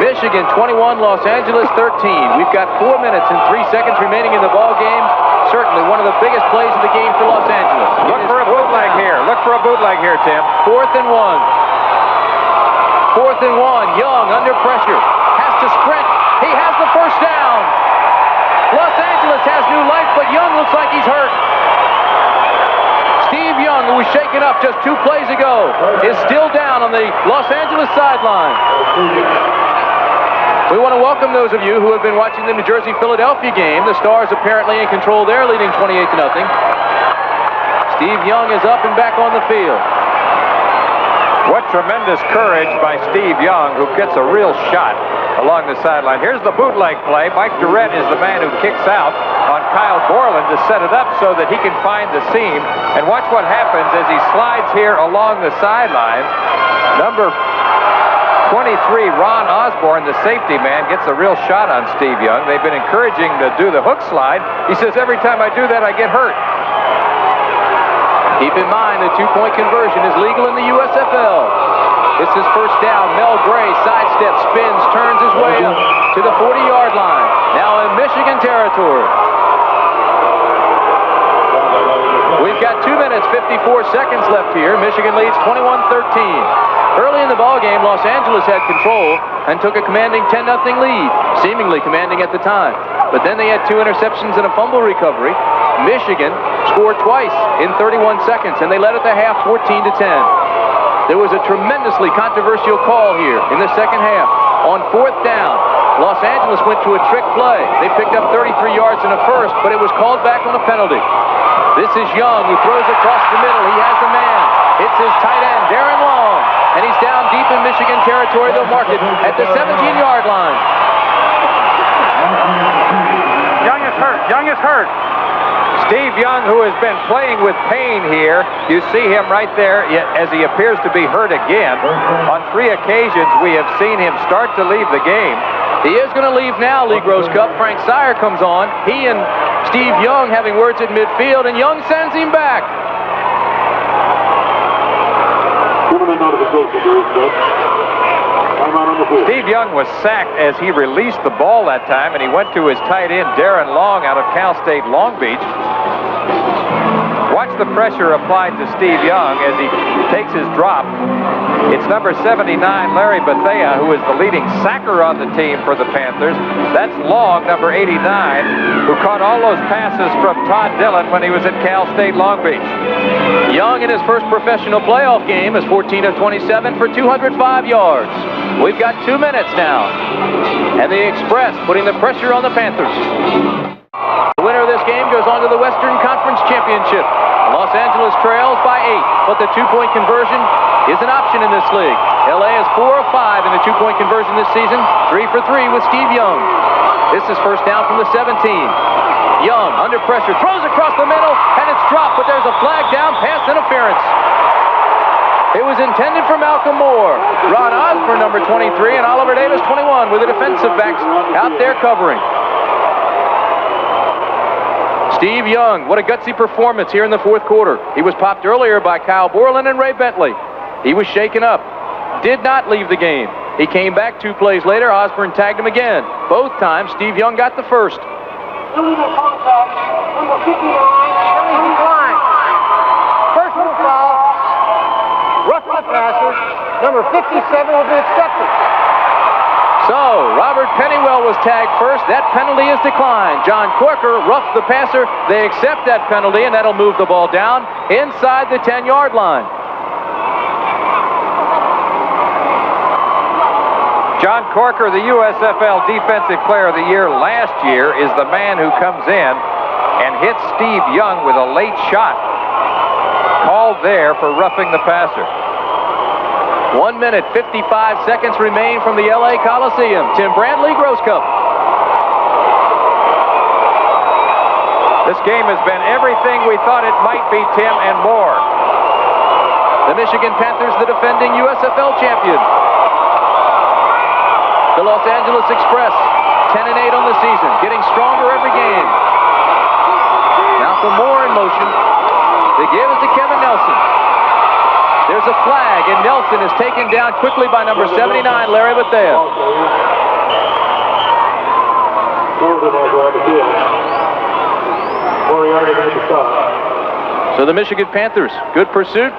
Michigan 21, Los Angeles 13. We've got 4 minutes and 3 seconds remaining in the ball game. certainly one of the biggest plays of the game for Los Angeles. Look for a bootleg here. Look for a bootleg here, Tim. 4th and 1. 4th and 1. Young under pressure. Has to sprint. He has the first down. Los Angeles has new life, but Young looks like he's hurt. Steve Young, who was shaken up just 2 plays ago, is still down on the Los Angeles sideline. We want to welcome those of you who have been watching the New Jersey-Philadelphia game. The Stars apparently in control there, leading 28-0. Steve Young is up and back on the field. What tremendous courage by Steve Young, who gets a real shot along the sideline. Here's the bootleg play. Mike Durrett is the man who kicks out on Kyle Borland to set it up so that he can find the seam. And watch what happens as he slides here along the sideline. Number 23, Ron Osborne, the safety man, gets a real shot on Steve Young. They've been encouraging to do the hook slide. He says, every time I do that, I get hurt. Keep in mind, the 2-point conversion is legal in the USFL. This is first down. Mel Gray sidesteps, spins, turns his way up to the 40-yard line. Now in Michigan territory. We've got 2 minutes, 54 seconds left here. Michigan leads 21-13. Early in the ballgame, Los Angeles had control and took a commanding 10-0 lead, seemingly commanding at the time. But then they had 2 interceptions and a fumble recovery. Michigan scored twice in 31 seconds, and they led at the half 14-10. There was a tremendously controversial call here in the second half. On 4th down, Los Angeles went to a trick play. They picked up 33 yards in a first, but it was called back on a penalty. This is Young, who throws across the middle. He has a man. It's his tight end, Darren Long. And he's down deep in Michigan territory. They'll mark it at the 17-yard line. Young is hurt. Young is hurt. Steve Young, who has been playing with pain here, you see him right there as he appears to be hurt again. On 3 occasions, we have seen him start to leave the game. He is going to leave now, League Rose Cup. Frank Sire comes on. He and Steve Young having words at midfield, and Young sends him back. Steve Young was sacked as he released the ball that time, and he went to his tight end, Darren Long, out of Cal State Long Beach. Watch the pressure applied to Steve Young as he takes his drop. It's number 79, Larry Bethea, who is the leading sacker on the team for the Panthers. That's Long, number 89, who caught all those passes from Todd Dillon when he was at Cal State Long Beach. Young in his first professional playoff game is 14 of 27 for 205 yards. We've got 2 minutes now. And the Express putting the pressure on the Panthers. The winner of this game goes on to the Western Conference Championship. Los Angeles trails by 8, but the 2-point conversion is an option in this league. LA is 4 of 5 in the 2-point conversion this season, 3 for 3 with Steve Young. This is first down from the 17. Young under pressure, throws across the middle, and it's dropped, but there's a flag down, pass interference. It was intended for Malcolm Moore. Ron Osborne, number 23, and Oliver Davis, 21, with the defensive backs out there covering. Steve Young, what a gutsy performance here in the 4th quarter. He was popped earlier by Kyle Borland and Ray Bentley. He was shaken up, did not leave the game. He came back 2 plays later. Osborne tagged him again. Both times, Steve Young got the first. Illegal contact, number 59, penalty declined. Personal foul, roughing the passer, number 57 will be accepted. So, Robert Pennywell was tagged first. That penalty is declined. John Corker roughed the passer. They accept that penalty, and that'll move the ball down inside the 10-yard line. John Corker, the USFL Defensive Player of the Year last year, is the man who comes in and hits Steve Young with a late shot. Called there for roughing the passer. 1 minute, 55 seconds remain from the LA Coliseum. Tim Brandt, League Rose Cup. This game has been everything we thought it might be, Tim, and more. The Michigan Panthers, the defending USFL champion. The Los Angeles Express, 10-8 on the season, getting stronger every game. Malcolm Moore in motion. The give is to Kevin Nelson. There's a flag, and Nelson is taken down quickly by number 79, Larry Bethea. 4 yards at the stop. So the Michigan Panthers, good pursuit.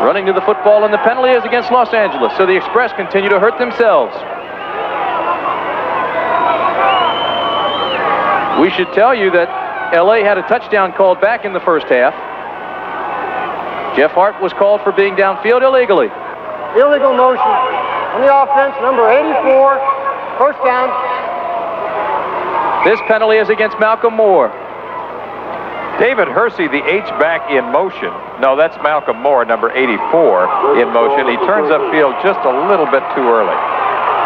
Running to the football, and the penalty is against Los Angeles. So the Express continue to hurt themselves. We should tell you that LA had a touchdown called back in the first half. Jeff Hart was called for being downfield illegally. Illegal motion on the offense, number 84, first down. This penalty is against Malcolm Moore. David Hersey, the H-back in motion. No, that's Malcolm Moore, number 84, in motion. He turns upfield just a little bit too early.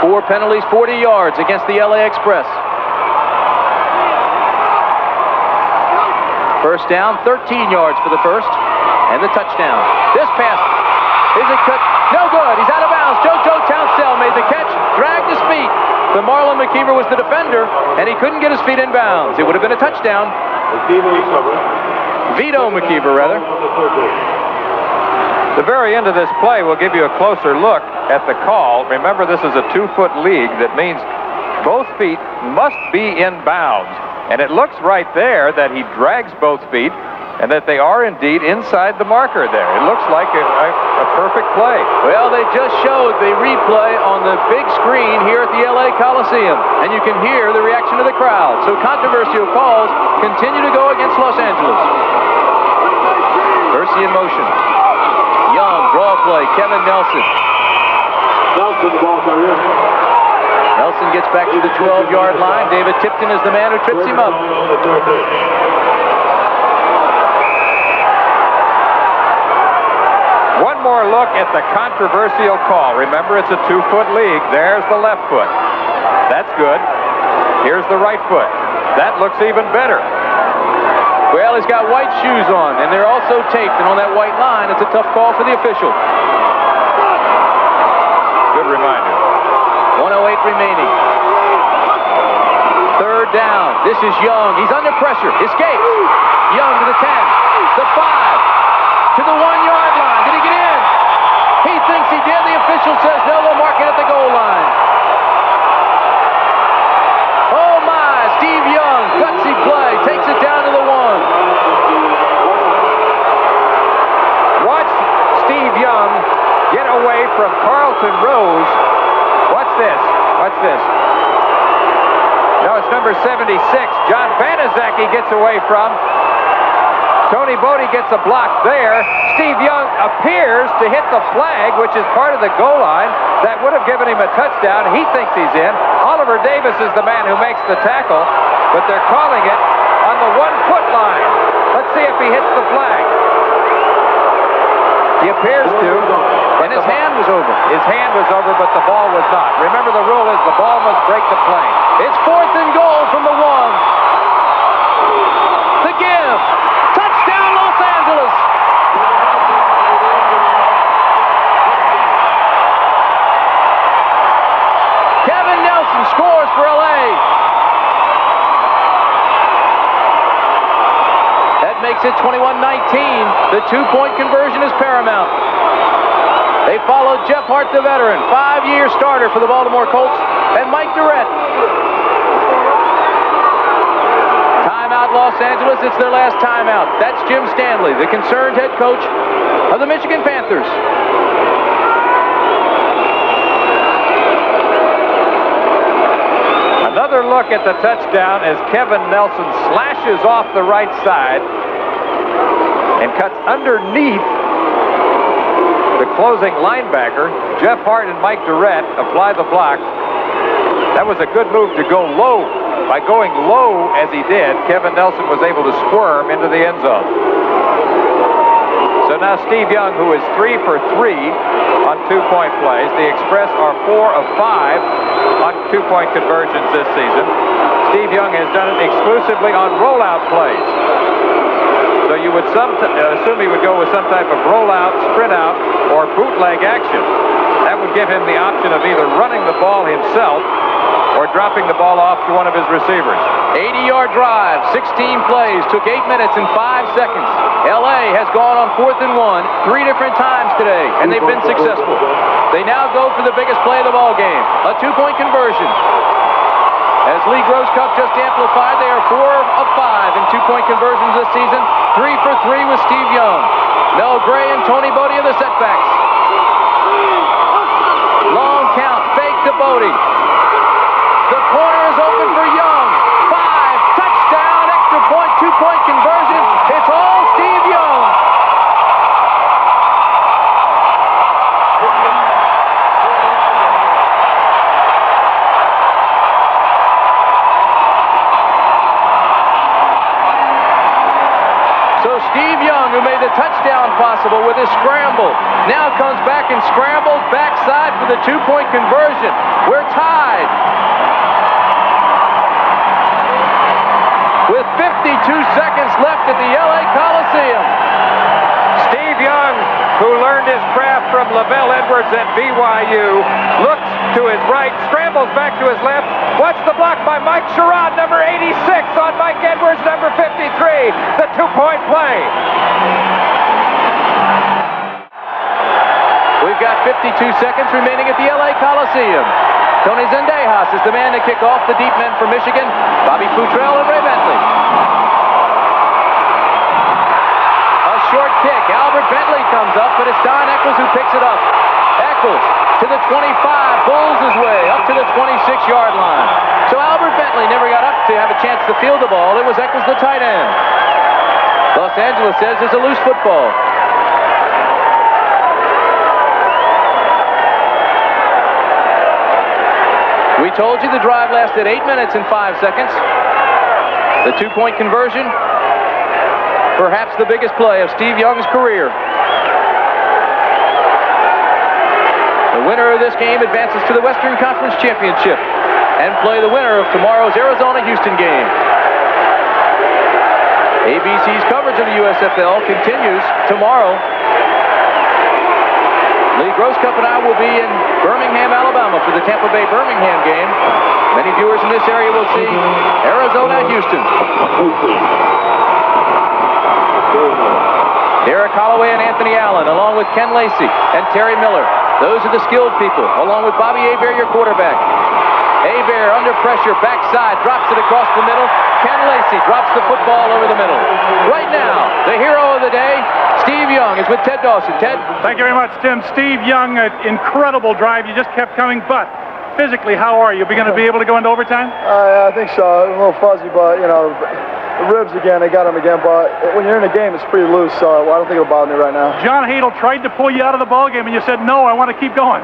4 penalties, 40 yards against the LA Express. First down, 13 yards for the first, and the touchdown. This pass, is it cut? No good, he's out of bounds. JoJo Townsell made the catch, dragged his feet. But Marlon McKeever was the defender, and he couldn't get his feet in bounds. It would have been a touchdown. Vito McKeever, rather. The very end of this play will give you a closer look at the call. Remember, this is a 2-foot league. That means both feet must be in bounds. And it looks right there that he drags both feet and that they are indeed inside the marker there. It looks like a perfect play. Well, they just showed the replay on the big screen here at the LA Coliseum, and you can hear the reaction of the crowd. So controversial calls continue to go against Los Angeles. Hersey in motion. Young, draw play, Kevin Nelson. Nelson, the ball carrier. Nelson gets back to the 12-yard line. David Tipton is the man who trips him up. One more look at the controversial call. Remember, it's a 2-foot league. There's the left foot. That's good. Here's the right foot. That looks even better. Well, he's got white shoes on, and they're also taped, and on that white line, it's a tough call for the official. Good reminder. 1:08 remaining. Third down. This is Young. He's under pressure. Escapes. Young to the 10, the 5, to the 1-yard line. Did he get in? He thinks he did. The official says no, they'll mark it at the goal line. Oh my, Steve Young, gutsy play, takes it down to the 1. Watch Steve Young get away from Carlton Rose. What's this? What's this? No, it's number 76. John Banaszak gets away from. Tony Bodie gets a block there. Steve Young appears to hit the flag, which is part of the goal line. That would have given him a touchdown. He thinks he's in. Oliver Davis is the man who makes the tackle, but they're calling it on the 1-foot line. Let's see if he hits the flag. He appears to. And his hand was over. His hand was over, but the ball was not. Remember, the rule is the ball must break the plane. It's 4th and goal from the 1. The give. Touchdown, Los Angeles. Kevin Nelson scores for LA. That makes it 21-19. The 2-point conversion is paramount. They followed Jeff Hart, the veteran, 5-year starter for the Baltimore Colts, and Mike Durrett. Timeout, Los Angeles. It's their last timeout. That's Jim Stanley, the concerned head coach of the Michigan Panthers. Another look at the touchdown as Kevin Nelson slashes off the right side and cuts underneath the closing linebacker. Jeff Hart and Mike Durrett apply the block. That was a good move to go low. By going low as he did, Kevin Nelson was able to squirm into the end zone. So now Steve Young, who is 3 for 3 on 2-point plays. The Express are 4 of 5 on 2-point conversions this season. Steve Young has done it exclusively on rollout plays. So you would assume he would go with some type of rollout, sprint out, or bootleg action. That would give him the option of either running the ball himself or dropping the ball off to one of his receivers. 80-yard drive, 16 plays, took 8 minutes and 5 seconds. LA has gone on 4th and 1 3 different times today, and they've been successful. They now go for the biggest play of the ball game, a 2-point conversion. As Lee Grosskopf just amplified, they are 4 of 5 in 2-point conversions this season. 3 for 3 with Steve Young. Mel Gray and Tony Bodie are the setbacks. Long count, fake to Bodie. The corner is open for Young. 5, touchdown, extra point, 2-point conversion. It's all Steve Young. So Steve Young, who made the touchdown possible with his scramble, now comes back and scrambles backside for the 2-point conversion. We're tied. With 52 seconds left at the LA Coliseum. Steve Young, who learned his craft from Lavelle Edwards at BYU, looks to his right, scrambles back to his left. Watch the block by Mike Sherrod, number 86 on Mike Edwards, number 53. The 2-point play. We've got 52 seconds remaining at the LA Coliseum. Tony Zendejas is the man to kick off the deep men for Michigan. Bobby Futrell and Ray Bentley. A short kick. Albert Bentley comes up, but it's Don Eccles who picks it up. Eccles to the 25, pulls his way up to the 26-yard line. So Albert Bentley never got up to have a chance to field the ball. It was Eccles, the tight end. Los Angeles says it's a loose football. We told you the drive lasted 8 minutes and 5 seconds. The 2-point conversion, perhaps the biggest play of Steve Young's career. The winner of this game advances to the Western Conference Championship and play the winner of tomorrow's Arizona-Houston game. ABC's coverage of the USFL continues tomorrow. Lee Grosskopf and I will be in Birmingham, Alabama for the Tampa Bay-Birmingham game. Many viewers in this area will see Arizona-Houston. Derek Holloway and Anthony Allen, along with Ken Lacey and Terry Miller. Those are the skilled people, along with Bobby Hebert, your quarterback. Hebert under pressure, backside, drops it across the middle. Ken Lacey drops the football over the middle. Right now, the hero of the day, Steve Young, is with Ted Dawson. Ted? Thank you very much, Tim. Steve Young, an incredible drive. You just kept coming, but physically, how are you? Are we going to be able to go into overtime? I think so. A little fuzzy, but, you know, the ribs again, they got them again. But when you're in a game, it's pretty loose, so I don't think it'll bother me right now. John Hadel tried to pull you out of the ball game, and you said, no, I want to keep going.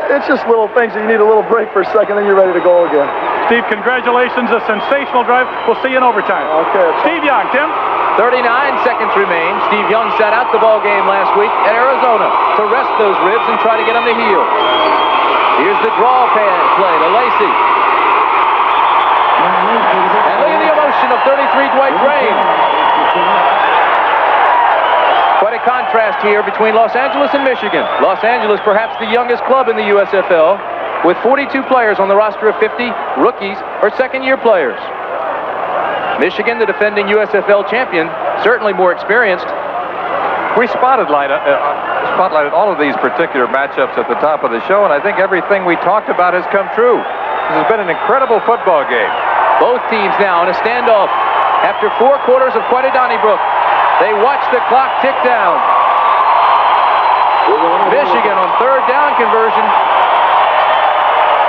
It's just little things that you need a little break for a second, then you're ready to go again. Steve, congratulations. A sensational drive. We'll see you in overtime. Okay. Steve Young, Tim? 39 seconds remain. Steve Young sat out the ball game last week at Arizona to rest those ribs and try to get them to heal. Here's the draw play to Lacey. And look at the emotion of 33 Dwight Green. Quite a contrast here between Los Angeles and Michigan. Los Angeles, perhaps the youngest club in the USFL, with 42 players on the roster of 50 rookies or second-year players. Michigan, the defending USFL champion, certainly more experienced. We spotlighted all of these particular matchups at the top of the show, and I think everything we talked about has come true. This has been an incredible football game. Both teams now in a standoff. After 4 quarters of quite a Donnybrook, they watch the clock tick down. Michigan on 3rd down conversion.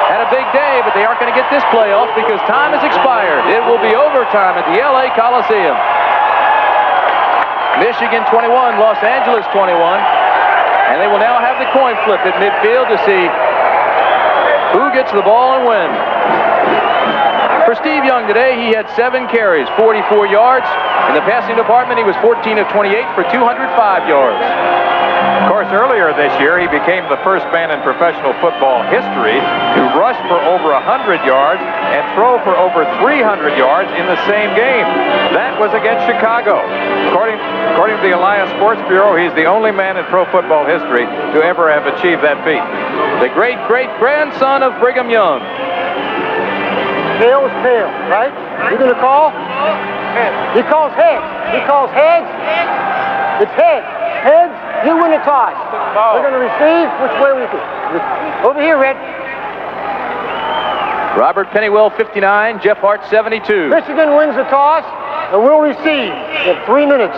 Had a big day, but they aren't going to get this play off because time has expired. It will be overtime at the LA Coliseum. Michigan 21, Los Angeles 21. And they will now have the coin flip at midfield to see who gets the ball and when. For Steve Young today, he had 7 carries, 44 yards. In the passing department, he was 14 of 28 for 205 yards. Of course, earlier this year, he became the first man in professional football history to rush for over 100 yards and throw for over 300 yards in the same game. That was against Chicago. According to the Alliance Sports Bureau, he's the only man in pro football history to ever have achieved that feat. The great-great-grandson of Brigham Young. Tail is tail, right? You're going to call? He calls heads. He calls heads. It's heads. Heads, you win the toss. We're going to receive. Which way we go? Over here, Red. Robert Pennywell, 59. Jeff Hart, 72. Michigan wins the toss and will receive in 3 minutes.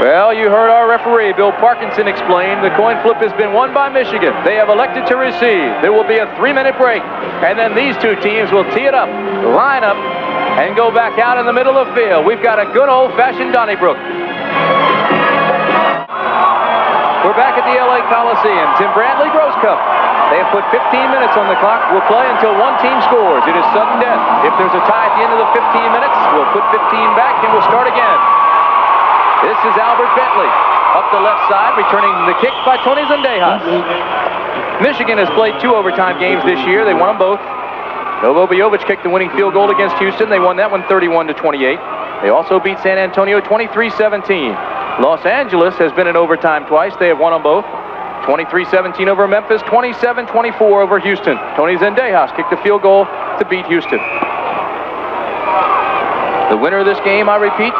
Well, you heard our referee, Bill Parkinson, explain the coin flip has been won by Michigan. They have elected to receive. There will be a 3-minute break, and then these two teams will tee it up, line up, and go back out in the middle of the field. We've got a good old-fashioned Donnybrook. We're back at the LA Coliseum. Tim Brantley Gross Cup. They have put 15 minutes on the clock. We'll play until one team scores. It is sudden death. If there's a tie at the end of the 15 minutes, we'll put 15 back and we'll start again. This is Albert Bentley up the left side, returning the kick by Tony Zendejas. Michigan has played 2 overtime games this year. They won them both. Novo Bijovic kicked the winning field goal against Houston. They won that one 31-28. They also beat San Antonio 23-17. Los Angeles has been in overtime twice. They have won them both. 23-17 over Memphis, 27-24 over Houston. Tony Zendejas kicked the field goal to beat Houston. The winner of this game, I repeat,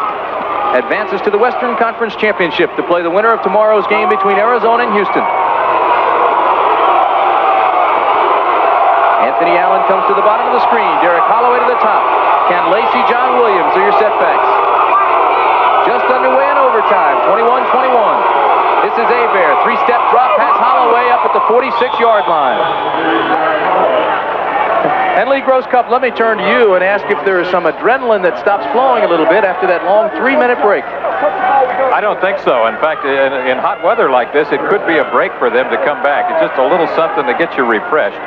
advances to the Western Conference Championship to play the winner of tomorrow's game between Arizona and Houston. Anthony Allen comes to the bottom of the screen. Derek Holloway to the top. Ken Lacey, John Williams are your setbacks. Just underway in overtime, 21-21. This is Hebert. 3-step drop pass Holloway up at the 46-yard line. And Lee Gross Cup, let me turn to you and ask if there is some adrenaline that stops flowing a little bit after that long 3-minute break. I don't think so. In fact, in hot weather like this, it could be a break for them to come back. It's just a little something to get you refreshed.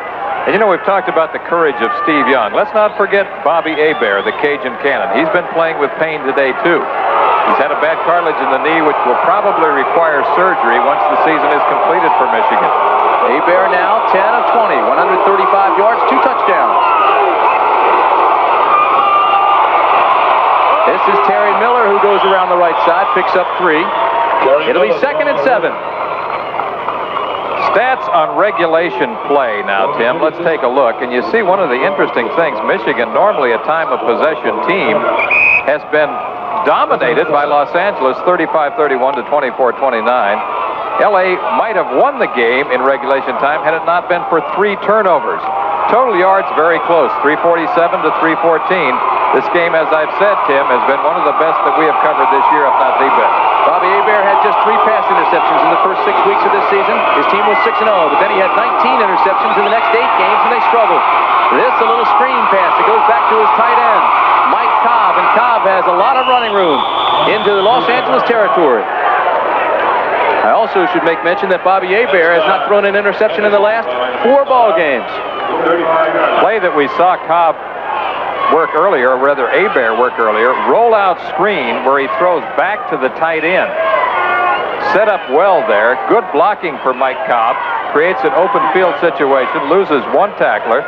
And you know, we've talked about the courage of Steve Young. Let's not forget Bobby Hebert, the Cajun Cannon. He's been playing with pain today, too. He's had a bad cartilage in the knee, which will probably require surgery once the season is completed for Michigan. Hebert now 10 of 20, 135 yards, 2 touchdowns. This is Terry Miller, who goes around the right side, picks up 3. It'll be 2nd and 7. Stats on regulation play now, Tim. Let's take a look. And you see one of the interesting things, Michigan, normally a time of possession team, has been dominated by Los Angeles 35-31 to 24-29. LA might have won the game in regulation time had it not been for 3 turnovers. Total yards very close, 347 to 314. This game, as I've said, Tim, has been one of the best that we have covered this year, if not the best. Bobby Hebert had just 3 pass interceptions in the first 6 weeks of this season. His team was 6-0, but then he had 19 interceptions in the next 8 games, and they struggled. This, a little screen pass that goes back to his tight end, Mike Cobb, and Cobb has a lot of running room into the Los Angeles territory. I also should make mention that Bobby Hebert has not thrown an interception in the last 4 ball games. Play that we saw Cobb work earlier, or rather Hebert work earlier, rollout screen where he throws back to the tight end. Set up well there. Good blocking for Mike Cobb. Creates an open field situation, loses 1 tackler,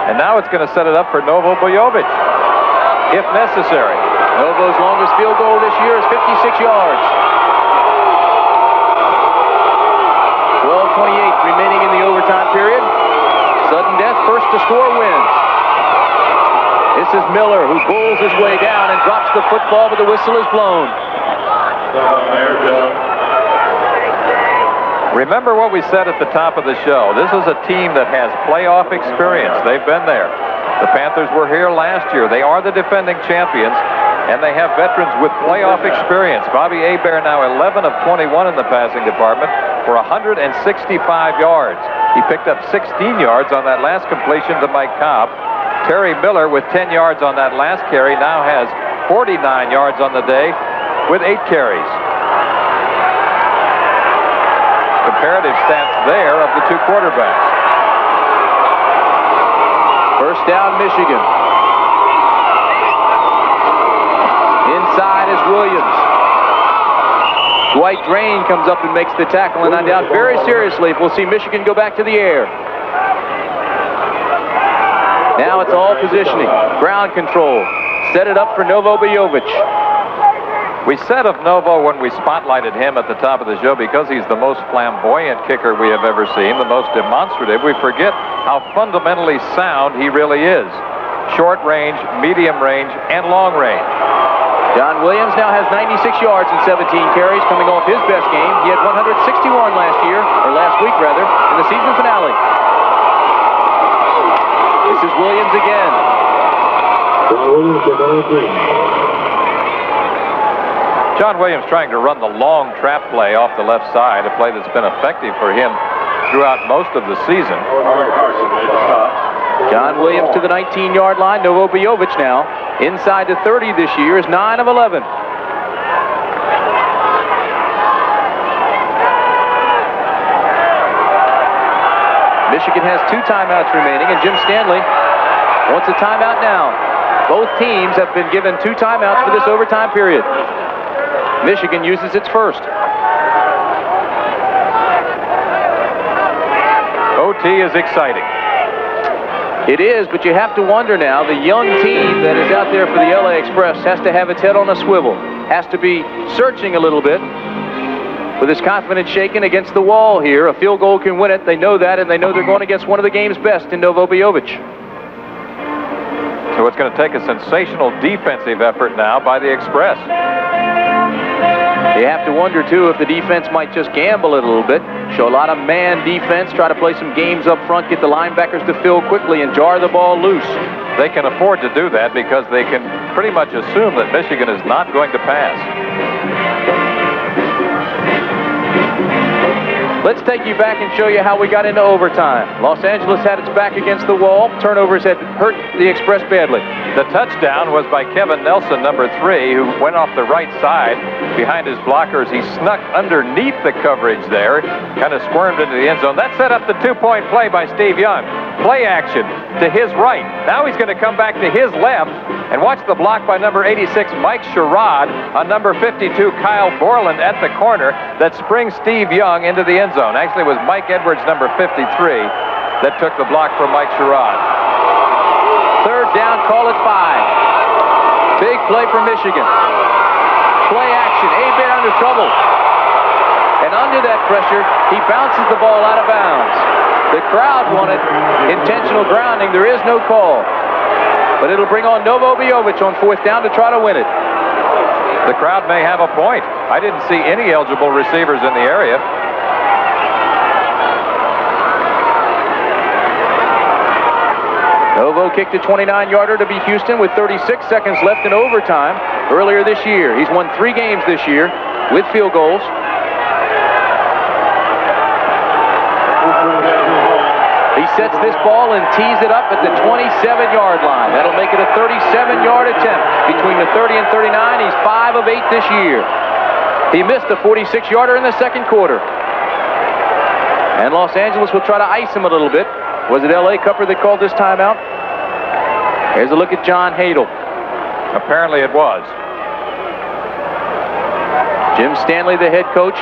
and now it's going to set it up for Novo Bijovic, if necessary. Novo's longest field goal this year is 56 yards. 12:28 remaining in the overtime period. Sudden death, first to score wins. This is Miller, who bowls his way down and drops the football, but the whistle is blown. Remember what we said at the top of the show. This is a team that has playoff experience. They've been there. The Panthers were here last year. They are the defending champions, and they have veterans with playoff experience. Bobby Hebert now 11 of 21 in the passing department for 165 yards. He picked up 16 yards on that last completion to Mike Cobb. Terry Miller, with 10 yards on that last carry, now has 49 yards on the day with 8 carries. Comparative stats there of the 2 quarterbacks. First down, Michigan. Inside is Williams. Dwight Drain comes up and makes the tackle, and I doubt very seriously if we'll see Michigan go back to the air. Now it's all positioning, ground control. Set it up for Novo Bijovic. We said of Novo when we spotlighted him at the top of the show, because he's the most flamboyant kicker we have ever seen, the most demonstrative, we forget how fundamentally sound he really is. Short range, medium range, and long range. John Williams now has 96 yards and 17 carries, coming off his best game. He had 161 last week in the season finale. Here's Williams again. John Williams trying to run the long trap play off the left side, a play that's been effective for him throughout most of the season. John Williams to the 19-yard line. Novo Bijovic now inside the 30 this year is 9 of 11. Michigan has 2 timeouts remaining, and Jim Stanley wants a timeout now. Both teams have been given 2 timeouts for this overtime period. Michigan uses its first. OT is exciting. It is, but you have to wonder now, the young team that is out there for the LA Express has to have its head on a swivel, has to be searching a little bit with his confidence shaken against the wall here. A field goal can win it. They know that, and they know they're going against one of the game's best in Novo Bijovic. So it's going to take a sensational defensive effort now by the Express. You have to wonder, too, if the defense might just gamble it a little bit, show a lot of man defense, try to play some games up front, get the linebackers to fill quickly and jar the ball loose. They can afford to do that because they can pretty much assume that Michigan is not going to pass. Let's take you back and show you how we got into overtime. Los Angeles had its back against the wall. Turnovers had hurt the Express badly. The touchdown was by Kevin Nelson, number 3, who went off the right side behind his blockers. He snuck underneath the coverage there, kind of squirmed into the end zone. That set up the 2-point play by Steve Young. Play action to his right. Now he's going to come back to his left and watch the block by number 86, Mike Sherrod, on number 52, Kyle Borland at the corner that springs Steve Young into the end zone. Actually, it was Mike Edwards, number 53, that took the block from Mike Sherrod. Third down, call it 5. Big play for Michigan. Play action, Hebert under trouble. And under that pressure, he bounces the ball out of bounds. The crowd wanted intentional grounding. There is no call. But it'll bring on Novo Bijovic on 4th down to try to win it. The crowd may have a point. I didn't see any eligible receivers in the area. Novo kicked a 29-yarder to beat Houston with 36 seconds left in overtime earlier this year. He's won 3 games this year with field goals. He sets this ball and tees it up at the 27-yard line. That'll make it a 37-yard attempt. Between the 30 and 39, he's 5 of 8 this year. He missed a 46-yarder in the second quarter. And Los Angeles will try to ice him a little bit. Was it L.A. Cupper that called this timeout? Here's a look at John Hadel. Apparently it was. Jim Stanley, the head coach,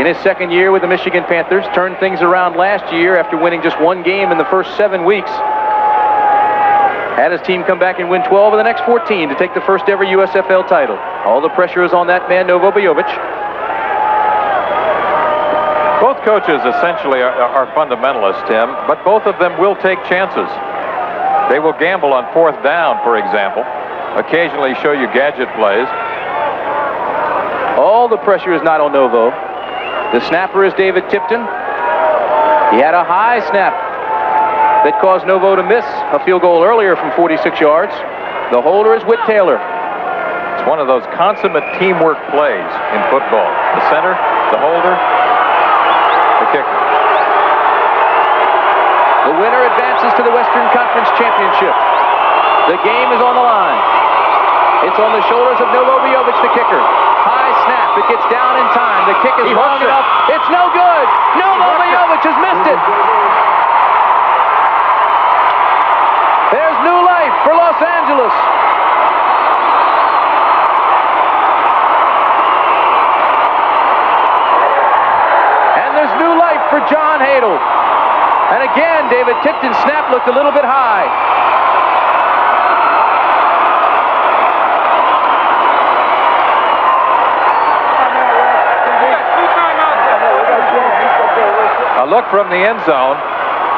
in his second year with the Michigan Panthers, turned things around last year after winning just 1 game in the first 7 weeks. Had his team come back and win 12 of the next 14 to take the first ever USFL title. All the pressure is on that man, Novo Bijovic. Both coaches essentially are fundamentalists, Tim, but both of them will take chances. They will gamble on 4th down, for example. Occasionally show you gadget plays. All the pressure is not on Novo. The snapper is David Tipton. He had a high snap that caused Novo to miss a field goal earlier from 46 yards. The holder is Whit Taylor. It's one of those consummate teamwork plays in football. The center, the holder, the kicker. The winner advances to the Western Conference Championship. The game is on the line. It's on the shoulders of Novo Bijovic, the kicker. High snap. It gets down in time. The kick is long enough. It's no good. Novo Bijovic has missed it. There's new life for Los Angeles. And there's new life for John Hadel. And again, David Tipton's snap looked a little bit high. A look from the end zone,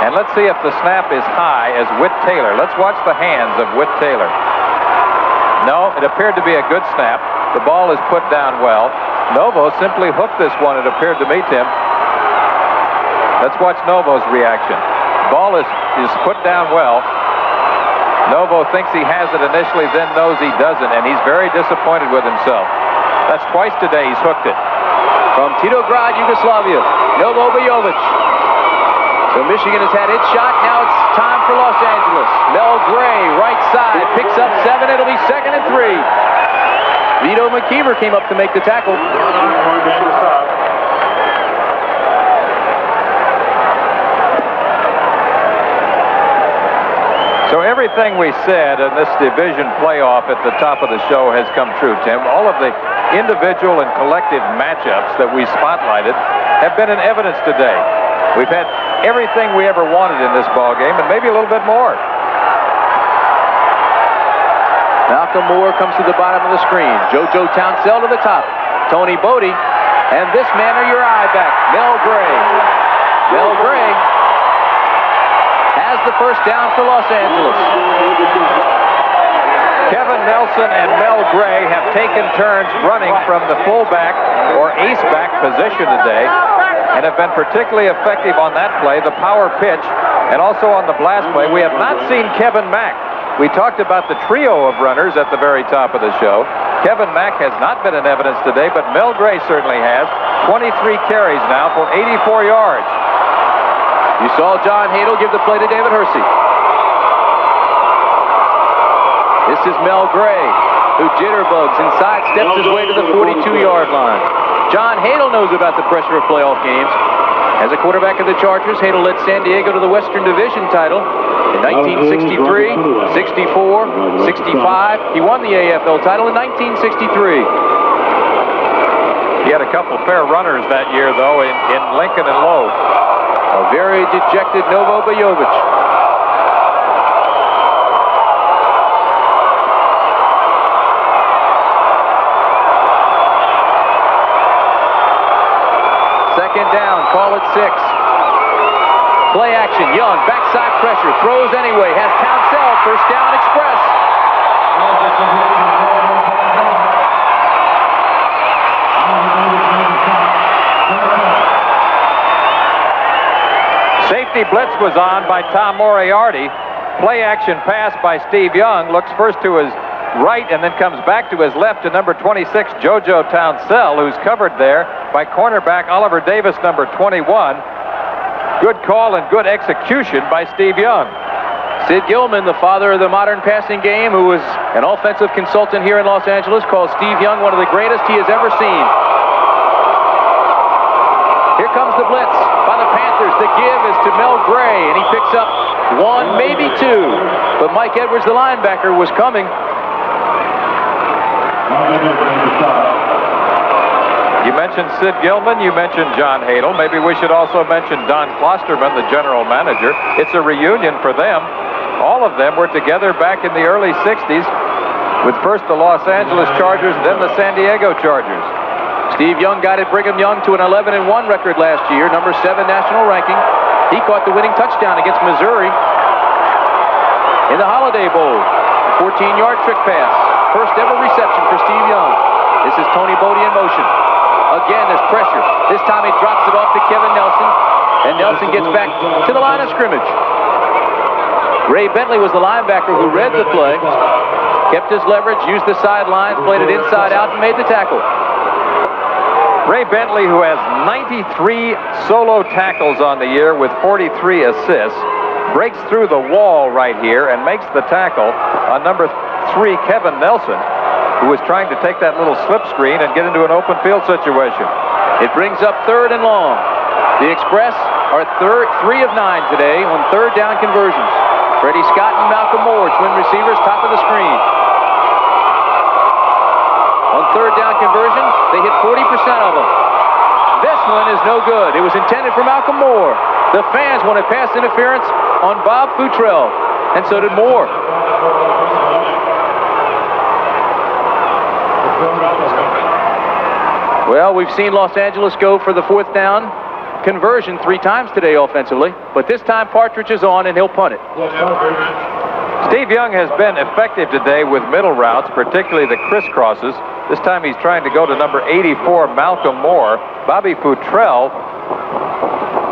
and let's see if the snap is high as Whit Taylor. Let's watch the hands of Whit Taylor. No, it appeared to be a good snap. The ball is put down well. Novo simply hooked this one, it appeared to me, Tim. Let's watch Novo's reaction. Ball is put down well. Novo thinks he has it initially, then knows he doesn't, and he's very disappointed with himself. That's twice today he's hooked it. From Titograd, Yugoslavia, Novo Bojovic. So Michigan has had its shot. Now it's time for Los Angeles. Mel Gray, right side, picks up 7. It'll be 2nd and 3. Vito McKeever came up to make the tackle. So everything we said in this division playoff at the top of the show has come true, Tim. All of the individual and collective matchups that we spotlighted have been in evidence today. We've had everything we ever wanted in this ball game, and maybe a little bit more. Malcolm Moore comes to the bottom of the screen. JoJo Townsell to the top. Tony Bodie, and this man or your eye back, Mel Gray. Mel Gray has the first down for Los Angeles. Kevin Nelson and Mel Gray have taken turns running from the fullback or ace-back position today and have been particularly effective on that play, the power pitch, and also on the blast play. We have not seen Kevin Mack. We talked about the trio of runners at the very top of the show. Kevin Mack has not been in evidence today, but Mel Gray certainly has. 23 carries now for 84 yards. You saw John Hadel give the play to David Hersey. This is Mel Gray, who jitterbugs and sidesteps his way to the 42-yard line. John Hadel knows about the pressure of playoff games. As a quarterback of the Chargers, Hadel led San Diego to the Western Division title in 1963, 64, 65. He won the AFL title in 1963. He had a couple fair runners that year, though, in Lincoln and Lowe. A very dejected Novo Bojovic. Second down, call it 6. Play action, Young, backside pressure, throws anyway, has Townsell, first down express. Safety blitz was on by Tom Moriarty. Play action pass by Steve Young. Looks first to his right and then comes back to his left to number 26, JoJo Townsell, who's covered there by cornerback Oliver Davis, number 21. Good call and good execution by Steve Young. Sid Gilman, the father of the modern passing game, who was an offensive consultant here in Los Angeles, calls Steve Young one of the greatest he has ever seen. Here comes the blitz by the Panthers. The give is to Mel Gray, and he picks up 1, maybe 2. But Mike Edwards, the linebacker, was coming. You mentioned Sid Gilman, you mentioned John Hadel. Maybe we should also mention Don Klosterman, the general manager. It's a reunion for them. All of them were together back in the early 60s with first the Los Angeles Chargers, then the San Diego Chargers. Steve Young guided Brigham Young to an 11-1 record last year, number 7 national ranking. He caught the winning touchdown against Missouri in the Holiday Bowl. 14-yard trick pass. First ever reception for Steve Young. This is Tony Bodie in motion. Again, there's pressure. This time he drops it off to Kevin Nelson, and Nelson gets back to the line of scrimmage. Ray Bentley was the linebacker who read the play, kept his leverage, used the sidelines, played it inside out, and made the tackle. Ray Bentley, who has 93 solo tackles on the year with 43 assists, breaks through the wall right here and makes the tackle on number 3, Kevin Nelson, who was trying to take that little slip screen and get into an open field situation. It brings up 3rd and long. The Express are 3 of 9 today on 3rd down conversions. Freddie Scott and Malcolm Moore, twin receivers, top of the screen. On 3rd down conversion, they hit 40% of them. This one is no good. It was intended for Malcolm Moore. The fans wanted pass interference on Bob Futrell, and so did Moore. Well, we've seen Los Angeles go for the 4th down conversion 3 times today offensively, but this time Partridge is on and he'll punt it. Steve Young has been effective today with middle routes, particularly the crisscrosses. This time he's trying to go to number 84, Malcolm Moore. Bobby Futrell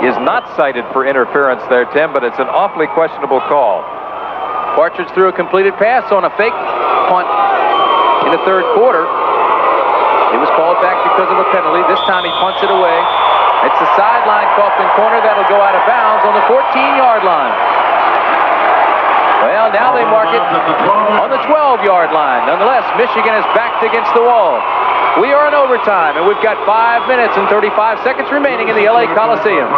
is not cited for interference there, Tim, but it's an awfully questionable call. Partridge threw a completed pass on a fake punt in the third quarter. It was called back because of a penalty. This time he punts it away. It's the sideline Kaufman corner that'll go out of bounds on the 14-yard line. Well, now they mark it on the 12-yard line. Nonetheless, Michigan is backed against the wall. We are in overtime, and we've got 5 minutes and 35 seconds remaining in the LA Coliseum.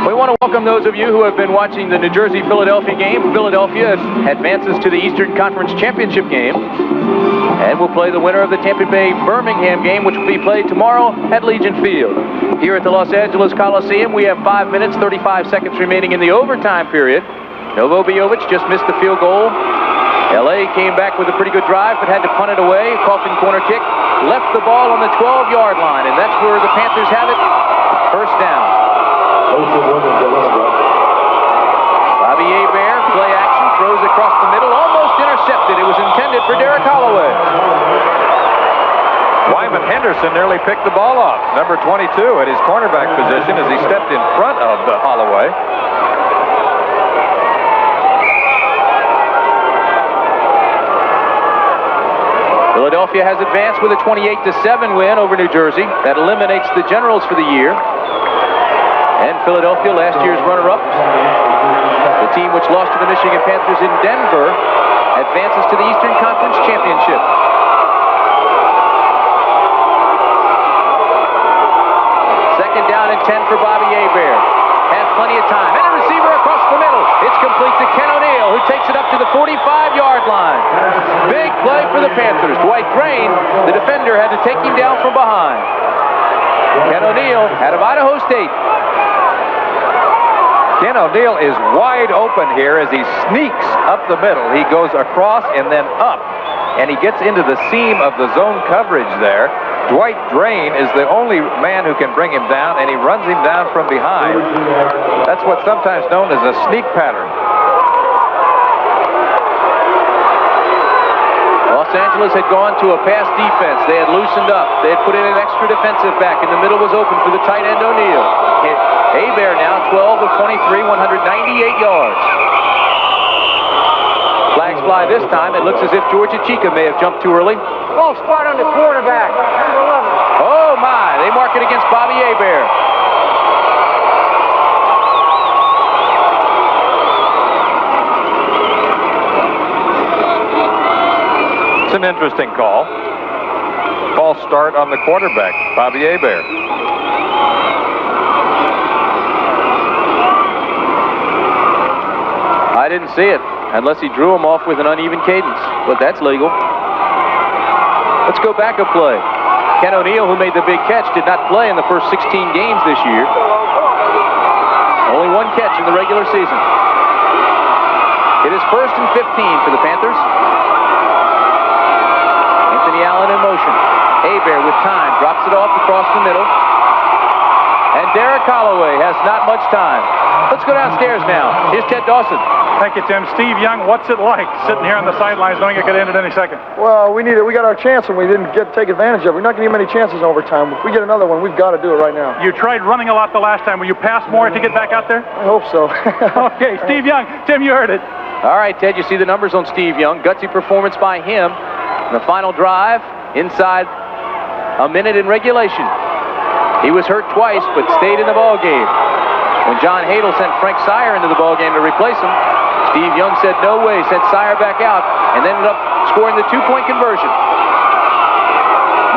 We want to welcome those of you who have been watching the New Jersey-Philadelphia game. Philadelphia advances to the Eastern Conference Championship game, and will play the winner of the Tampa Bay-Birmingham game, which will be played tomorrow at Legion Field. Here at the Los Angeles Coliseum, we have 5 minutes, 35 seconds remaining in the overtime period. Novo Biovic just missed the field goal. LA came back with a pretty good drive, but had to punt it away. Kaufman corner kick, left the ball on the 12-yard line, and that's where the Panthers have it. First down. Bobby Hebert, play action, throws across the middle, almost intercepted. It was intended for Derek Holloway. Wyman Henderson nearly picked the ball off. Number 22 at his cornerback position as he stepped in front of Holloway. Philadelphia has advanced with a 28-7 win over New Jersey. That eliminates the Generals for the year. And Philadelphia, last year's runner-up, the team which lost to the Michigan Panthers in Denver, advances to the Eastern Conference Championship. Second down and 10 for Bobby Hebert. Has plenty of time. And a receiver across the middle. It's complete to Ken O'Neill, who takes it up to the 45-yard line. Big play for the Panthers. Dwight Drain, the defender, had to take him down from behind. Ken O'Neill out of Idaho State. Ken O'Neill is wide open here as he sneaks up the middle. He goes across and then up, and he gets into the seam of the zone coverage there. Dwight Drain is the only man who can bring him down, and he runs him down from behind. That's what's sometimes known as a sneak pattern. Los Angeles had gone to a pass defense. They had loosened up. They had put in an extra defensive back. In the middle was open for the tight end O'Neill. Hebert now 12 of 23, 198 yards. Flags fly this time. It looks as if Georgia Chica may have jumped too early. False start on the quarterback, number 11. Oh my, they mark it against Bobby Hebert. It's an interesting call. False start on the quarterback, Bobby Hebert. I didn't see it, unless he drew him off with an uneven cadence, but that's legal. Let's go back a play. Ken O'Neill, who made the big catch, did not play in the first 16 games this year. Only one catch in the regular season. It is 1st and 15 for the Panthers. Anthony Allen in motion. Hebert with time, drops it off across the middle. And Derek Holloway has not much time. Let's go downstairs now. Here's Ted Dawson. Thank you, Tim. Steve Young, what's it like sitting here on the sidelines knowing it could end at any second? Well, we got our chance and we didn't take advantage of it. We're not going to get many chances in overtime. If we get another one, we've got to do it right now. You tried running a lot the last time. Will you pass more to get back out there? I hope so. Okay, Steve Young. Tim, you heard it. All right, Ted, you see the numbers on Steve Young. Gutsy performance by him. The final drive inside a minute in regulation. He was hurt twice, but stayed in the ball game. When John Hadel sent Frank Sire into the ball game to replace him, Steve Young said no way, sent Sire back out, and ended up scoring the two-point conversion.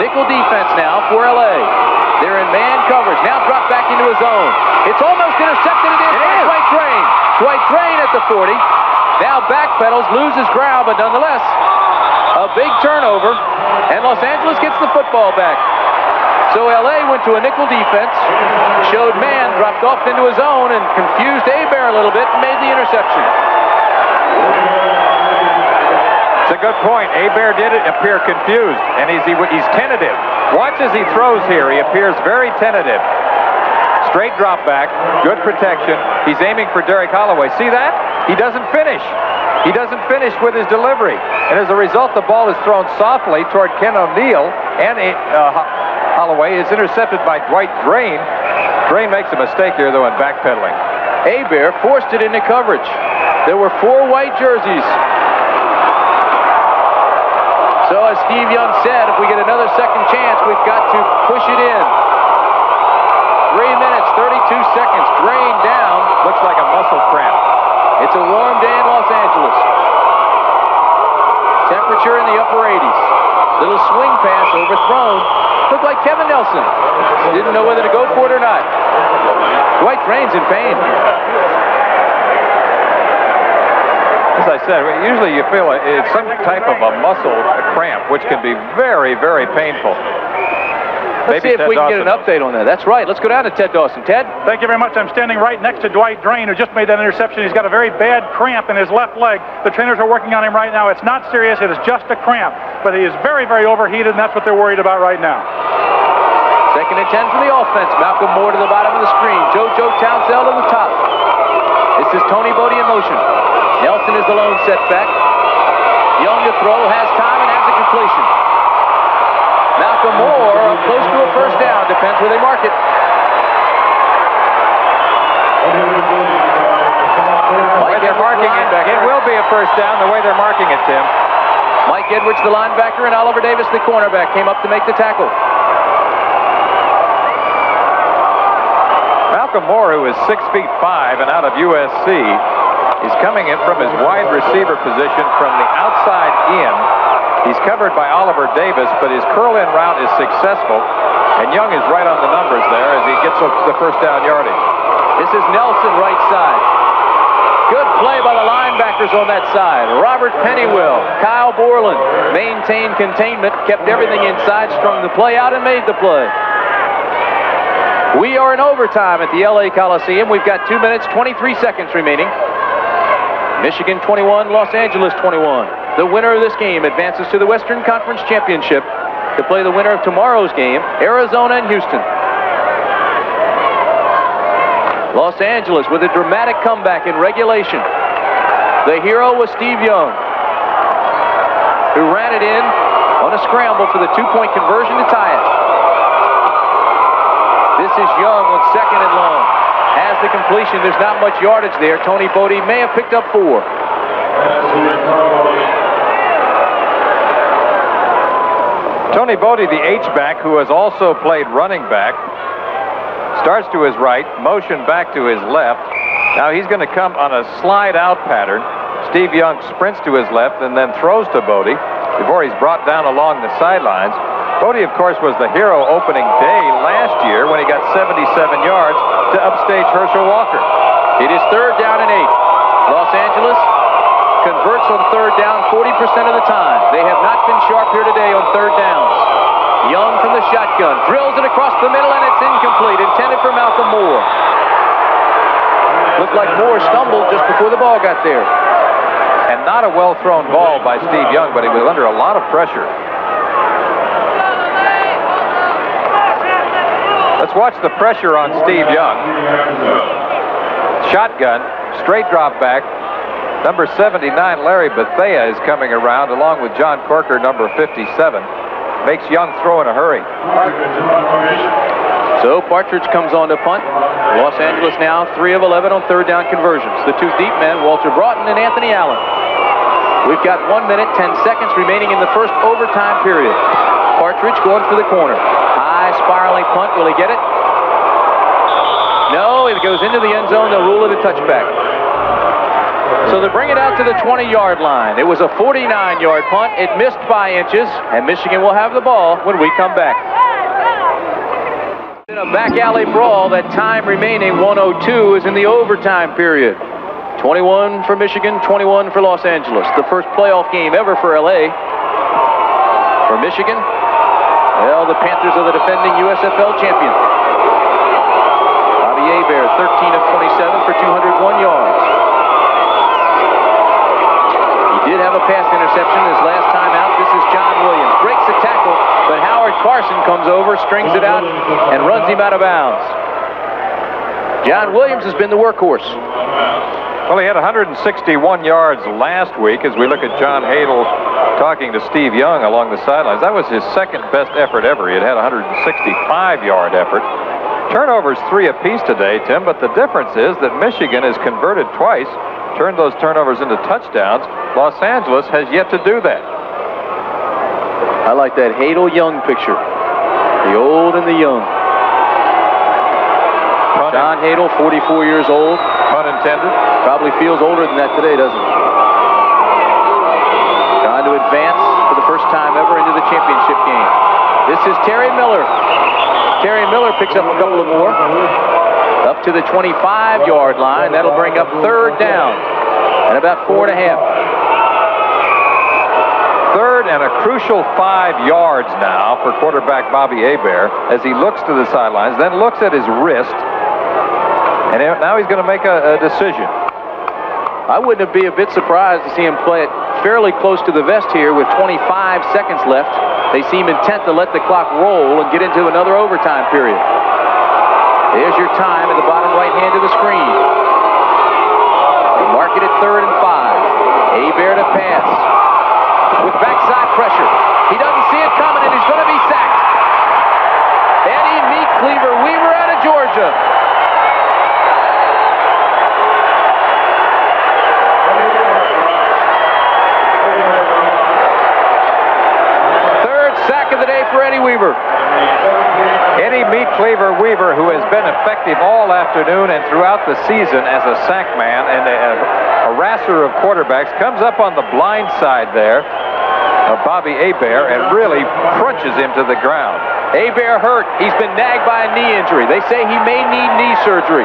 Nickel defense now for LA. They're in man coverage. Now dropped back into his zone. It's almost intercepted. It is by Dwight Drain. Dwight Drain at the 40. Now backpedals, loses ground, but nonetheless, a big turnover, and Los Angeles gets the football back. So LA went to a nickel defense, showed man, dropped off into his zone, and confused Hebert a little bit and made the interception. It's a good point. Hebert did appear confused, and he's tentative. Watch as he throws here. He appears very tentative. Straight drop back, good protection. He's aiming for Derek Holloway. See that? He doesn't finish. He doesn't finish with his delivery. And as a result, the ball is thrown softly toward Ken O'Neill, and Holloway is intercepted by Dwight Drain. Drain makes a mistake here, though, in backpedaling. Hebert forced it into coverage. There were 4 white jerseys So as Steve Young said, if we get another second chance, we've got to push it in. 3 minutes, 32 seconds, drain down. Looks like a muscle cramp. It's a warm day in Los Angeles. Temperature in the upper 80s. Little swing pass overthrown. Looked like Kevin Nelson. Didn't know whether to go for it or not. Dwight Drain's in pain. As I said, usually you feel it's some type of a muscle cramp, which can be very, very painful. Let's see if we can get an update on that. That's right. Let's go down to Ted Dawson. Ted? Thank you very much. I'm standing right next to Dwight Drain, who just made that interception. He's got a very bad cramp in his left leg. The trainers are working on him right now. It's not serious. It is just a cramp. But he is very, very overheated, and that's what they're worried about right now. 2nd and 10 for the offense. Malcolm Moore to the bottom of the screen. JoJo Townsell to the top. This is Tony Bodie in motion. Nelson is the lone setback. Young to throw, has time, and has a completion. Malcolm Moore up close to a first down. Depends where they mark it. They're marking it. It will be a first down the way they're marking it, Tim. Mike Edwards, the linebacker, and Oliver Davis, the cornerback, came up to make the tackle. Malcolm Moore, who is 6'5" and out of USC, is coming in from his wide receiver position from the outside in. He's covered by Oliver Davis, but his curl-in route is successful, and Young is right on the numbers there as he gets the first down yardage. This is Nelson, right side. Good play by the linebackers on that side. Robert Pennywell, Kyle Borland maintained containment, kept everything inside, strung the play out, and made the play. We are in overtime at the LA Coliseum. We've got 2 minutes, 23 seconds remaining. Michigan 21, Los Angeles 21. The winner of this game advances to the Western Conference Championship to play the winner of tomorrow's game, Arizona and Houston. Los Angeles with a dramatic comeback in regulation. The hero was Steve Young, who ran it in on a scramble for the two-point conversion to tie it. This is Young on 2nd and long. Has the completion. There's not much yardage there. Tony Bodie may have picked up 4. Tony Bodie, the H-back, who has also played running back, starts to his right, motion back to his left. Now he's going to come on a slide-out pattern. Steve Young sprints to his left and then throws to Bodie before he's brought down along the sidelines. Bodie, of course, was the hero opening day last year when he got 77 yards to upstage Herschel Walker. It is 3rd down and 8. Los Angeles converts on 3rd down 40% of the time. They have not been sharp here today on 3rd downs. Young from the shotgun drills it across the middle, and it's incomplete, intended for Malcolm Moore. Looked like Moore stumbled just before the ball got there. And not a well-thrown ball by Steve Young, but he was under a lot of pressure. Let's watch the pressure on Steve Young. Shotgun, straight drop back. Number 79, Larry Bethea, is coming around along with John Corker, number 57. Makes Young throw in a hurry. So Partridge comes on to punt. Los Angeles now 3 of 11 on 3rd down conversions. The 2 deep men, Walter Broughton and Anthony Allen. We've got 1 minute, 10 seconds remaining in the first overtime period. Partridge going for the corner. High spiraling punt. Will he get it? No, it goes into the end zone. They'll rule it a touchback. So they bring it out to the 20-yard line. It was a 49-yard punt. It missed by inches, and Michigan will have the ball when we come back. In a back alley brawl, that time remaining 1:02 is in the overtime period. 21 for Michigan, 21 for Los Angeles. The first playoff game ever for LA. For Michigan, well, the Panthers are the defending USFL champion. Bobby Hebert, 13 of 27 for 201 yards. He did have a pass interception his last time out. This is John Williams. Breaks the tackle, but Howard Carson comes over, strings it out, and runs him out of bounds. John Williams has been the workhorse. Well, he had 161 yards last week as we look at John Hadel talking to Steve Young along the sidelines. That was his second best effort ever. He had had a 165-yard effort. Turnovers 3 apiece today, Tim, but the difference is that Michigan has converted twice, turned those turnovers into touchdowns. Los Angeles has yet to do that. I like that Hadel-Young picture. The old and the young. John Hadel, 44 years old. Pun intended. Probably feels older than that today, doesn't he? Trying to advance for the first time ever into the championship game. This is Terry Miller. Terry Miller picks up a couple of more. Up to the 25-yard line. That'll bring up third down. And about 4.5. Third and a crucial 5 yards now for quarterback Bobby Hebert as he looks to the sidelines, then looks at his wrist, and now he's going to make a decision. I wouldn't be a bit surprised to see him play it fairly close to the vest here with 25 seconds left. They seem intent to let the clock roll and get into another overtime period. There's your time at the bottom right hand of the screen. They mark it at 3rd and 5. Hebert to pass. With backside pressure. He doesn't see it coming, and he's going to be sacked. Eddie Meat Cleaver Weaver out of Georgia. Third sack of the day for Eddie Weaver. Eddie Meat Cleaver Weaver, who has been effective all afternoon and throughout the season as a sack man and a harasser of quarterbacks, comes up on the blind side there of Bobby Hebert and really crunches him to the ground. Hebert hurt. He's been nagged by a knee injury. They say he may need knee surgery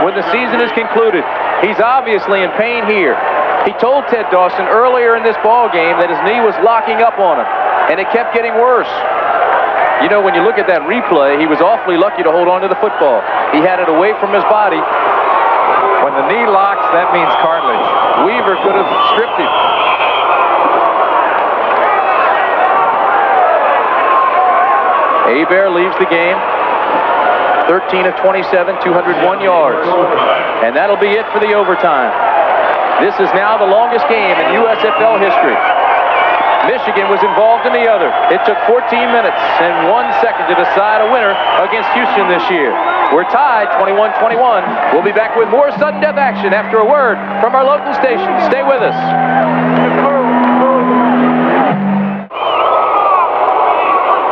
when the season is concluded. He's obviously in pain here. He told Ted Dawson earlier in this ball game that his knee was locking up on him, and it kept getting worse. You know, when you look at that replay, he was awfully lucky to hold on to the football. He had it away from his body. When the knee locks, that means cartilage. Weaver could have stripped him. Hebert leaves the game. 13 of 27, 201 yards. And that'll be it for the overtime. This is now the longest game in USFL history. Michigan was involved in the other. It took 14 minutes and 1 second to decide a winner against Houston this year. We're tied 21-21. We'll be back with more sudden death action after a word from our local station. Stay with us.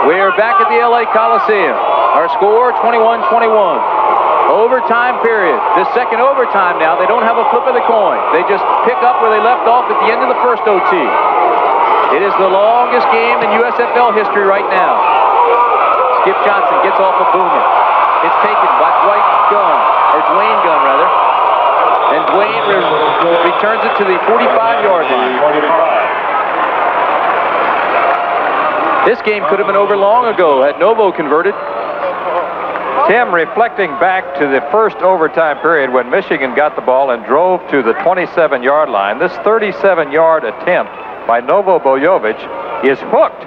We're back at the LA Coliseum. Our score 21-21. Overtime period. This second overtime now, they don't have a flip of the coin. They just pick up where they left off at the end of the first OT. It is the longest game in USFL history right now. Skip Johnson gets off a boomer. It's taken by Dwayne Gunn, rather. And Dwayne returns it to the 45-yard line. This game could have been over long ago had Novo converted. Tim, reflecting back to the first overtime period when Michigan got the ball and drove to the 27-yard line, this 37-yard attempt by Novo Bojovic is hooked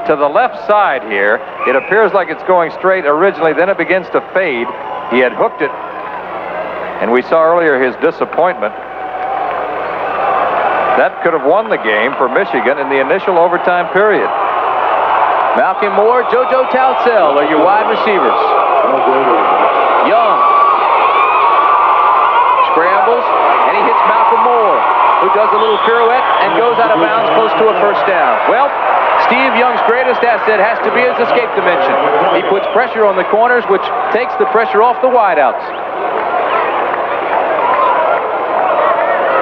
to the left side here. It appears like it's going straight originally, then it begins to fade. He had hooked it, and we saw earlier his disappointment. That could have won the game for Michigan in the initial overtime period. Malcolm Moore, JoJo Talcell are your wide receivers. Young scrambles, and he hits Malcolm Moore, who does a little pirouette and goes out of bounds close to a first down. Well, Steve Young's greatest asset has to be his escape dimension. He puts pressure on the corners, which takes the pressure off the wideouts.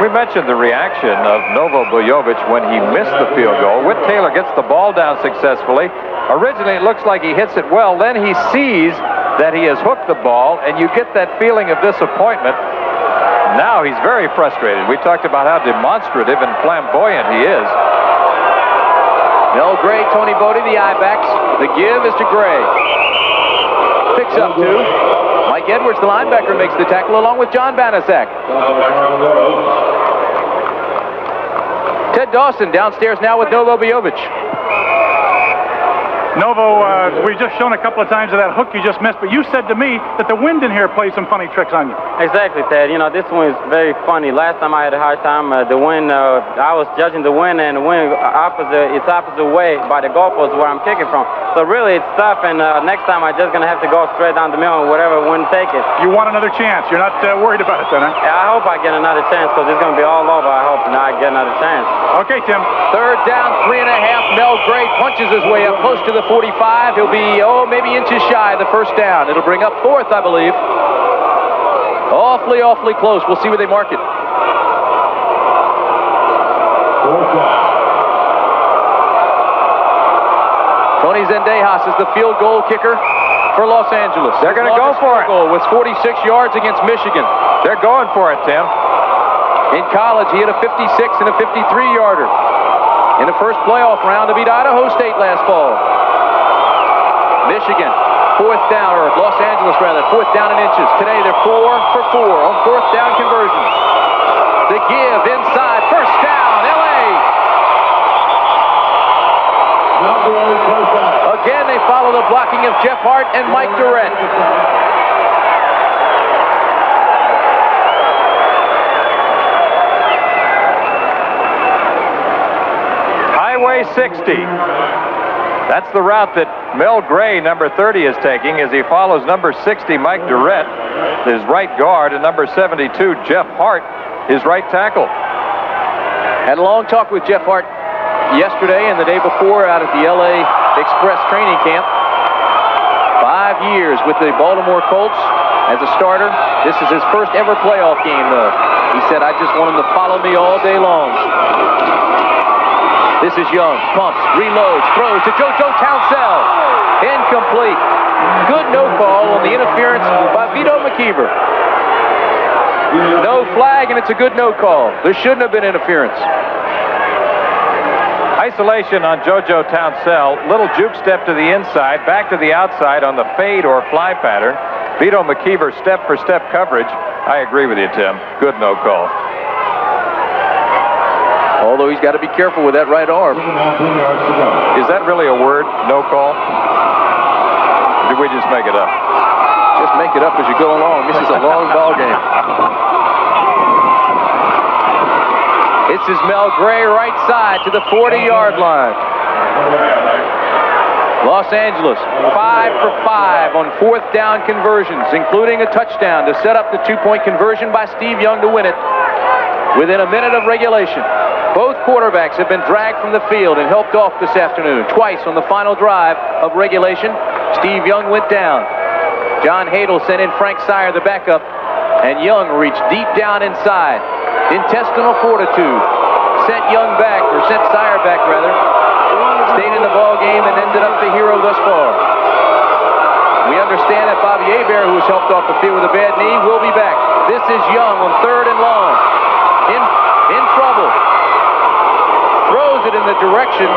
We mentioned the reaction of Novo Bojovic when he missed the field goal. Whit Taylor gets the ball down successfully. Originally, it looks like he hits it well. Then he sees that he has hooked the ball, and you get that feeling of disappointment. Now he's very frustrated. We talked about how demonstrative and flamboyant he is. Mel Gray, Tony Bodie, the I-backs. The give is to Gray. Picks up two. Mike Edwards, the linebacker, makes the tackle along with John Banaszak. Ted Dawson downstairs now with Novo Bojovic. Novo, we've just shown a couple of times of that hook you just missed, but you said to me that the wind in here plays some funny tricks on you. Exactly, Ted. You know, this one is very funny. Last time I had a hard time, the wind, I was judging the wind, and the wind it's opposite way by the goalpost where I'm kicking from. So really, it's tough, and next time I'm just going to have to go straight down the middle and whatever wind take it. You want another chance. You're not worried about it then, huh? Yeah, I hope I get another chance because it's going to be all over. I hope I get another chance. Okay, Tim. Third down, 3.5. Mel Gray punches his way up close to the 45. He'll be, maybe inches shy of the first down. It'll bring up fourth, I believe. Awfully, awfully close. We'll see where they mark it. Tony Zendejas is the field goal kicker for Los Angeles. They're going to go for it. Goal was 46 yards against Michigan. They're going for it, Tim. In college, he had a 56 and a 53-yarder in the first playoff round to beat Idaho State last fall. Michigan, fourth down, or Los Angeles rather, fourth down in inches. Today they're 4 for 4 on fourth down conversion. The give inside, first down, LA. Again, they follow the blocking of Jeff Hart and Mike Durrett. Highway 60. That's the route that Mel Gray, number 30, is taking as he follows number 60, Mike Durrett, his right guard, and number 72, Jeff Hart, his right tackle. Had a long talk with Jeff Hart yesterday and the day before out at the LA Express training camp. 5 years with the Baltimore Colts as a starter. This is his first ever playoff game, though. He said, I just want him to follow me all day long. This is Young, pumps, reloads, throws to JoJo Townsell. Incomplete. Good no call on the interference by Vito McKeever. No flag, and it's a good no call. There shouldn't have been interference. Isolation on JoJo Townsell. Little juke step to the inside, back to the outside on the fade or fly pattern. Vito McKeever step-for-step coverage. I agree with you, Tim. Good no call. Although he's got to be careful with that right arm. Is that really a word, no call? Or did we just make it up? Just make it up as you go along. This is a long ball game. This is Mel Gray right side to the 40-yard line. Los Angeles 5 for 5 on fourth down conversions, including a touchdown to set up the two-point conversion by Steve Young to win it within a minute of regulation. Both quarterbacks have been dragged from the field and helped off this afternoon. Twice on the final drive of regulation, Steve Young went down. John Hadel sent in Frank Sire, the backup, and Young reached deep down inside. Intestinal fortitude sent Young back, or sent Sire back rather. Stayed in the ball game and ended up the hero thus far. We understand that Bobby Hebert, who was helped off the field with a bad knee, will be back. This is Young on third and long. In trouble. Throws it in the direction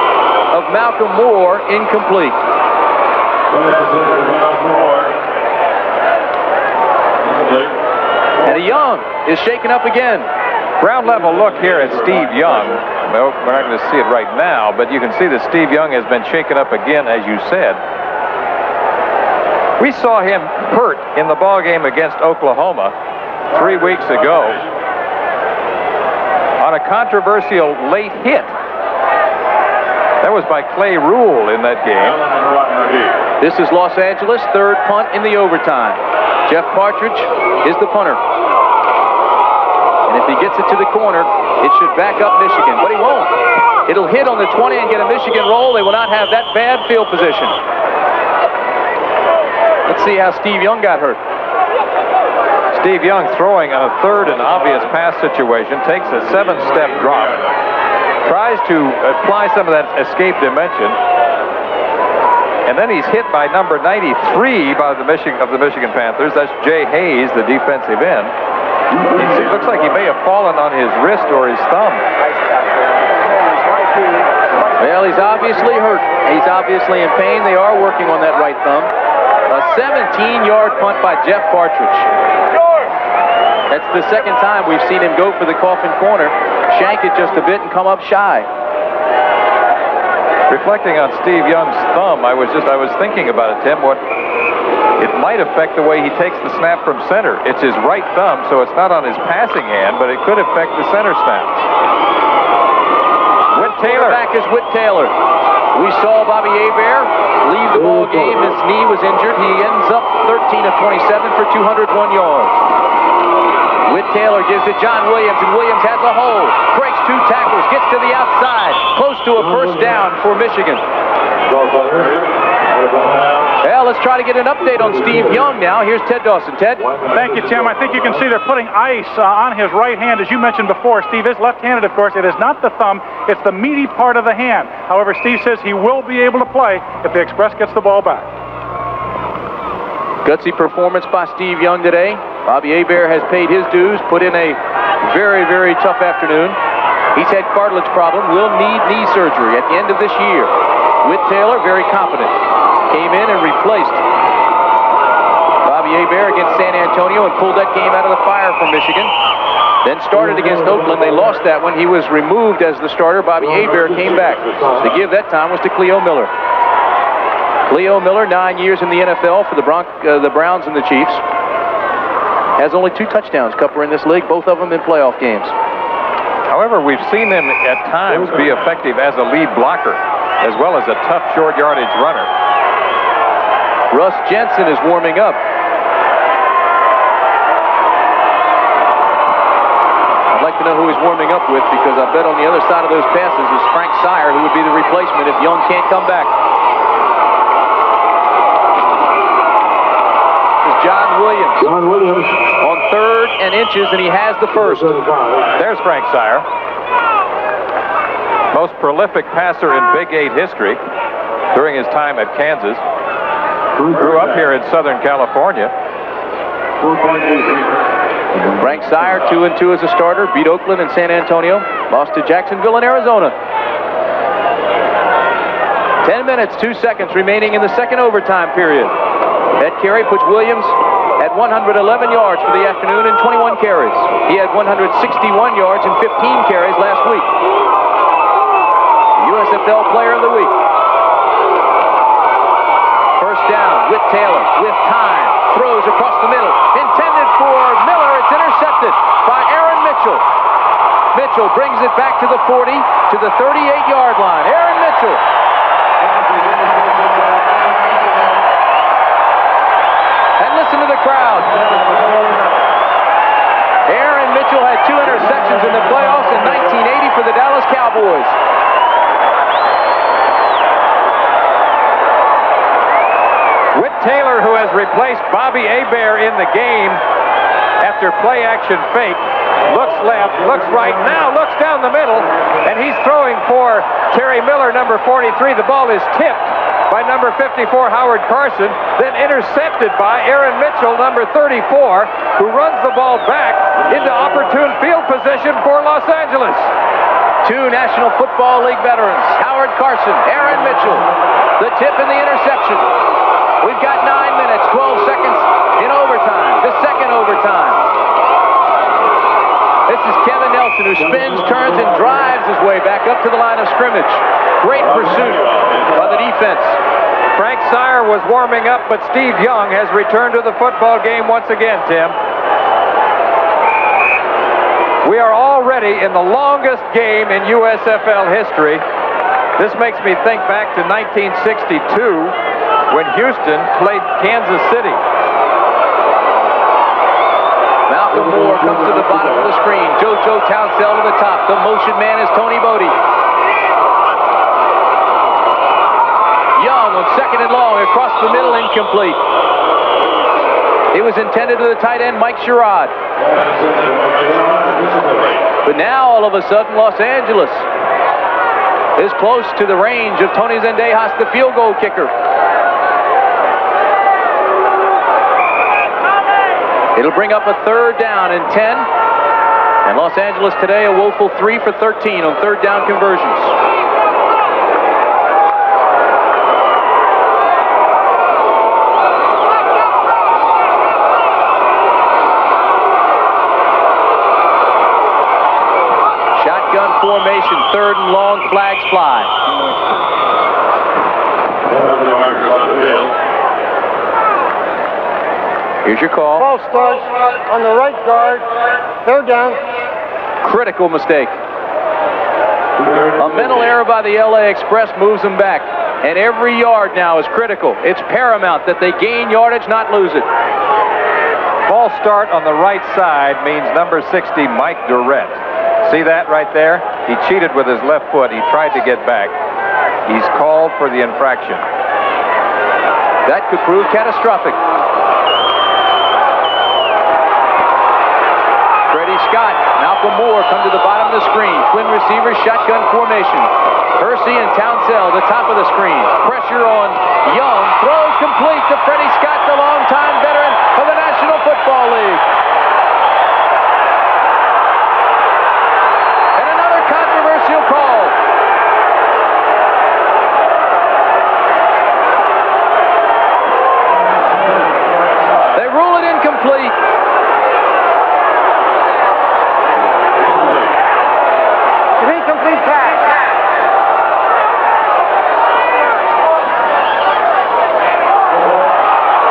of Malcolm Moore, incomplete. And Young is shaken up again. Ground level look here at Steve Young. Well, we're not going to see it right now, but you can see that Steve Young has been shaken up again, as you said. We saw him hurt in the ball game against Oklahoma 3 weeks ago on a controversial late hit. That was by Clay Rule in that game. This is Los Angeles, third punt in the overtime. Jeff Partridge is the punter. And if he gets it to the corner, it should back up Michigan, but he won't. It'll hit on the 20 and get a Michigan roll. They will not have that bad field position. Let's see how Steve Young got hurt. Steve Young throwing on a third and obvious pass situation, takes a 7-step drop, tries to apply some of that escape dimension, and then he's hit by number 93 by the Michigan Panthers. That's Jay Hayes, the defensive end. It looks like he may have fallen on his wrist or his thumb. Well, he's obviously hurt. He's obviously in pain. They are working on that right thumb. A 17-yard punt by Jeff Partridge. That's the second time we've seen him go for the coffin corner, shank it just a bit, and come up shy. Reflecting on Steve Young's thumb, I was thinking about it, Tim. It might affect the way he takes the snap from center. It's his right thumb, so it's not on his passing hand, but it could affect the center snap. Whit Taylor. Back is Whit Taylor. We saw Bobby Hebert leave the ball game. His knee was injured. He ends up 13 of 27 for 201 yards. Whit Taylor gives it John Williams, and Williams has a hole. Breaks 2 tackles, gets to the outside. Close to a first down for Michigan. Well, let's try to get an update on Steve Young now. Here's Ted Dawson. Ted? Thank you, Tim. I think you can see they're putting ice on his right hand. As you mentioned before, Steve is left-handed, of course. It is not the thumb. It's the meaty part of the hand. However, Steve says he will be able to play if the Express gets the ball back. Gutsy performance by Steve Young today. Bobby Hebert has paid his dues, put in a very, very tough afternoon. He's had cartilage problem, will need knee surgery at the end of this year. Whit Taylor, very confident, came in and replaced Bobby Hebert against San Antonio and pulled that game out of the fire for Michigan. Then started against Oakland. They lost that one. He was removed as the starter. Bobby Hebert came back. The give that time was to Cleo Miller. Cleo Miller, 9 years in the NFL for the Browns and the Chiefs. Has only 2 touchdowns, Cupper, in this league, both of them in playoff games. However, we've seen him at times be effective as a lead blocker, as well as a tough short yardage runner. Russ Jensen is warming up. I'd like to know who he's warming up with, because I bet on the other side of those passes is Frank Sire, who would be the replacement if Young can't come back. John Williams. On 3rd and inches, and he has the first. There's Frank Sire. Most prolific passer in Big 8 history during his time at Kansas. Grew up here in Southern California. Frank Sire, 2-2 as a starter, beat Oakland and San Antonio. Lost to Jacksonville and Arizona. 10 minutes, 2 seconds remaining in the second overtime period. That carry puts Williams at 111 yards for the afternoon and 21 carries. He had 161 yards and 15 carries last week. USFL Player of the Week. First down, Whit Taylor with time. Throws across the middle. Intended for Miller. It's intercepted by Aaron Mitchell. Mitchell brings it back to the 40, to the 38-yard line. Aaron Mitchell. Listen to the crowd. Aaron Mitchell had 2 interceptions in the playoffs in 1980 for the Dallas Cowboys. Whit Taylor, who has replaced Bobby Hebert in the game after play-action fake, looks left, looks right, now looks down the middle, and he's throwing for Terry Miller, number 43. The ball is tipped by number 54, Howard Carson, then intercepted by Aaron Mitchell, number 34, who runs the ball back into opportune field position for Los Angeles. 2 National Football League veterans, Howard Carson, Aaron Mitchell, the tip and the interception. We've got 9 minutes, 12 seconds in overtime, the second overtime. This is Kevin Nelson, who spins, turns, and drives his way back up to the line of scrimmage. Great pursuit by the defense. Frank Sire was warming up, but Steve Young has returned to the football game once again, Tim. We are already in the longest game in USFL history. This makes me think back to 1962 when Houston played Kansas City. Malcolm Moore comes to the bottom of the screen. JoJo Townsell to the top. The motion man is Tony Bodie. Young on 2nd and long, across the middle, incomplete. It was intended to the tight end, Mike Sherrod. But now, all of a sudden, Los Angeles is close to the range of Tony Zendejas, the field goal kicker. It'll bring up a 3rd down and 10. And Los Angeles today, a woeful 3 for 13 on 3rd down conversions. Shotgun formation, 3rd and long, flags fly. Chargers on the field. Here's your call. False start on the right guard. Third down. Critical mistake. A mental error by the LA Express moves them back. And every yard now is critical. It's paramount that they gain yardage, not lose it. False start on the right side means number 60, Mike Durrett. See that right there? He cheated with his left foot. He tried to get back. He's called for the infraction. That could prove catastrophic. Freddie Scott, Malcolm Moore come to the bottom of the screen. Twin receivers, shotgun formation. Percy and Townsell, the top of the screen. Pressure on Young. Throws complete to Freddie Scott, the longtime veteran of the National Football League. And another controversial call. They rule it incomplete. Incomplete pass.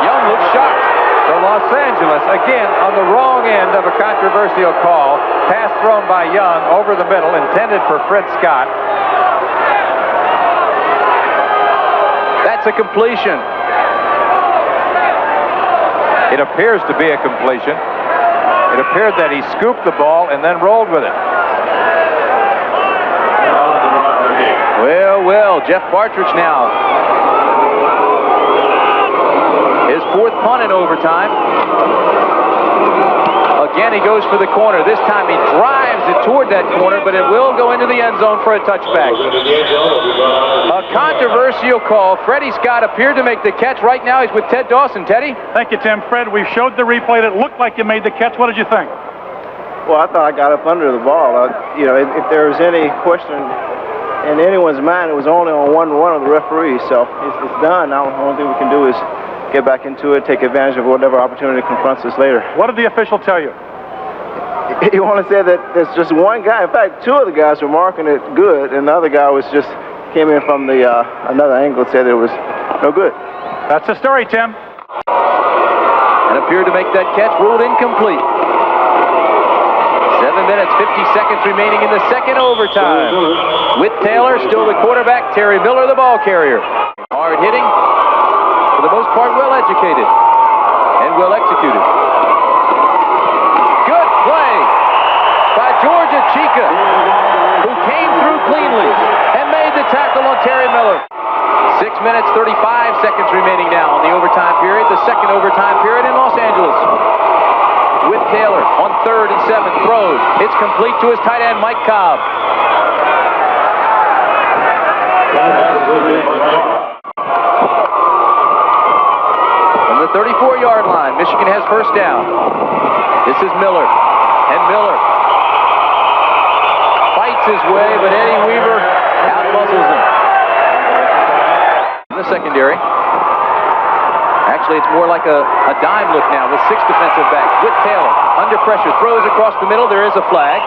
Young looks shocked. So Los Angeles, again, on the wrong end of a controversial call. Pass thrown by Young over the middle, intended for Fred Scott. That's a completion. It appears to be a completion. It appeared that he scooped the ball and then rolled with it. Well, Jeff Partridge now. His fourth punt in overtime. Again, he goes for the corner. This time he drives it toward that corner, but it will go into the end zone for a touchback. A controversial call. Freddie Scott appeared to make the catch. Right now he's with Ted Dawson. Teddy? Thank you, Tim. Fred, we showed the replay. It looked like you made the catch. What did you think? Well, I thought I got up under the ball. If there was any question in anyone's mind, it was only on one of the referees. So it's done. Now the only thing we can do is get back into it, take advantage of whatever opportunity confronts us later. What did the official tell you? He wanted to say that there's just one guy. In fact, two of the guys were marking it good, and the other guy came in from the another angle and said it was no good. That's the story, Tim. And appeared to make that catch, ruled incomplete. 7 minutes, 50 seconds remaining in the second overtime. Whit Taylor, still the quarterback. Terry Miller, the ball carrier. Hard hitting, for the most part, well educated and well executed. Good play by Georgia Chica, who came through cleanly and made the tackle on Terry Miller. 6 minutes, 35 seconds remaining now in the overtime period, the second overtime period in Los Angeles. Whit Taylor on 3rd and 7 throws. It's complete to his tight end, Mike Cobb. From the 34-yard line, Michigan has first down. This is Miller, and Miller fights his way, but Eddie Weaver out-muscles him. In the secondary. Actually, it's more like a dime look now with 6 defensive backs. Whit Taylor, under pressure, throws across the middle. There is a flag.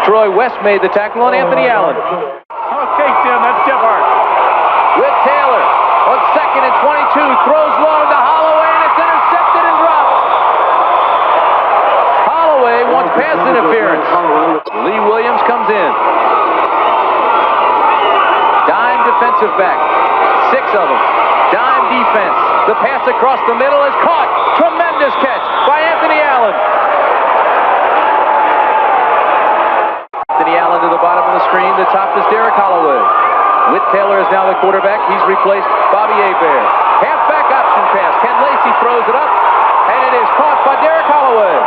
Troy West made the tackle on Anthony Allen. Okay, Tim, that's Jeff Hart. Whit Taylor on 2nd and 22, throws long to Holloway, and it's intercepted and dropped. Holloway wants pass interference. Lee Williams comes in. Dime defensive back, 6 of them. Dime defense. The pass across the middle is caught. Tremendous catch by Anthony Allen. Anthony Allen to the bottom of the screen. The top is Derek Holloway. Whit Taylor is now the quarterback. He's replaced Bobby Hebert. Halfback option pass. Ken Lacey throws it up, and it is caught by Derek Holloway.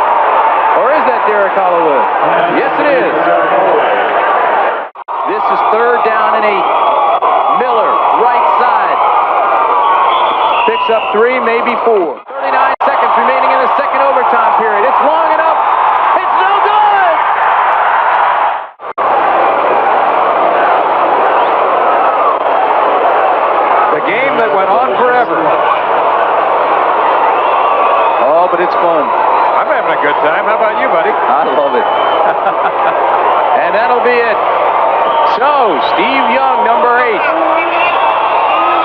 Or is that Derek Holloway? Yes, it is. This is 3rd down and 8. Miller, right side. Picks up 3, maybe 4. 39 seconds remaining in the second overtime period. It's long enough. It's no good! The game that went on forever. Oh, but it's fun. I'm having a good time. How about you, buddy? I love it. And that'll be it. So, Steve Young, number 8.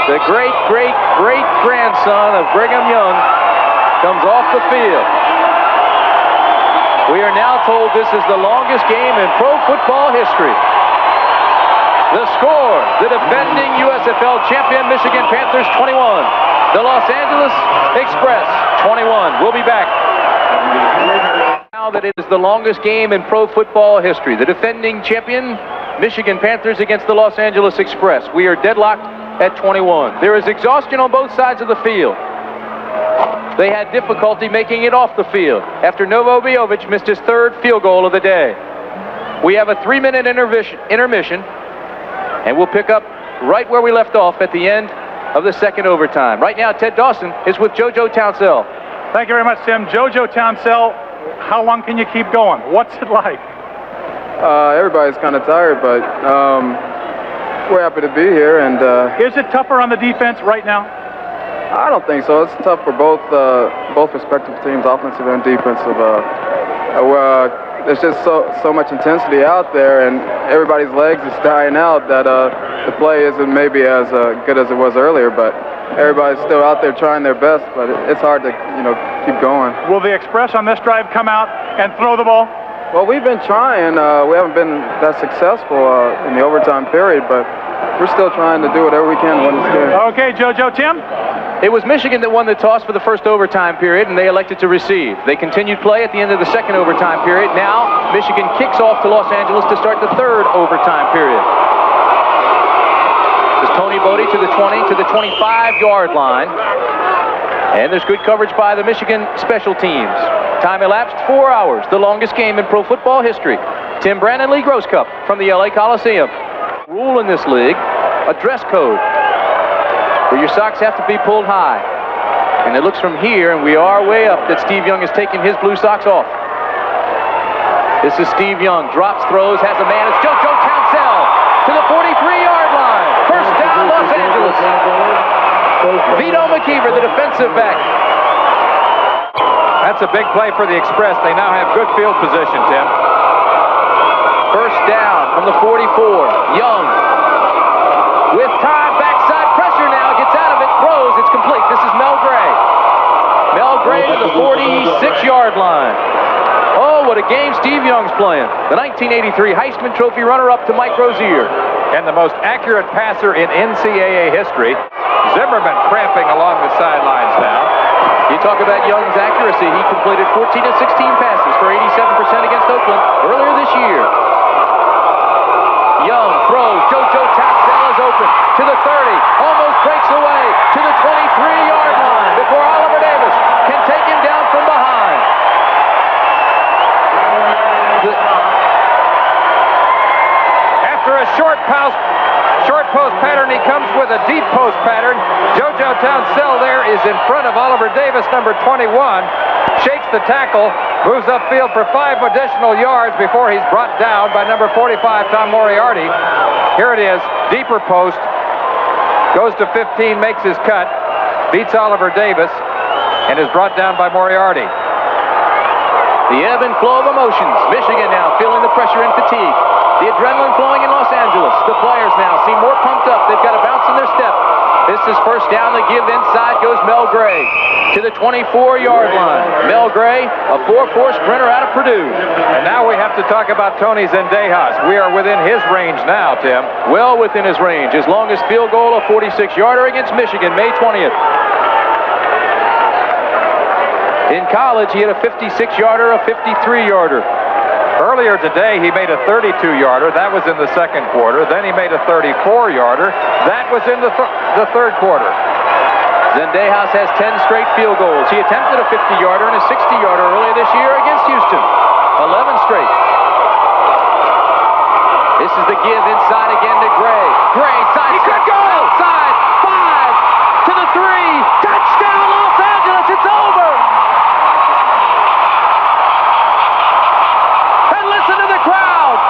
the great-great-great-grandson of Brigham Young, comes off the field. We are now told this is the longest game in pro football history. The score, the defending USFL champion Michigan Panthers 21, the Los Angeles Express 21. We'll be back. Now that it is the longest game in pro football history, the defending champion Michigan Panthers against the Los Angeles Express. We are deadlocked at 21. There is exhaustion on both sides of the field. They had difficulty making it off the field after Novo Biovic missed his third field goal of the day. We have a 3-minute intermission, and we'll pick up right where we left off at the end of the second overtime. Right now, Ted Dawson is with JoJo Townsell. Thank you very much, Tim. JoJo Townsell, how long can you keep going? What's it like? Everybody's kind of tired, but we're happy to be here. And is it tougher on the defense right now? I don't think so. It's tough for both respective teams, offensive and defensive. There's just so much intensity out there, and everybody's legs is dying out that the play isn't maybe as good as it was earlier, but everybody's still out there trying their best, but it's hard to keep going. Will the Express on this drive come out and throw the ball? Well, we've been trying. We haven't been that successful in the overtime period, but we're still trying to do whatever we can to win this game. Okay, JoJo. Tim? It was Michigan that won the toss for the first overtime period, and they elected to receive. They continued play at the end of the second overtime period. Now, Michigan kicks off to Los Angeles to start the third overtime period. There's Tony Bodie to the 20, to the 25-yard line. And there's good coverage by the Michigan special teams. Time elapsed 4 hours, the longest game in pro football history. Tim Brandt and Lee Grosscup from the LA Coliseum. Rule in this league, a dress code, where your socks have to be pulled high. And it looks from here, and we are way up, that Steve Young has taken his blue socks off. This is Steve Young, drops, throws, has a man. It's JoJo Townsell to the 43-yard line. First down, Los Angeles. Vito McKeever, the defensive back. That's a big play for the Express. They now have good field position, Tim. First down from the 44. Young with time, backside pressure now, gets out of it, throws, it's complete. This is Mel Gray. Mel Gray to the 46-yard line. Oh, what a game Steve Young's playing. The 1983 Heisman Trophy runner-up to Mike Rozier. And the most accurate passer in NCAA history. Zimmerman cramping along the sidelines now. You talk about Young's accuracy. He completed 14 of 16 passes for 87% against Oakland earlier this year. Young throws. JoJo Townsell is open to the 30. Almost breaks away to the 23-yard line before Oliver Davis can take him down from behind. After a short post pattern, he comes with a deep post pattern. JoJo Townsell there is in front of Oliver Davis, number 21. Shakes the tackle, moves upfield for 5 additional yards before he's brought down by number 45, Tom Moriarty. Here it is, deeper post. Goes to 15, makes his cut, beats Oliver Davis, and is brought down by Moriarty. The ebb and flow of emotions. Michigan now feeling the pressure and fatigue. The adrenaline flowing in Los Angeles. The players now seem more pumped up. They've got a bounce in their step. This is first down. The give inside goes Mel Gray to the 24-yard line. Mel Gray, a 4.4 sprinter out of Purdue. And now we have to talk about Tony Zendejas. We are within his range now, Tim. Well within his range. His longest field goal, a 46-yarder against Michigan, May 20th. In college, he had a 56-yarder, a 53-yarder. Earlier today, he made a 32-yarder. That was in the second quarter. Then he made a 34-yarder. That was in the third quarter. Zendejas has 10 straight field goals. He attempted a 50-yarder and a 60-yarder earlier this year against Houston. 11 straight. This is the give inside again to Gray. Gray, side step, outside, 5 to the 3. Touchdown, Los Angeles. It's over. Listen to the crowd.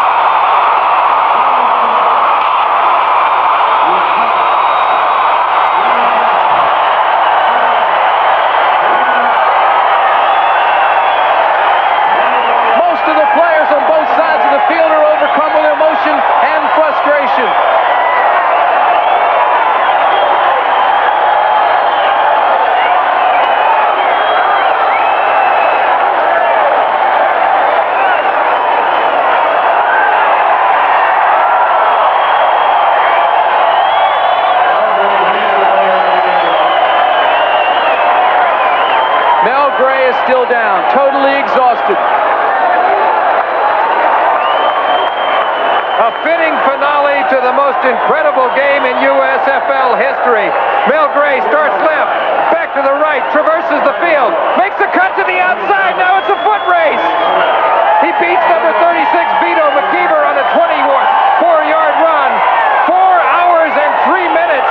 Most of the players on both sides of the field are overcome with emotion and frustration. still down, totally exhausted. A fitting finale to the most incredible game in USFL history. Mel Gray starts left, back to the right, traverses the field, makes a cut to the outside. Now it's a foot race. He beats number 36, Vito McKeever, on a 24-yard run. 4 hours and 3 minutes.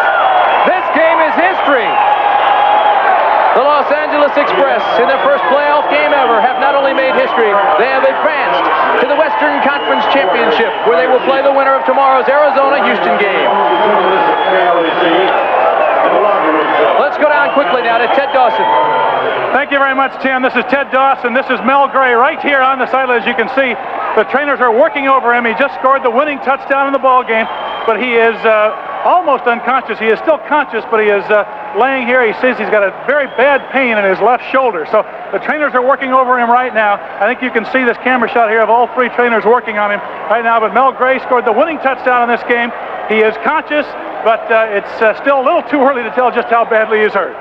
This game is history. The Los Angeles Express, in their first playoff game ever, have not only made history, they have advanced to the Western Conference Championship, where they will play the winner of tomorrow's Arizona-Houston game. Let's go down quickly now to Ted Dawson. Thank you very much, Tim. This is Ted Dawson. This is Mel Gray right here on the sideline. As you can see, the trainers are working over him. He just scored the winning touchdown in the ball game, but he is almost unconscious. He is still conscious, but he is laying here. He says he's got a very bad pain in his left shoulder. So the trainers are working over him right now. I think you can see this camera shot here of all 3 trainers working on him right now. But Mel Gray scored the winning touchdown in this game. He is conscious, but it's still a little too early to tell just how badly he's hurt.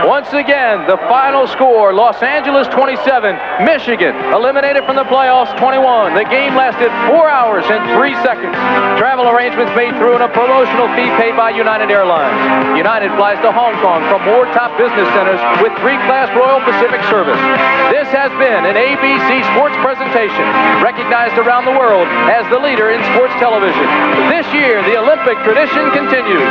Once again, the final score, Los Angeles 27, Michigan eliminated from the playoffs 21. The game lasted 4 hours and 3 seconds. Travel arrangements made through and a promotional fee paid by United Airlines. United flies to Hong Kong from more top business centers with 3-class Royal Pacific service. This has been an ABC Sports presentation, recognized around the world as the leader in sports television. This year, the Olympic tradition continues.